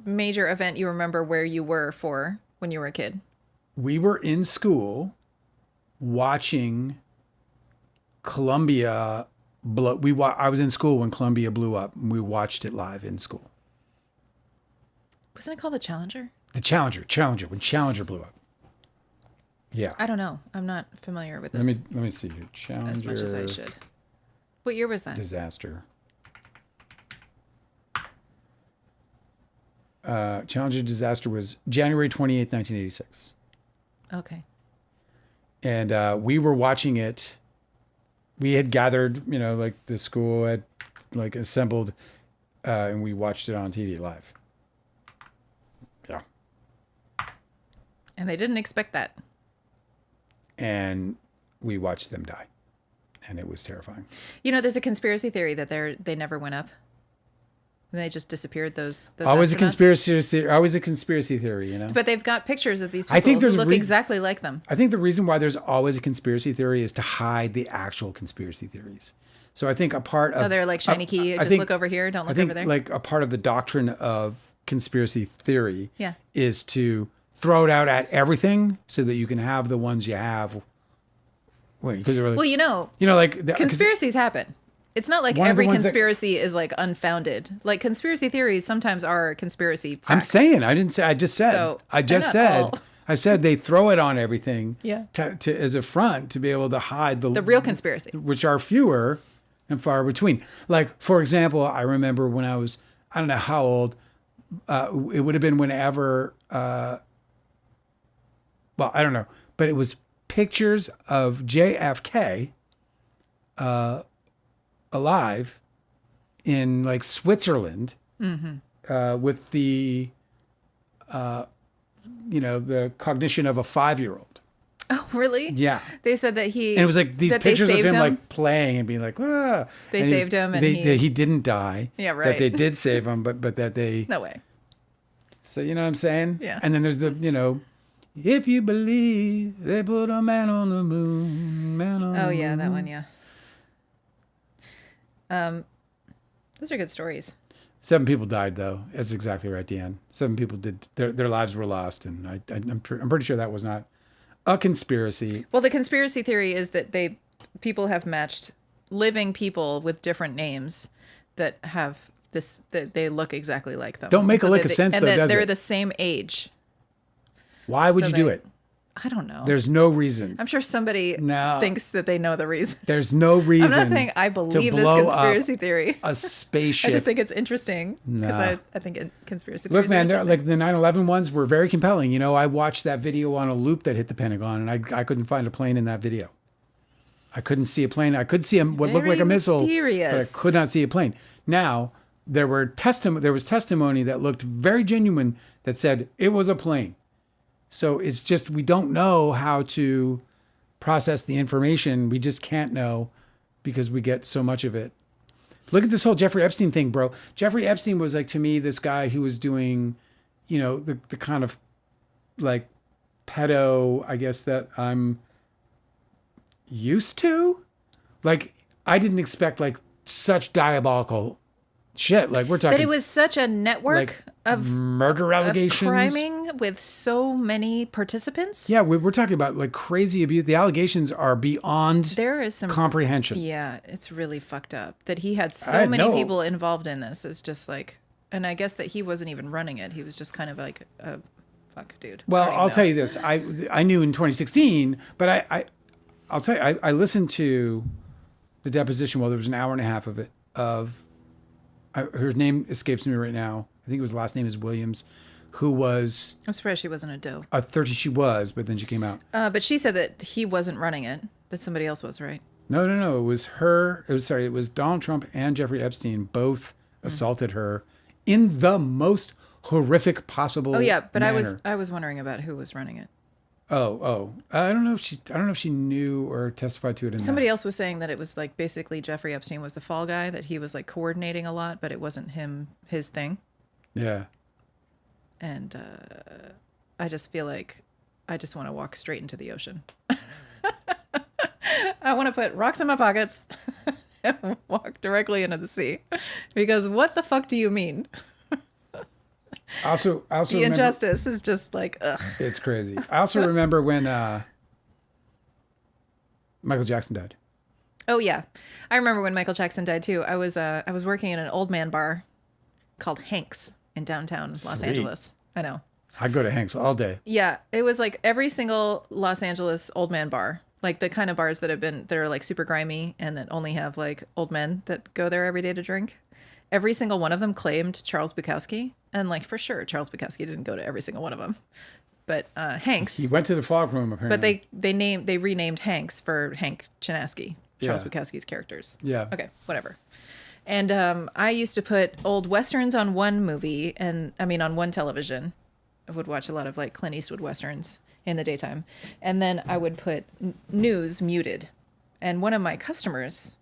S1: major event you remember where you were for when you were a kid?
S2: We were in school watching Columbia blow. I was in school when Columbia blew up, and we watched it live in school.
S1: Wasn't it called the Challenger?
S2: The Challenger, when Challenger blew up. Yeah.
S1: I don't know. I'm not familiar with this.
S2: Let me see here. Challenger.
S1: As much as I should. What year was that?
S2: Disaster. Challenger disaster was January 28th, 1986.
S1: Okay.
S2: And we were watching it. We had gathered, like the school had like assembled, and we watched it on TV live. Yeah.
S1: And they didn't expect that.
S2: And we watched them die. And it was terrifying.
S1: There's a conspiracy theory that they never went up. They just disappeared. Those
S2: always
S1: astronauts.
S2: Always a conspiracy theory,
S1: But they've got pictures of these people who look exactly like them.
S2: I think the reason why there's always a conspiracy theory is to hide the actual conspiracy theories. So I think a part of...
S1: they're like shiny key. Look over here. Don't look over there.
S2: Like a part of the doctrine of conspiracy theory is to throw it out at everything so that you can have the ones you have. Wait, because
S1: Well,
S2: like
S1: conspiracies happen. It's not like
S2: One of the
S1: every
S2: ones that-
S1: conspiracy is like unfounded. Like conspiracy theories sometimes are conspiracy facts.
S2: I'm saying, I didn't say, I just said,
S1: So,
S2: I just
S1: they're not
S2: said,
S1: all-
S2: I said they throw it on everything
S1: Yeah.
S2: to as a front to be able to hide
S1: The real conspiracy.
S2: which are fewer and far between. Like, for example, I remember when I was, I don't know how old, it would have been whenever, well, I don't know, but it was pictures of JFK alive in like Switzerland with the, the cognition of a 5-year-old.
S1: Oh, really?
S2: Yeah.
S1: They said that
S2: And it was like these
S1: that they
S2: pictures of
S1: saved
S2: him like playing and being like, ah.
S1: They
S2: And
S1: saved him and
S2: that he didn't die.
S1: Yeah,
S2: That
S1: right.
S2: they did save him, but that they.
S1: No way.
S2: So you know what I'm saying?
S1: Yeah.
S2: And then there's the, if you believe they put a man on the moon, man on the moon.
S1: Oh yeah, that one, yeah. Those are good stories.
S2: 7 people died though. That's exactly right, Deanne. 7 people did. Their lives were lost, and I'm pretty sure that was not a conspiracy.
S1: Well, the conspiracy theory is that people have matched living people with different names that have this, that they look exactly like them.
S2: Don't make
S1: And
S2: a lick
S1: that
S2: of sense,
S1: and
S2: though,
S1: that
S2: does
S1: they're
S2: it?
S1: the same age.
S2: Why would
S1: So
S2: you do
S1: they-
S2: it?
S1: I don't know.
S2: There's no reason.
S1: I'm sure somebody
S2: No.
S1: thinks that they know the reason.
S2: There's no reason.
S1: I'm not saying I believe this
S2: blow
S1: conspiracy
S2: up
S1: theory.
S2: a spaceship.
S1: I just think it's interesting because
S2: No.
S1: I think conspiracy
S2: Look,
S1: theories
S2: man,
S1: are
S2: they're,
S1: interesting.
S2: like the 9/11 ones were very compelling. I watched that video on a loop that hit the Pentagon, and I couldn't find a plane in that video. I couldn't see a plane. I could see what looked like a
S1: Very
S2: missile, but I
S1: mysterious.
S2: could not see a plane. Now there was testimony that looked very genuine that said it was a plane. So it's just we don't know how to process the information. We just can't know because we get so much of it. Look at this whole Jeffrey Epstein thing, bro. Jeffrey Epstein was like, to me, this guy who was doing, the kind of like pedo, I guess, that I'm used to. Like, I didn't expect like such diabolical shit. Like, we're talking
S1: that it was such a network
S2: like
S1: of
S2: murder allegations.
S1: criming with so many participants.
S2: Yeah, we're talking about like crazy abuse. The allegations are beyond
S1: There is some
S2: comprehension.
S1: Yeah, it's really fucked up that he had
S2: I
S1: so many
S2: know.
S1: people involved in this. It's just like, and I guess that he wasn't even running it. He was just kind of like a fuck dude.
S2: Well,
S1: I don't even
S2: I'll
S1: know.
S2: tell you this. I knew in 2016, but I'll tell you, I listened to the deposition. Well, there was an hour and a half of it. Her name escapes me right now. I think his last name is Williams, who was
S1: I'm surprised she wasn't a doe.
S2: 30. She was, but then she came out.
S1: But she said that he wasn't running it. That somebody else was, right?
S2: No. It was her. It was Donald Trump and Jeffrey Epstein both assaulted her in the most horrific possible.
S1: Oh yeah, but
S2: manner.
S1: I was wondering about who was running it.
S2: Oh. I don't know if she knew or testified to it.
S1: Somebody else was saying that it was like basically Jeffrey Epstein was the fall guy, that he was like coordinating a lot, but it wasn't his thing.
S2: Yeah.
S1: And I just feel like I just want to walk straight into the ocean. I want to put rocks in my pockets and walk directly into the sea. Because what the fuck do you mean?
S2: I also
S1: The
S2: remember,
S1: injustice is just like, ugh.
S2: it's crazy. I also remember when Michael Jackson died.
S1: Oh yeah, I remember when Michael Jackson died too. I was working in an old man bar called Hank's in downtown Los
S2: Sweet.
S1: Angeles. I know.
S2: I go to Hank's all day.
S1: Yeah, it was like every single Los Angeles old man bar, like the kind of bars that are like super grimy and that only have like old men that go there every day to drink. Every single one of them claimed Charles Bukowski, and like for sure Charles Bukowski didn't go to every single one of them. But Hank's,
S2: He went to the fog room apparently.
S1: but they renamed Hank's for Hank Chinaski, Charles
S2: Yeah.
S1: Bukowski's characters.
S2: Yeah.
S1: Okay, whatever. And I used to put old westerns on one movie, on one television. I would watch a lot of like Clint Eastwood westerns in the daytime, and then I would put news muted. And one of my customers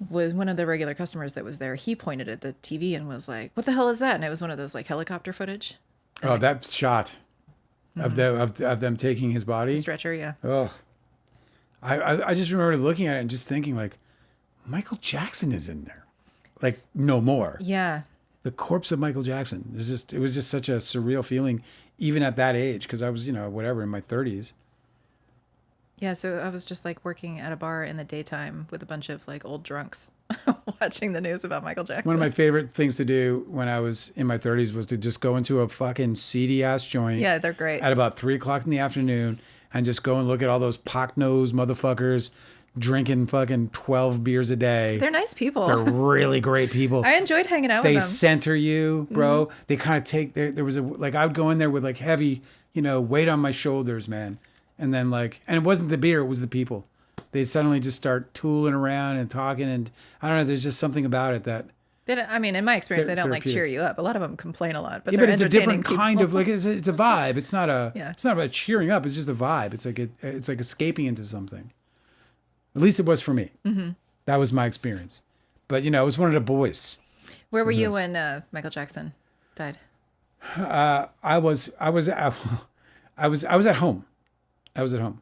S1: was one of the regular customers that was there. He pointed at the TV and was like, "What the hell is that?" And it was one of those like helicopter footage.
S2: Oh, that shot of them taking his body.
S1: Stretcher, yeah.
S2: Oh, I just remember looking at it and just thinking like, Michael Jackson is in there, like no more.
S1: Yeah.
S2: The corpse of Michael Jackson. It was just such a surreal feeling, even at that age, because I was, whatever, in my 30s.
S1: Yeah, so I was just like working at a bar in the daytime with a bunch of like old drunks watching the news about Michael Jackson.
S2: One of my favorite things to do when I was in my 30s was to just go into a fucking seedy ass joint.
S1: Yeah, they're great.
S2: At about 3:00 in the afternoon and just go and look at all those pock-nosed motherfuckers drinking fucking 12 beers a day.
S1: They're nice people.
S2: They're really great people.
S1: I enjoyed hanging out with
S2: They
S1: them.
S2: center you, bro. Mm-hmm. They kind of take, there was I would go in there with like heavy, weight on my shoulders, man. And then and it wasn't the beer, it was the people. They suddenly just start tooling around and talking. And I don't know, there's just something about it that.
S1: I mean, in my experience, they don't like cheer you up. A lot of them complain a lot, but they're
S2: but it's a different
S1: people.
S2: kind of it's a vibe. It's not it's not about cheering up. It's just a vibe. It's like escaping into something. At least it was for me. Mm-hmm. That was my experience. But it was one of the boys.
S1: Where were you when Michael Jackson died?
S2: I was at home. I was at home.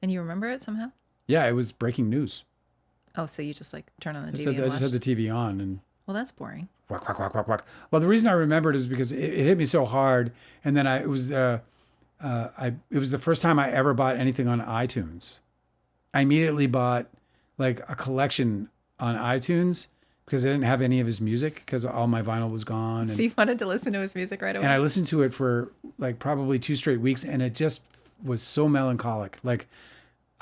S1: And you remember it somehow?
S2: Yeah, it was breaking news.
S1: Oh, so you just like turn on the TV?
S2: I just had the TV on and.
S1: Well, that's boring.
S2: Whack, whack, whack, whack, whack. Well, the reason I remembered is because it hit me so hard, and then it was the first time I ever bought anything on iTunes. I immediately bought like a collection on iTunes because I didn't have any of his music because all my vinyl was gone. And,
S1: so you wanted to listen to his music right away?
S2: And I listened to it for like probably 2 straight weeks, and it just was so melancholic. Like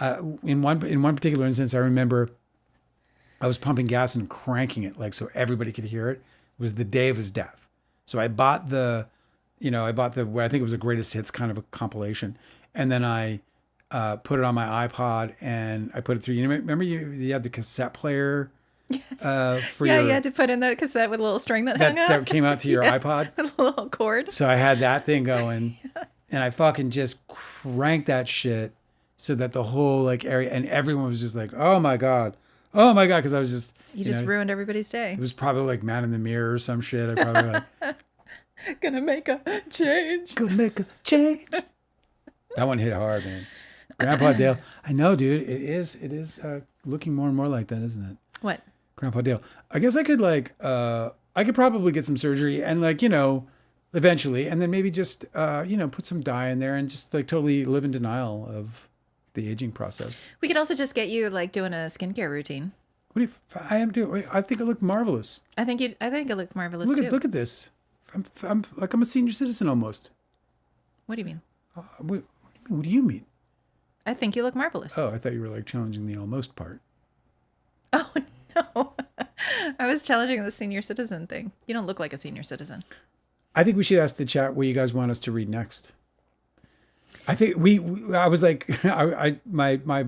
S2: in one particular instance, I remember I was pumping gas and cranking it like so everybody could hear it. It was the day of his death. So I bought what I think it was a greatest hits kind of a compilation, and then I put it on my iPod and I put it through. Remember you had the cassette player.
S1: Yes. You had to put in the cassette with a little string that hung out.
S2: That came out to your iPod.
S1: With a little cord.
S2: So I had that thing going, and I fucking just cranked that shit so that the whole area and everyone was just like, "Oh my god, because I was just.
S1: You just ruined everybody's day.
S2: It was probably like Man in the Mirror or some shit. I probably
S1: Gonna make a change.
S2: Gonna make a change. That one hit hard, man. Grandpa Dale. I know, dude. It is looking more and more like that, isn't it?
S1: What?
S2: Grandpa Dale. I guess I could I could probably get some surgery and eventually, and then maybe just put some dye in there and just totally live in denial of the aging process.
S1: We could also just get you doing a skincare routine.
S2: What do you? I am doing. I think I look marvelous.
S1: I think it looked marvelous too.
S2: Look at this. I'm a senior citizen almost.
S1: What do you mean?
S2: What do you mean?
S1: I think you look marvelous.
S2: Oh, I thought you were challenging the almost part.
S1: Oh no, I was challenging the senior citizen thing. You don't look like a senior citizen.
S2: I think we should ask the chat what you guys want us to read next. I think I was my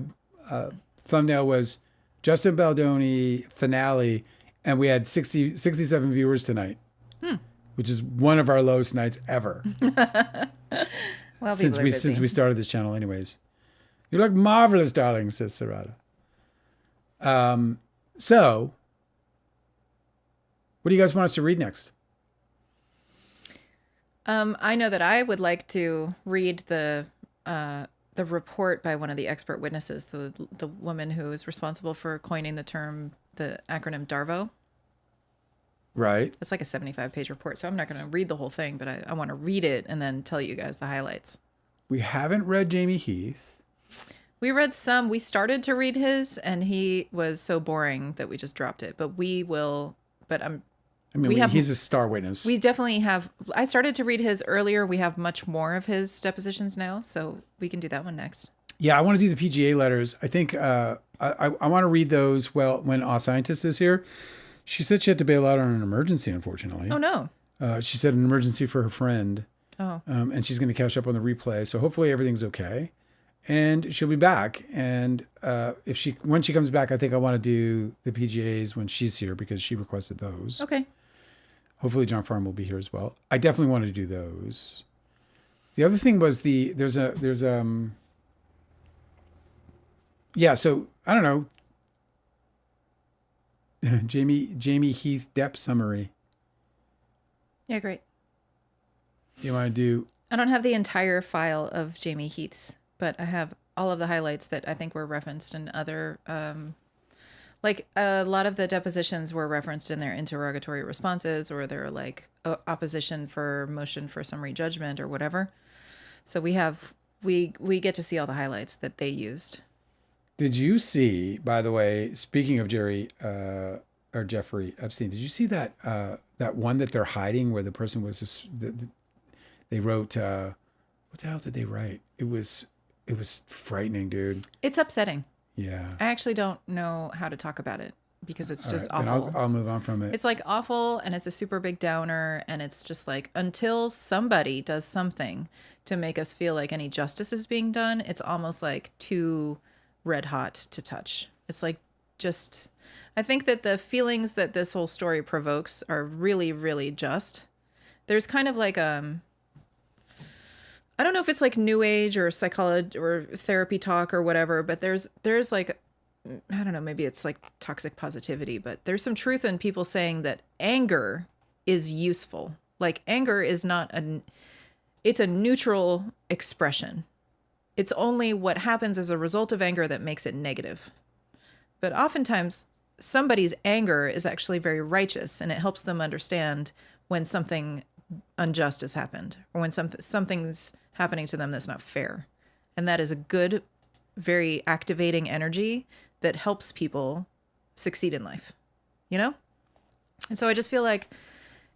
S2: thumbnail was Justin Baldoni finale, and we had 67 viewers tonight, which is one of our lowest nights ever.
S1: Well,
S2: since we started this channel, anyways. You look marvelous, darling, says Sarada. So, what do you guys want us to read next?
S1: I know that I would like to read the report by one of the expert witnesses, the woman who is responsible for coining the acronym DARVO.
S2: Right.
S1: It's like a 75-page report, so I'm not going to read the whole thing, but I want to read it and then tell you guys the highlights. We
S2: haven't read Jamie Heath.
S1: We read some. We started to read his, and he was so boring that we just dropped it. But we will. But
S2: he's a star witness.
S1: We definitely have. I started to read his earlier. We have much more of his depositions now, so we can do that one next.
S2: Yeah, I want to do the PGA letters. I think I want to read those. Well, when Aw Scientist is here, she said she had to bail out on an emergency. Unfortunately.
S1: Oh no.
S2: She said an emergency for her friend.
S1: Oh.
S2: And she's going to catch up on the replay. So hopefully everything's okay. And she'll be back. And when she comes back, I think I want to do the PGAs when she's here because she requested those.
S1: Okay.
S2: Hopefully John Farm will be here as well. I definitely want to do those. The other thing was so I don't know. Jamie Heath depth summary.
S1: Yeah, great.
S2: You want to do?
S1: I don't have the entire file of Jamie Heath's, but I have all of the highlights that I think were referenced in other Like a lot of the depositions were referenced in their interrogatory responses or their like opposition for motion for summary judgment or whatever. So we get to see all the highlights that they used.
S2: Did you see, by the way, speaking of or Jeffrey Epstein, did you see that that one that they're hiding where the person was they wrote what the hell did they write? It was frightening, dude.
S1: It's upsetting.
S2: Yeah.
S1: I actually don't know how to talk about it because it's just
S2: right,
S1: awful.
S2: I'll move on from it.
S1: It's like awful, and it's a super big downer, and it's just like until somebody does something to make us feel like any justice is being done, it's almost like too red hot to touch. It's like just, I think that the feelings that this whole story provokes are really, really just. There's kind of like I don't know if it's like new age or psychology or therapy talk or whatever, but there's like, I don't know, maybe it's like toxic positivity, but there's some truth in people saying that anger is useful. Like anger is not it's a neutral expression. It's only what happens as a result of anger that makes it negative. But oftentimes somebody's anger is actually very righteous, and it helps them understand when something unjust has happened or when something's happening to them that's not fair. And that is a good, very activating energy that helps people succeed in life, you know? And so I just feel like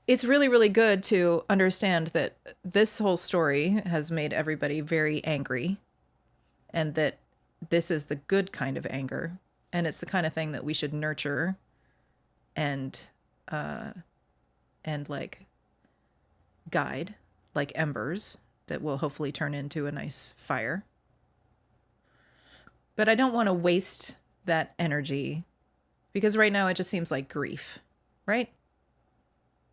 S1: it's really, really good to understand that this whole story has made everybody very angry, and that this is the good kind of anger. And it's the kind of thing that we should nurture and like guide like embers that will hopefully turn into a nice fire. But I don't want to waste that energy because right now it just seems like grief, right?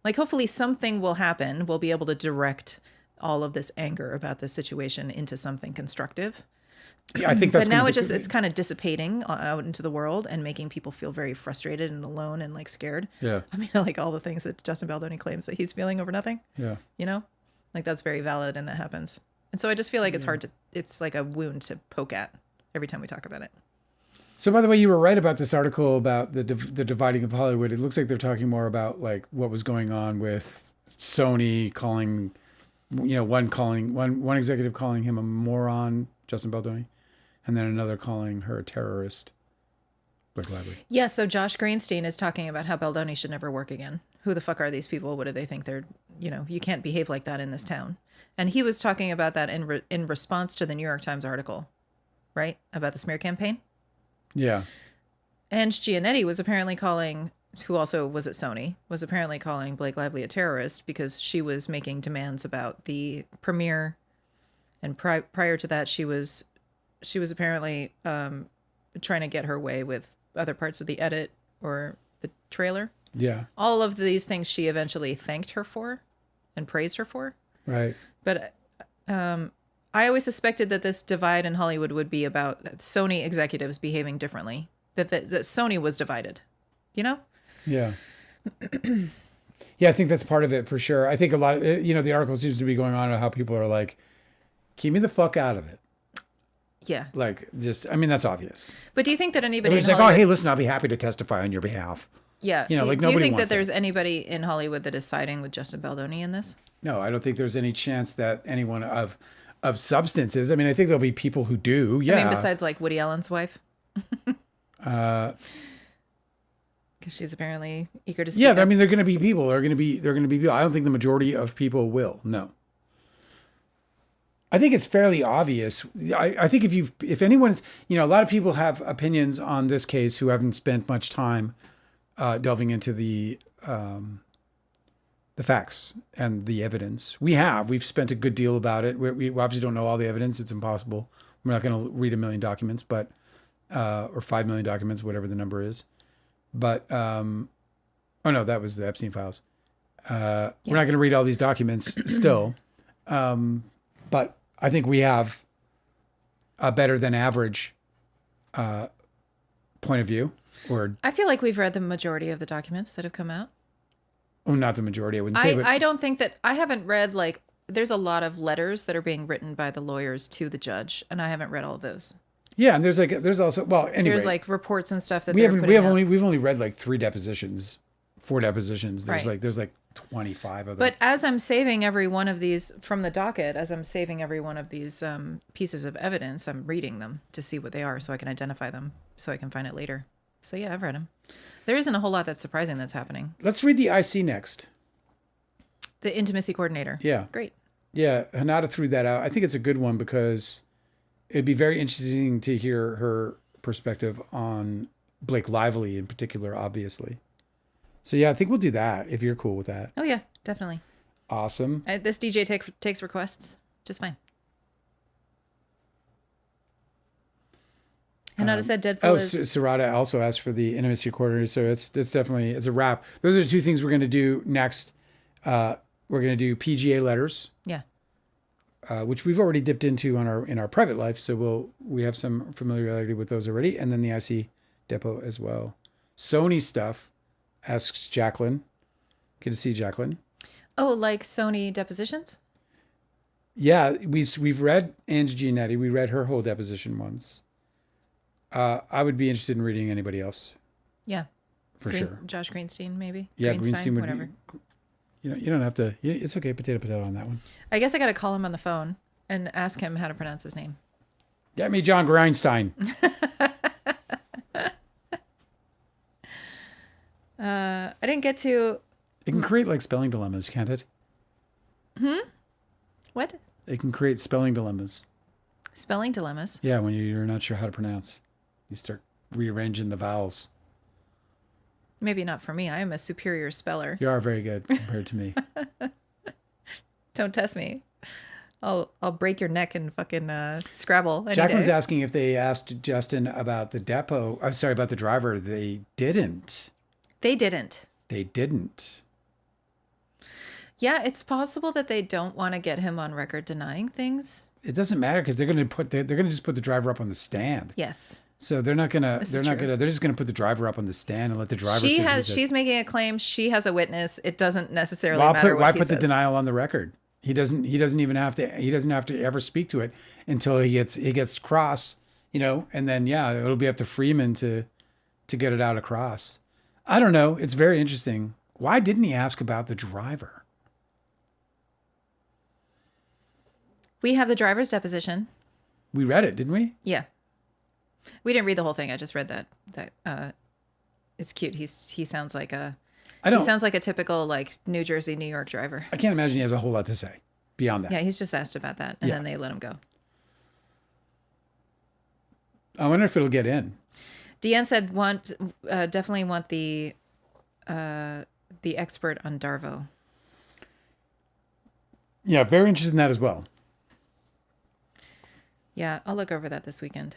S1: Like hopefully something will happen. We'll be able to direct all of this anger about this situation into something constructive.
S2: Yeah, I think that's.
S1: But now it's kind of dissipating out into the world and making people feel very frustrated and alone and like scared.
S2: Yeah.
S1: I mean, like all the things that Justin Baldoni claims that he's feeling over nothing.
S2: Yeah.
S1: You know, like that's very valid and that happens. And so I just feel like it's like a wound to poke at every time we talk about it.
S2: So, by the way, you were right about this article about the dividing of Hollywood. It looks like they're talking more about like what was going on with Sony calling, one executive calling him a moron, Justin Baldoni, and then another calling her a terrorist, Blake Lively.
S1: Yeah, so Josh Greenstein is talking about how Baldoni should never work again. Who the fuck are these people? What do they think they're, you can't behave like that in this town. And he was talking about that in response to the New York Times article, right? About the smear campaign.
S2: Yeah.
S1: And Giannetti was apparently calling, who also was at Sony, was apparently calling Blake Lively a terrorist because she was making demands about the premiere. And prior to that, she was apparently trying to get her way with other parts of the edit or the trailer.
S2: Yeah.
S1: All of these things she eventually thanked her for and praised her for.
S2: Right.
S1: But I always suspected that this divide in Hollywood would be about Sony executives behaving differently, that Sony was divided,
S2: Yeah. Yeah, I think that's part of it for sure. I think a lot of, the article seems to be going on about how people are like, keep me the fuck out of it.
S1: Yeah.
S2: Like, that's obvious.
S1: But do you think that anybody
S2: It's like, oh, hey, listen, I'll be happy to testify on your behalf.
S1: Yeah.
S2: Do you
S1: think that there's anybody in Hollywood that is siding with Justin Baldoni in this?
S2: No, I don't think there's any chance that anyone of substances. I mean, I think there'll be people who do. Yeah.
S1: I mean, besides like Woody Allen's wife. Because she's apparently eager to speak up.
S2: I mean, they're going to be people. They're going to be people. I don't think the majority of people will. No. I think it's fairly obvious. I think if anyone's, a lot of people have opinions on this case who haven't spent much time delving into the facts and the evidence. We've spent a good deal about it. We obviously don't know all the evidence. It's impossible. We're not going to read 1 million documents, but, or 5 million documents, whatever the number is. But, oh no, that was the Epstein files. We're not going to read all these documents still. But I think we have a better than average, point of view.
S1: I feel like we've read the majority of the documents that have come out.
S2: Oh, not the majority, I wouldn't say. But
S1: I don't think that, I haven't read, there's a lot of letters that are being written by the lawyers to the judge, and I haven't read all of those.
S2: Yeah, and there's also anyway.
S1: There's like reports and stuff that
S2: we've
S1: out.
S2: only read like 4 depositions. There's like 25 of them.
S1: But as I'm saving every one of these from the docket, as I'm saving every one of these pieces of evidence, I'm reading them to see what they are so I can identify them so I can find it later. So yeah, I've read them. There isn't a whole lot that's surprising that's happening.
S2: Let's read the IC next.
S1: The intimacy coordinator.
S2: Yeah.
S1: Great.
S2: Yeah, Hanada threw that out. I think it's a good one because it'd be very interesting to hear her perspective on Blake Lively in particular, obviously. So yeah, I think we'll do that if you're cool with that.
S1: Oh yeah, definitely.
S2: Awesome.
S1: This DJ takes requests just fine. Hanada said Deadpool is...
S2: Sarada also asked for the intimacy coordinator, so it's definitely a wrap. Those are the 2 things we're going to do next. We're going to do PGA letters.
S1: Yeah.
S2: Which we've already dipped into in our private life, so we have some familiarity with those already, and then the IC Depot as well. Sony stuff, asks Jacqueline. Good to see Jacqueline.
S1: Oh, like Sony depositions?
S2: Yeah, we've read Angie Giannetti. We read her whole deposition once. I would be interested in reading anybody else.
S1: Yeah,
S2: for sure.
S1: Josh Greenstein, maybe.
S2: Yeah, Greenstein would
S1: whatever.
S2: You don't have to. It's okay. Potato on that one.
S1: I guess I got to call him on the phone and ask him how to pronounce his name.
S2: Get me John Grindstein.
S1: I didn't get to...
S2: It can create like spelling dilemmas, can't it?
S1: What?
S2: It can create spelling dilemmas.
S1: Spelling dilemmas?
S2: Yeah, when you're not sure how to pronounce. You start rearranging the vowels.
S1: Maybe not for me. I am a superior speller.
S2: You are very good compared to me.
S1: Don't test me. I'll break your neck and fucking Scrabble.
S2: Jacqueline's asking if they asked Justin about the depot. I'm sorry, about the driver. They didn't.
S1: They didn't.
S2: They didn't.
S1: Yeah, it's possible that they don't want to get him on record denying things.
S2: It doesn't matter because they're going to just put the driver up on the stand.
S1: Yes.
S2: So they're just going to put the driver up on the stand and let the driver.
S1: She's making a claim. She has a witness. It doesn't necessarily matter what he says. Why put
S2: the denial on the record? He doesn't even have to. He doesn't have to ever speak to it until he gets cross. And then it'll be up to Freeman to get it out across. I don't know. It's very interesting. Why didn't he ask about the driver?
S1: We have the driver's deposition.
S2: We read it, didn't we?
S1: Yeah. We didn't read the whole thing. I just read that. It's cute. He sounds like a typical like New Jersey, New York driver.
S2: I can't imagine he has a whole lot to say beyond that.
S1: Yeah, he's just asked about that, and then they let him go.
S2: I wonder if it'll get in.
S1: Deanne said definitely want the expert on Darvo.
S2: Yeah, very interested in that as well.
S1: Yeah, I'll look over that this weekend.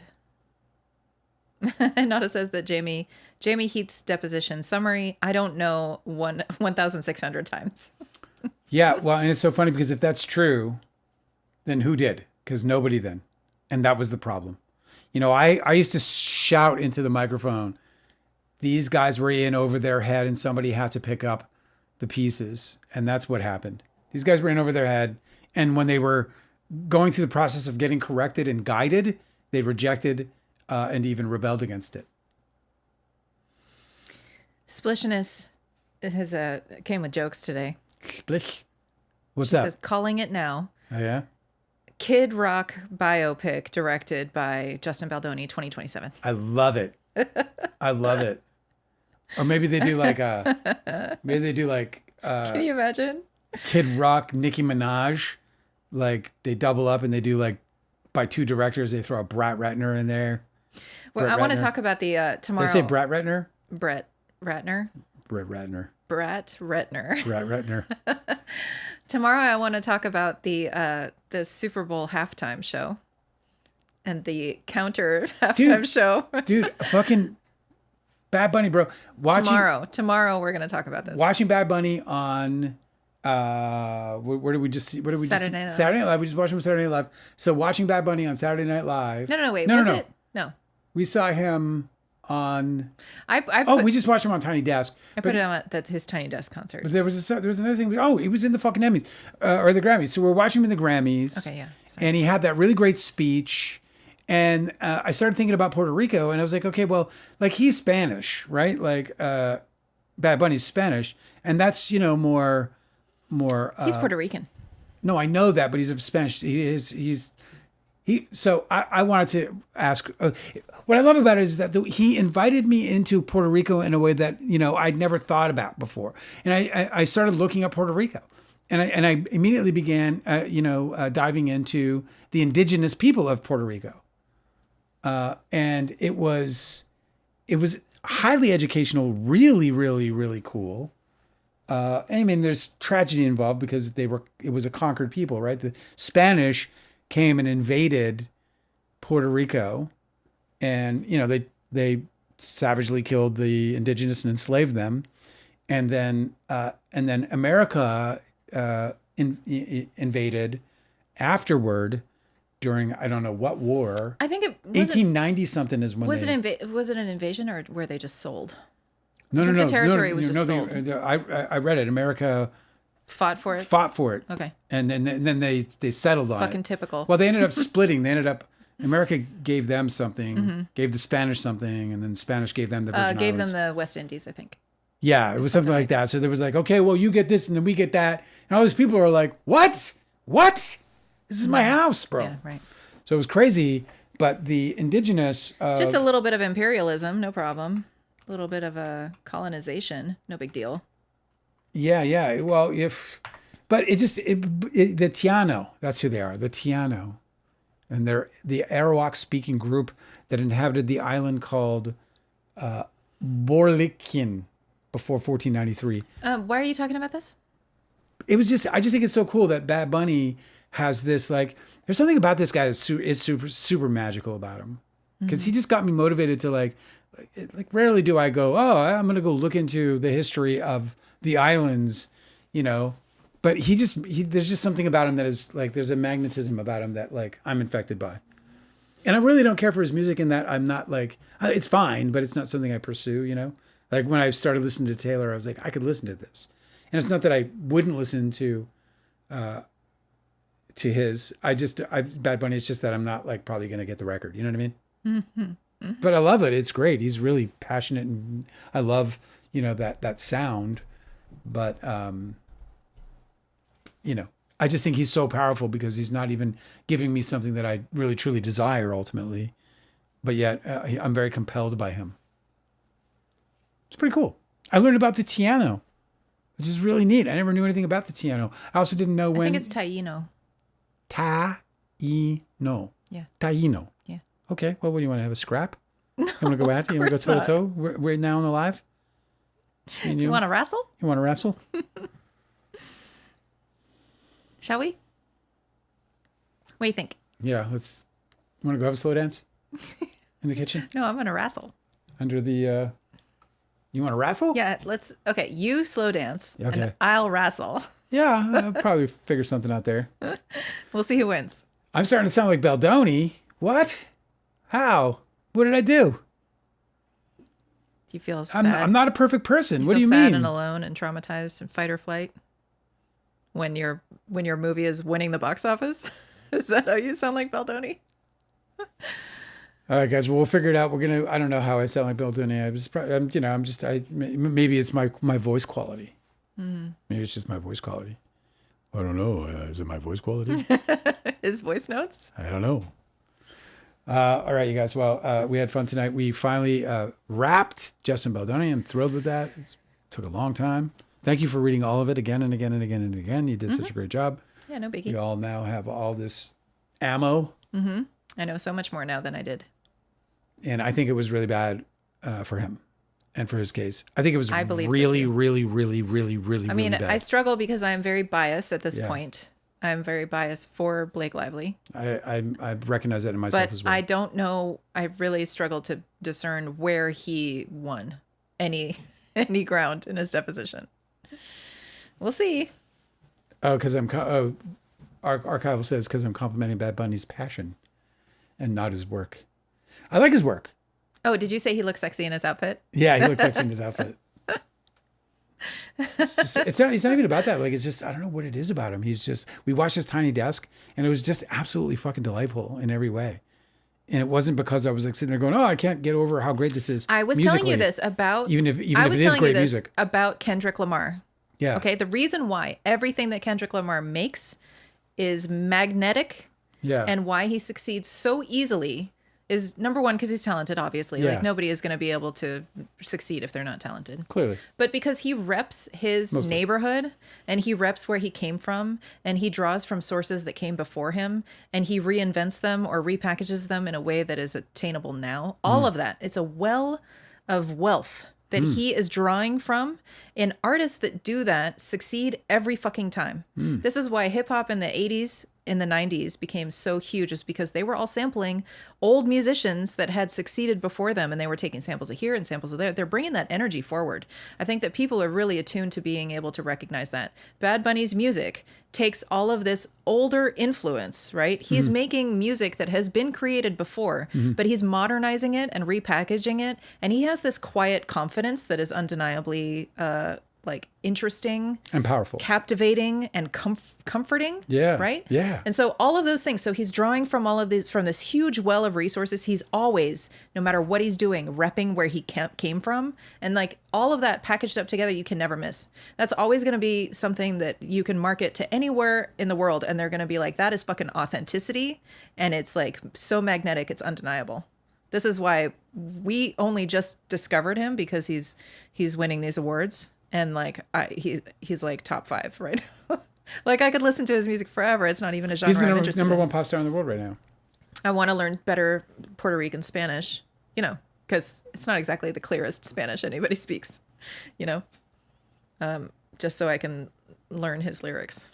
S1: Nada says that Jamie Heath's deposition summary, I don't know 1,600 times.
S2: Yeah, well, and it's so funny because if that's true, then who did? Because nobody then. And that was the problem. I used to shout into the microphone, these guys were in over their head and somebody had to pick up the pieces. And that's what happened. These guys were in over their head. And when they were going through the process of getting corrected and guided, they rejected and even rebelled against it.
S1: Splishiness came with jokes today.
S2: Splish. What's
S1: she
S2: that?
S1: Says, calling it now.
S2: Oh, yeah?
S1: Kid Rock biopic directed by Justin Baldoni, 2027.
S2: I love it. I love it. Or maybe they do like can
S1: you imagine?
S2: Kid Rock, Nicki Minaj. Like they double up and they do like by 2 directors, they throw a Brett Ratner in there.
S1: Well, I want to talk about the tomorrow.
S2: Did I say Brett Ratner?
S1: Brett Ratner.
S2: Brett Ratner.
S1: Brett Ratner.
S2: Brett Ratner.
S1: Tomorrow I want to talk about the Super Bowl halftime show and the counter halftime show.
S2: Dude, fucking Bad Bunny, bro.
S1: Tomorrow we're going to talk about this.
S2: Watching Bad Bunny on where did we just see?
S1: Saturday Night Live.
S2: Saturday Night Live. We just watched him on Saturday Night Live. So watching Bad Bunny on Saturday Night Live.
S1: No, wait. Was it? No.
S2: We saw him on.
S1: we
S2: we just watched him on Tiny Desk.
S1: I put it on his Tiny Desk concert.
S2: But there was another thing. He was in the fucking Emmys or the Grammys. So we're watching him in the Grammys.
S1: Okay, yeah. Sorry.
S2: And he had that really great speech. And I started thinking about Puerto Rico, and I was like, okay, well, like he's Spanish, right? Like Bad Bunny's Spanish, and that's more.
S1: He's Puerto Rican.
S2: No, I know that, but he's of Spanish. So I wanted to ask. What I love about it is that he invited me into Puerto Rico in a way that I'd never thought about before, and I started looking up Puerto Rico, and I immediately began diving into the indigenous people of Puerto Rico. And it was highly educational, really, really, really cool. I mean, there's tragedy involved because it was a conquered people, right? The Spanish came and invaded Puerto Rico, and they savagely killed the indigenous and enslaved them, and then America invaded afterward. During I don't know what war.
S1: I think it was
S2: 1890 something is when
S1: was it an invasion or were they just sold?
S2: No.
S1: The territory was just sold.
S2: I read it. America
S1: fought for it.
S2: Okay. And then they settled on it.
S1: Fucking typical.
S2: Well, they ended up splitting. America gave them something, gave the Spanish something, and then the Spanish gave them the Virgin
S1: gave
S2: Islands.
S1: them the West Indies, I think.
S2: Yeah, it was something like that. So there was like, okay, well, you get this, and then we get that, and all these people are like, what? This is my house, bro.
S1: Yeah, right.
S2: So it was crazy, but the indigenous...
S1: just a little bit of imperialism, no problem. A little bit of a colonization, no big deal.
S2: Yeah. Well, but the Tiano, that's who they are, the Tiano. And they're the Arawak-speaking group that inhabited the island called Borlikin before 1493.
S1: Why are you talking about this?
S2: I just think it's so cool that Bad Bunny has this, like, there's something about this guy that is super, super magical about him. Because he just got me motivated to like rarely do I go, oh, I'm going to go look into the history of the islands, but there's just something about him that is like, there's a magnetism about him that like I'm infected by. And I really don't care for his music in that I'm not like, it's fine, but it's not something I pursue, Like when I started listening to Taylor, I was like, I could listen to this. And it's not that I wouldn't listen to his. Bad Bunny, it's just that I'm not like probably going to get the record. You know what I mean? Mm-hmm. Mm-hmm. But I love it. It's great. He's really passionate, and I love, that sound. But, I just think he's so powerful because he's not even giving me something that I really truly desire ultimately. But yet I'm very compelled by him. It's pretty cool. I learned about the Tiano, which is really neat. I never knew anything about the Tiano. I also didn't know when.
S1: I think it's Taino.
S2: Taino.
S1: Yeah.
S2: Taino.
S1: Yeah.
S2: Okay. Well, what do you want to have, a scrap? You want to go at it? You want to go toe to toe? We're now on the live.
S1: You want to wrestle?
S2: You want to wrestle?
S1: Shall we? What do you think?
S2: Yeah. Let's. You want to go have a slow dance in the kitchen?
S1: No, I'm going to wrestle.
S2: Under the. You want to wrestle?
S1: Yeah. Okay. You slow dance.
S2: Okay.
S1: And I'll wrestle.
S2: Yeah. I'll probably figure something out there.
S1: We'll see who wins.
S2: I'm starting to sound like Baldoni. What? How? What did I do?
S1: Do you feel sad?
S2: I'm not a perfect person. What do you
S1: sad
S2: mean?
S1: And alone and traumatized and fight or flight when your movie is winning the box office? Is that how you sound like Baldoni?
S2: All right, guys. Well, we'll figure it out. I don't know how I sound like Baldoni. Maybe it's my voice quality. Mm-hmm. Maybe it's just my voice quality. I don't know. Is it my voice quality?
S1: His voice notes?
S2: I don't know. All right, you guys. Well, we had fun tonight. We finally wrapped Justin Baldoni. I'm thrilled with that. It took a long time. Thank you for reading all of it again and again and again and again. You did such a great job.
S1: Yeah, no biggie.
S2: You all now have all this ammo.
S1: Mm-hmm. I know so much more now than I did.
S2: And I think it was really bad for him and for his case. I think it was really,
S1: so
S2: really, really, really, really,
S1: I mean,
S2: really bad.
S1: I struggle because I'm very biased at this point. I'm very biased for Blake Lively.
S2: I recognize that in myself as well.
S1: I don't know. I really struggled to discern where he won any ground in his deposition. We'll see.
S2: Oh, because Archival says because I'm complimenting Bad Bunny's passion and not his work. I like his work.
S1: Oh, did you say he looks sexy in his outfit?
S2: Yeah, he looks sexy in his outfit. It's not even about that. Like, it's just, I don't know what it is about him. We watched his tiny desk and it was just absolutely fucking delightful in every way. And it wasn't because I was like sitting there going, "Oh, I can't get over how great this is."
S1: I was
S2: musically.
S1: telling you this about
S2: even if it is great music.
S1: About Kendrick Lamar.
S2: Yeah.
S1: Okay. The reason why everything that Kendrick Lamar makes is magnetic,
S2: Yeah.
S1: and why he succeeds so easily is number one, because he's talented, obviously.
S2: Yeah.
S1: Like nobody is going to be able to succeed if they're not talented.
S2: Clearly.
S1: But because he reps his neighborhood, and he reps where he came from, and he draws from sources that came before him, and he reinvents them or repackages them in a way that is attainable now. All of that. It's a well of wealth that he is drawing from, and artists that do that succeed every fucking time. This is why hip hop in the 80s, in the 90s became so huge, is because they were all sampling old musicians that had succeeded before them, and they were taking samples of here and samples of there. They're bringing that energy forward. I think that people are really attuned to being able to recognize that. Bad Bunny's music takes all of this older influence, right? He's making music that has been created before, but he's modernizing it and repackaging it, and he has this quiet confidence that is undeniably like interesting
S2: and powerful,
S1: captivating, and comforting.
S2: Yeah.
S1: Right.
S2: Yeah.
S1: And so all of those things. So he's drawing from all of these, from this huge well of resources. He's always, no matter what he's doing, repping where he came from, and like all of that packaged up together, you can never miss. That's always going to be something that you can market to anywhere in the world, and they're going to be like, that is fucking authenticity, and it's like so magnetic, it's undeniable. This is why we only just discovered him, because he's winning these awards. And like he's like top 5 right now. Like I could listen to his music forever. It's not even a genre
S2: He's
S1: I'm
S2: the
S1: interested
S2: number
S1: in.
S2: one pop star in the world right now.
S1: I want to learn better Puerto Rican Spanish, because it's not exactly the clearest Spanish anybody speaks, just so I can learn his lyrics.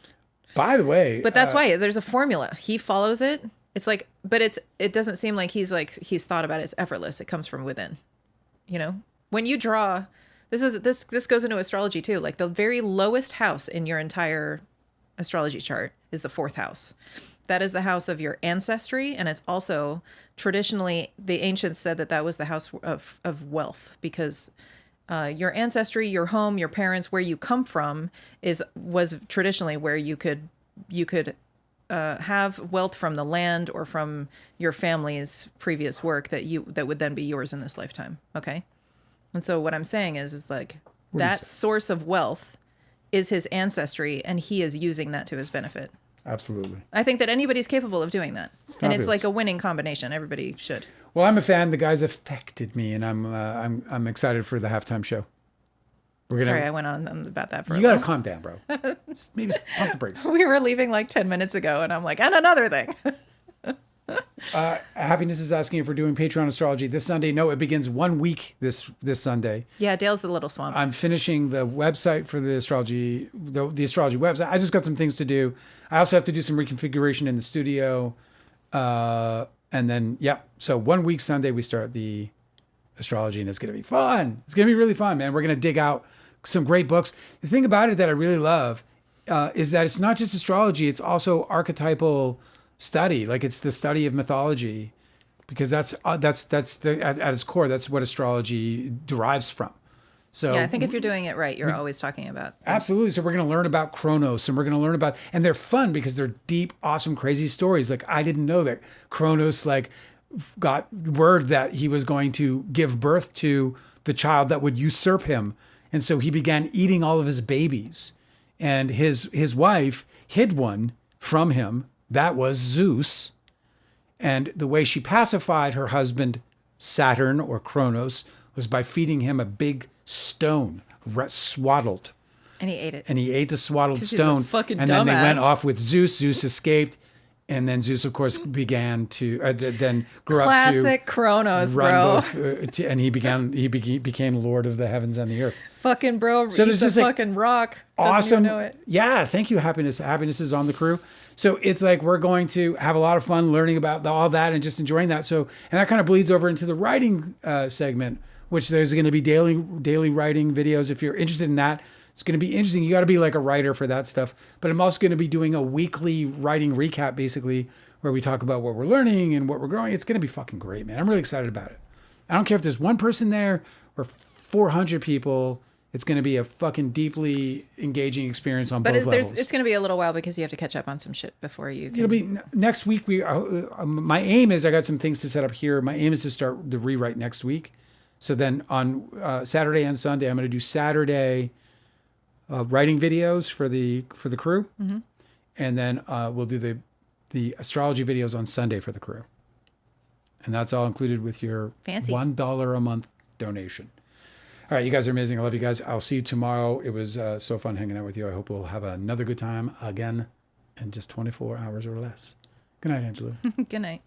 S2: By the way,
S1: But that's why there's a formula. He follows it. It's like, but it doesn't seem like he's thought about it. It's effortless. It comes from within. When you draw. This goes into astrology too. Like the very lowest house in your entire astrology chart is the 4th house. That is the house of your ancestry, and it's also traditionally, the ancients said that was the house of wealth, because your ancestry, your home, your parents, where you come from was traditionally where you could have wealth from the land or from your family's previous work that would then be yours in this lifetime. Okay. And so what I'm saying is like that source of wealth is his ancestry, and he is using that to his benefit.
S2: Absolutely.
S1: I think that anybody's capable of doing that. And it's like a winning combination. Everybody should.
S2: Well, I'm a fan. The guy's affected me, and I'm excited for the halftime show.
S1: Sorry, I went on about that for
S2: You got to calm down, bro. Maybe pump the brakes.
S1: We were leaving like 10 minutes ago, and I'm like, and another thing.
S2: Happiness is asking if we're doing Patreon astrology this Sunday. No, it begins 1 week this Sunday.
S1: Yeah, Dale's a little swamped.
S2: I'm finishing the website for the astrology website. I just got some things to do. I also have to do some reconfiguration in the studio. And then, so 1 week Sunday, we start the astrology, and it's going to be fun. It's going to be really fun, man. We're going to dig out some great books. The thing about it that I really love is that it's not just astrology. It's also archetypal study. Like it's the study of mythology, because that's at its core, that's what astrology derives from. So
S1: yeah, I think if you're doing it right, you're always talking about them.
S2: Absolutely. So we're going to learn about Kronos, and we're going to learn about, and they're fun because they're deep, awesome, crazy stories. Like I didn't know that Kronos got word that he was going to give birth to the child that would usurp him, and so he began eating all of his babies, and his wife hid one from him. That was Zeus. And the way she pacified her husband, Saturn or Kronos, was by feeding him a big stone, swaddled.
S1: And he ate it.
S2: And he ate the swaddled stone.
S1: He's a fucking
S2: and
S1: dumbass.
S2: then they went off with Zeus. Zeus escaped. And then Zeus, of course, began to, then grew up to.
S1: Classic Kronos, bro.
S2: And he became Lord of the heavens and the earth.
S1: Fucking bro,
S2: so
S1: he's a fucking rock. Doesn't
S2: awesome.
S1: even know it.
S2: Yeah, thank you, Happiness. Happiness is on the crew. So it's like we're going to have a lot of fun learning about all that and just enjoying that. So, and that kind of bleeds over into the writing segment, which there's going to be daily writing videos. If you're interested in that, it's going to be interesting. You got to be like a writer for that stuff. But I'm also going to be doing a weekly writing recap, basically, where we talk about what we're learning and what we're growing. It's going to be fucking great, man. I'm really excited about it. I don't care if there's one person there or 400 people. It's going to be a fucking deeply engaging experience on
S1: But
S2: both levels.
S1: it's going to be a little while because you have to catch up on some shit before you can.
S2: It'll be next week. My aim is I got some things to set up here. My aim is to start the rewrite next week. So then on Saturday and Sunday, I'm going to do Saturday writing videos for the crew, and then we'll do the astrology videos on Sunday for the crew, and that's all included with your
S1: Fancy.
S2: $1 a month donation. All right, you guys are amazing. I love you guys. I'll see you tomorrow. It was so fun hanging out with you. I hope we'll have another good time again in just 24 hours or less. Good night, Angela.
S1: Good night.